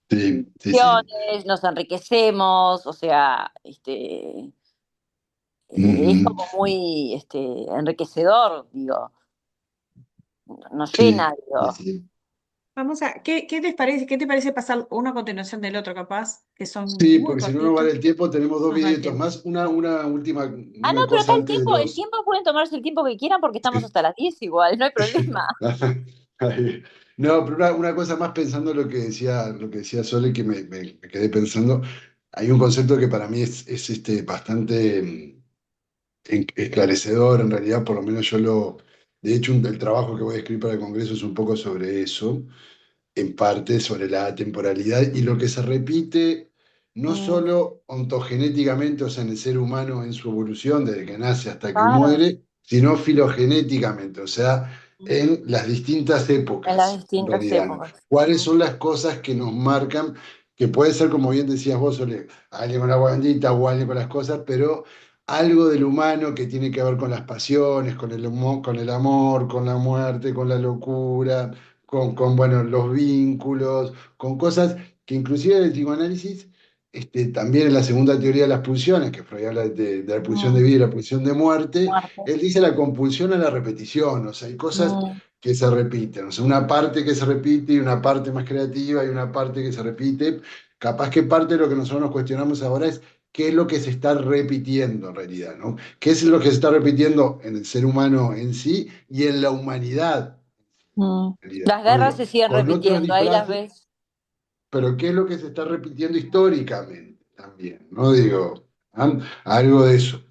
sí, sí, sí. visiones, nos enriquecemos, o sea, es Ujú. como muy enriquecedor, digo, nos Sí, llena, sí, digo. sí. Vamos a, ¿qué les parece? ¿Qué te parece pasar uno a continuación del otro, capaz? Que son Sí, muy porque si no nos vale cortitos. el tiempo, tenemos dos Nos da el videitos tiempo. más. Una última, Ah, no, una pero cosa está antes de el los. tiempo pueden tomarse el tiempo que quieran porque estamos hasta las 10 igual, no hay problema. No, pero una cosa más pensando en lo que decía Sole, que me quedé pensando. Hay un concepto que para mí es bastante esclarecedor, en realidad, por lo menos yo lo. De hecho, el trabajo que voy a escribir para el Congreso es un poco sobre eso, en parte sobre la temporalidad y lo que se repite no Mm, solo ontogenéticamente, o sea, en el ser humano en su evolución, desde que nace hasta que claro, muere, sino filogenéticamente, o sea, en las distintas en las épocas, en distintas realidad, ¿no? épocas. ¿Cuáles son las cosas que nos marcan? Que puede ser, como bien decías vos, Sole, alguien con la guandita o alguien con las cosas, pero algo del humano que tiene que ver con las pasiones, con el amor, con la muerte, con la locura, bueno, los vínculos, con cosas que inclusive en el psicoanálisis, también en la segunda teoría de las pulsiones, que Freud habla de la pulsión de Mm, vida y la pulsión de muerte, muerte. él dice la compulsión a la repetición, o sea, hay cosas Mm, que se repiten, o sea, una parte que se repite y una parte más creativa y una parte que se repite. Capaz que parte de lo que nosotros nos cuestionamos ahora es qué es lo que se está repitiendo en realidad, ¿no? ¿Qué es lo que se está repitiendo en el ser humano en sí y en la humanidad? mm. Realidad, Las ¿no? guerras Digo, se siguen con otros repitiendo, ahí las disfraces, ves. pero ¿qué es lo que se está repitiendo históricamente también? ¿No? Digo, ¿ah? Algo de eso.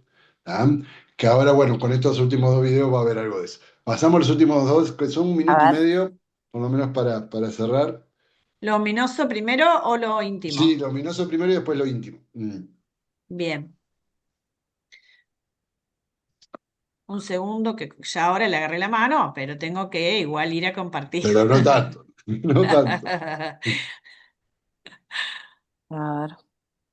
¿Ah? Que ahora, bueno, con estos últimos dos videos va a haber algo de eso. Pasamos los últimos dos, que son un A minuto y ver, medio, por lo menos para cerrar. ¿Lo ominoso primero o lo Sí, íntimo? lo ominoso primero y después lo íntimo. Bien. Un segundo que ya ahora le agarré la mano, pero tengo que igual ir a compartir. Pero no tanto, no tanto. a ver.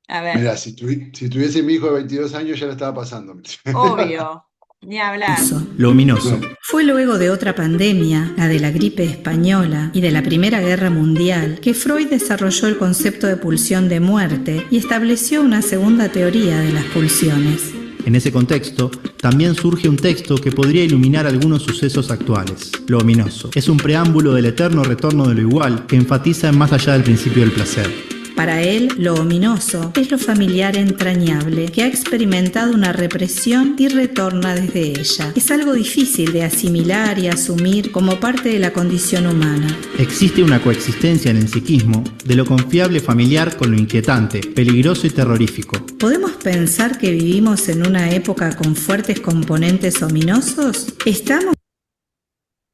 A ver, Mira, si tuviese mi hijo de 22 años ya le estaba pasando. obvio, ni hablar. Lo ominoso. Fue luego de otra pandemia, la de la gripe española y de la Primera Guerra Mundial, que Freud desarrolló el concepto de pulsión de muerte y estableció una segunda teoría de las pulsiones. En ese contexto, también surge un texto que podría iluminar algunos sucesos actuales. Lo ominoso. Es un preámbulo del eterno retorno de lo igual que enfatiza en más allá del principio del placer. Para él, lo ominoso es lo familiar entrañable que ha experimentado una represión y retorna desde ella. Es algo difícil de asimilar y asumir como parte de la condición humana. Existe una coexistencia en el psiquismo de lo confiable familiar con lo inquietante, peligroso y terrorífico. ¿Podemos pensar que vivimos en una época con fuertes componentes ominosos? ¿Estamos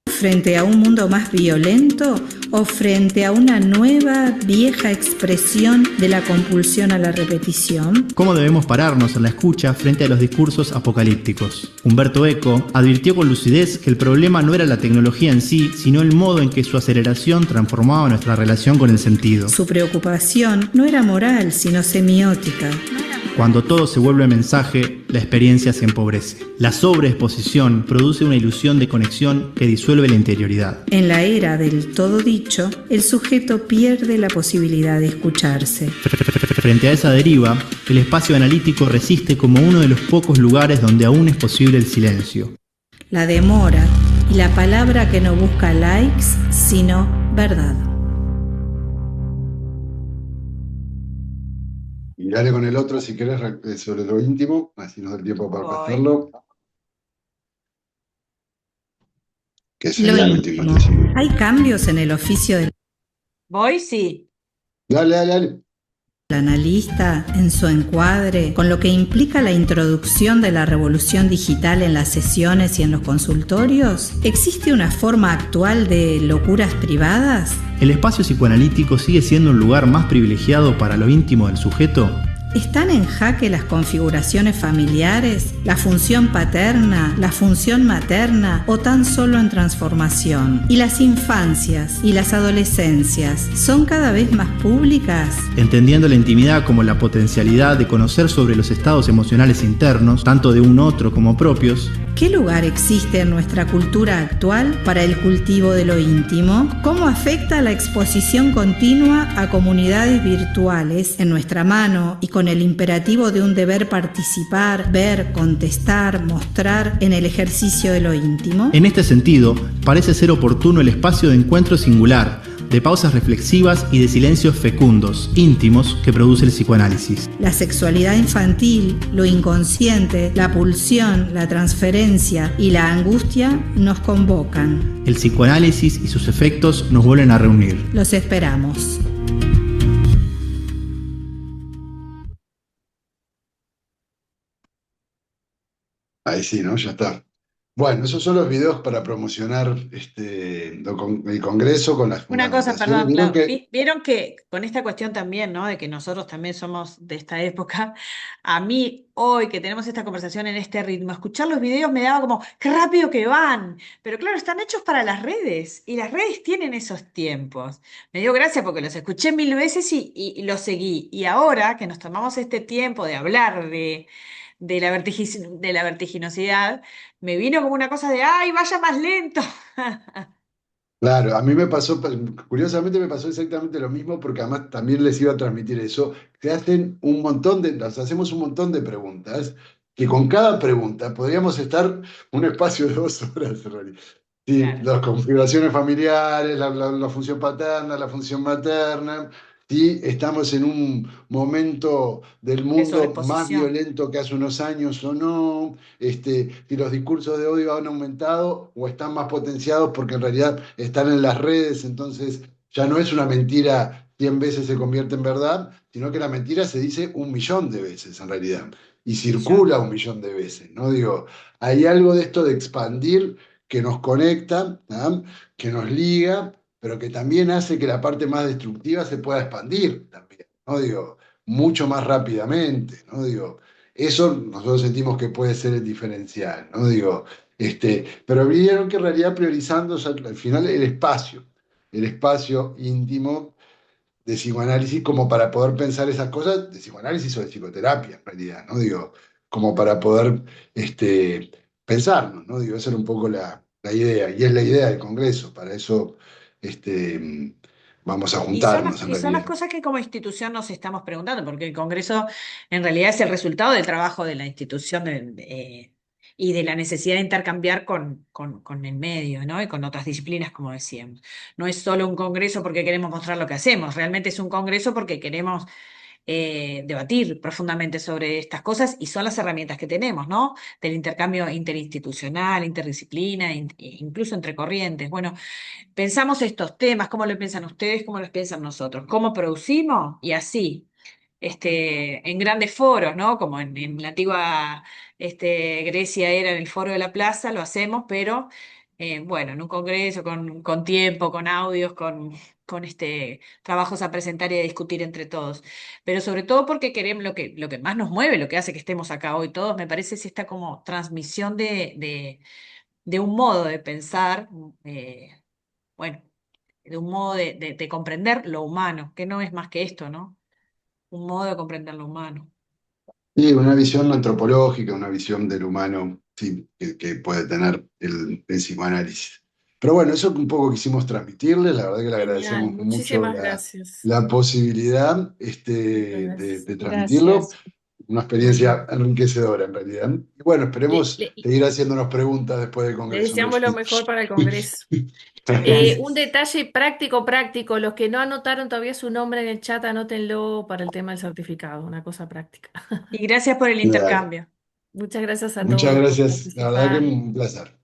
frente a un mundo más violento o frente a una nueva, vieja expresión de la compulsión a la repetición? ¿Cómo debemos pararnos en la escucha frente a los discursos apocalípticos? Humberto Eco advirtió con lucidez que el problema no era la tecnología en sí, sino el modo en que su aceleración transformaba nuestra relación con el sentido. Su preocupación no era moral, sino semiótica. Cuando todo se vuelve mensaje, la experiencia se empobrece. La sobreexposición produce una ilusión de conexión que disuelve la interioridad. En la era del todo dicho, el sujeto pierde la posibilidad de escucharse. Frente a esa deriva, el espacio analítico resiste como uno de los pocos lugares donde aún es posible el silencio. La demora y la palabra que no busca likes, sino verdad. Y dale con el otro si querés sobre lo íntimo, así nos da el tiempo para Voy. pasarlo. Que Lo sería lo íntimo. intimista, sí. ¿Hay cambios en el oficio del ¿Voy? Sí. Dale. analista en su encuadre con lo que implica la introducción de la revolución digital en las sesiones y en los consultorios? ¿Existe una forma actual de locuras privadas? ¿El espacio psicoanalítico sigue siendo un lugar más privilegiado para lo íntimo del sujeto? ¿Están en jaque las configuraciones familiares, la función paterna, la función materna o tan solo en transformación? ¿Y las infancias y las adolescencias son cada vez más públicas? Entendiendo la intimidad como la potencialidad de conocer sobre los estados emocionales internos, tanto de un otro como propios, ¿qué lugar existe en nuestra cultura actual para el cultivo de lo íntimo? ¿Cómo afecta la exposición continua a comunidades virtuales en nuestra mano y con el imperativo de un deber participar, ver, contestar, mostrar en el ejercicio de lo íntimo? En este sentido, parece ser oportuno el espacio de encuentro singular, de pausas reflexivas y de silencios fecundos, íntimos, que produce el psicoanálisis. La sexualidad infantil, lo inconsciente, la pulsión, la transferencia y la angustia nos convocan. El psicoanálisis y sus efectos nos vuelven a reunir. Los esperamos. Ahí sí, ¿no? Ya está. Bueno, esos son los videos para promocionar el Congreso con las Una cosa, fundamentaciones. perdón, Vieron Clau. que, Vieron que con esta cuestión también, ¿no? De que nosotros también somos de esta época, a mí hoy que tenemos esta conversación en este ritmo, escuchar los videos me daba como, qué rápido que van. Pero claro, están hechos para las redes y las redes tienen esos tiempos. Me dio gracia porque los escuché 1000 veces y los seguí. Y ahora que nos tomamos este tiempo de hablar de la vertiginosidad, me vino como una cosa de, ay, vaya más lento. claro, a mí me pasó, curiosamente me pasó exactamente lo mismo porque además también les iba a transmitir eso. Nos hacemos un montón de preguntas que con cada pregunta podríamos estar un espacio de 2 horas en realidad. Sí, Claro, las configuraciones familiares, la función paterna, la función materna. Sí, estamos en un momento del de mundo más sobreexposición. violento que hace unos años o no. Si los discursos de odio han aumentado o están más potenciados porque en realidad están en las redes, entonces ya no es una mentira 100 veces se convierte en verdad, sino que la mentira se dice 1 millón de veces en realidad y Un millón. circula 1 millón de veces, ¿no? Digo, hay algo de esto de expandir que nos conecta, ¿ah? Que nos liga, pero que también hace que la parte más destructiva se pueda expandir también, ¿no? Digo, mucho más rápidamente, ¿no? Digo, eso nosotros sentimos que puede ser el diferencial, ¿no? Digo, pero vieron que en realidad priorizando o sea, al final el espacio íntimo de psicoanálisis como para poder pensar esas cosas, de psicoanálisis o de psicoterapia en realidad, ¿no? Digo, como para poder pensarnos, ¿no? Digo, esa era un poco la idea, y es la idea del Congreso, para eso vamos a juntarnos en Y son las realidad. cosas que como institución nos estamos preguntando, porque el Congreso en realidad es el resultado del trabajo de la institución y de la necesidad de intercambiar con el medio, ¿no? Y con otras disciplinas, como decíamos. No es solo un Congreso porque queremos mostrar lo que hacemos, realmente es un Congreso porque queremos debatir profundamente sobre estas cosas y son las herramientas que tenemos, ¿no? Del intercambio interinstitucional, interdisciplina, e incluso entre corrientes. Bueno, pensamos estos temas, ¿cómo lo piensan ustedes? ¿Cómo los piensan nosotros? ¿Cómo producimos? Y así, en grandes foros, ¿no? Como en la antigua Grecia era en el foro de la plaza, lo hacemos, pero bueno, en un congreso con tiempo, con audios, con trabajos a presentar y a discutir entre todos. Pero sobre todo porque queremos lo que más nos mueve, lo que hace que estemos acá hoy todos, me parece es esta como transmisión de un modo de pensar. Bueno, de un modo de comprender lo humano, que no es más que esto, ¿no? Un modo de comprender lo humano. Y una visión antropológica, una visión del humano, sí, que puede tener el psicoanálisis. Pero bueno, eso que un poco quisimos transmitirles, la verdad que le Genial, agradecemos mucho muchísimas gracias. la posibilidad Muchas de transmitirlo, Gracias. una Muy experiencia bien. enriquecedora en realidad. Y bueno, Le, esperemos le- seguir haciéndonos preguntas después del le Congreso, en deseamos lo realidad. mejor para el Congreso. Muchas Un gracias. detalle práctico, los que no anotaron todavía su nombre en el chat, anótenlo para el tema del certificado, una cosa práctica. Y gracias por el Dale. intercambio. Muchas gracias a Muchas todos por gracias, la verdad que participar. un placer.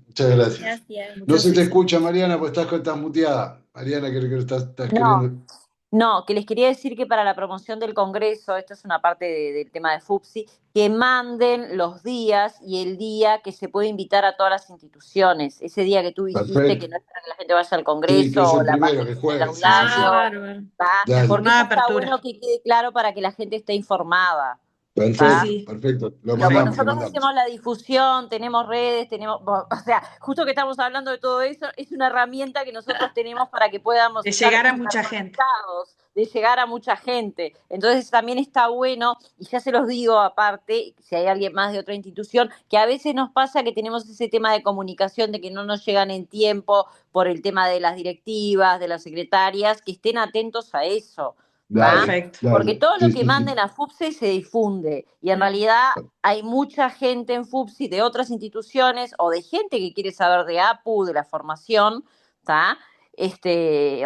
Muchas gracias. Gracias. No Muchos se te éxitos. escucha, Mariana, pues estás muteada. Mariana, creo que estás No, queriendo. No, que les quería decir que para la promoción del Congreso, esto es una parte del tema de FUPSI, que manden los días y el día que se puede invitar a todas las instituciones. Ese día que tú dijiste que Perfecto. no es para que la gente vaya al Sí, que Congreso es o el la primero, pase que en el juegue. Sí, sí, Ah, sí. aulario, bárbaro. ¿tá? La Dale. Porque jornada eso de está apertura. bueno que quede claro para que la gente esté informada, Sí, ¿tá? Perfecto, sí, perfecto. Lo perfecto. mandamos, lo Nosotros mandamos. hacemos la difusión, tenemos redes, tenemos, o sea, justo que estamos hablando de todo eso, es una herramienta que nosotros tenemos para que podamos De estar llegar a mucha gente. interconectados, de llegar a mucha gente. Entonces también está bueno, y ya se los digo aparte, si hay alguien más de otra institución, que a veces nos pasa que tenemos ese tema de comunicación, de que no nos llegan en tiempo por el tema de las directivas, de las secretarias, que estén atentos a eso. ¿Tá? Dale, Perfecto. Porque dale. todo lo Sí, que sí, manden sí. a FUPSI se difunde y en realidad hay mucha gente en FUPSI de otras instituciones o de gente que quiere saber de APU, de la formación, ¿tá?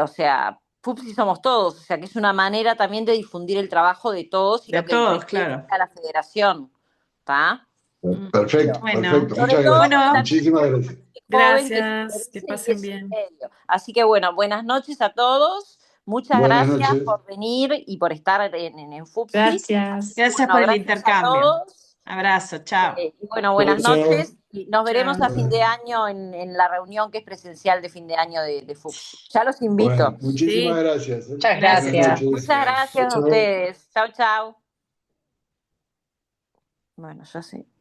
O sea, FUPSI somos todos, o sea que es una manera también de difundir el trabajo de todos y De lo que todos, enriquece claro. a la federación, ¿tá? Mm. Perfecto, Bueno, perfecto. Sobre Muchas todo gracias. porque bueno, también Muchísimas somos gracias. gente joven que se Gracias, que interesa y pasen es un bien. medio. Así que bueno, buenas noches a todos. Muchas Buenas gracias noches. por venir y por estar en FUPSI. Gracias. gracias Bueno, por el gracias a intercambio. todos. Abrazo, chao. Y bueno, Chao, buenas chao. noches. Y nos veremos a fin Chao. de año en la reunión que es presencial de fin de año de FUPSI. Ya los Bueno, invito. muchísimas Sí, gracias. Muchas Buenas gracias. gracias. noches. Muchas Gracias. Chao, gracias a chao. ustedes. Chau, chau. Bueno, ya sé.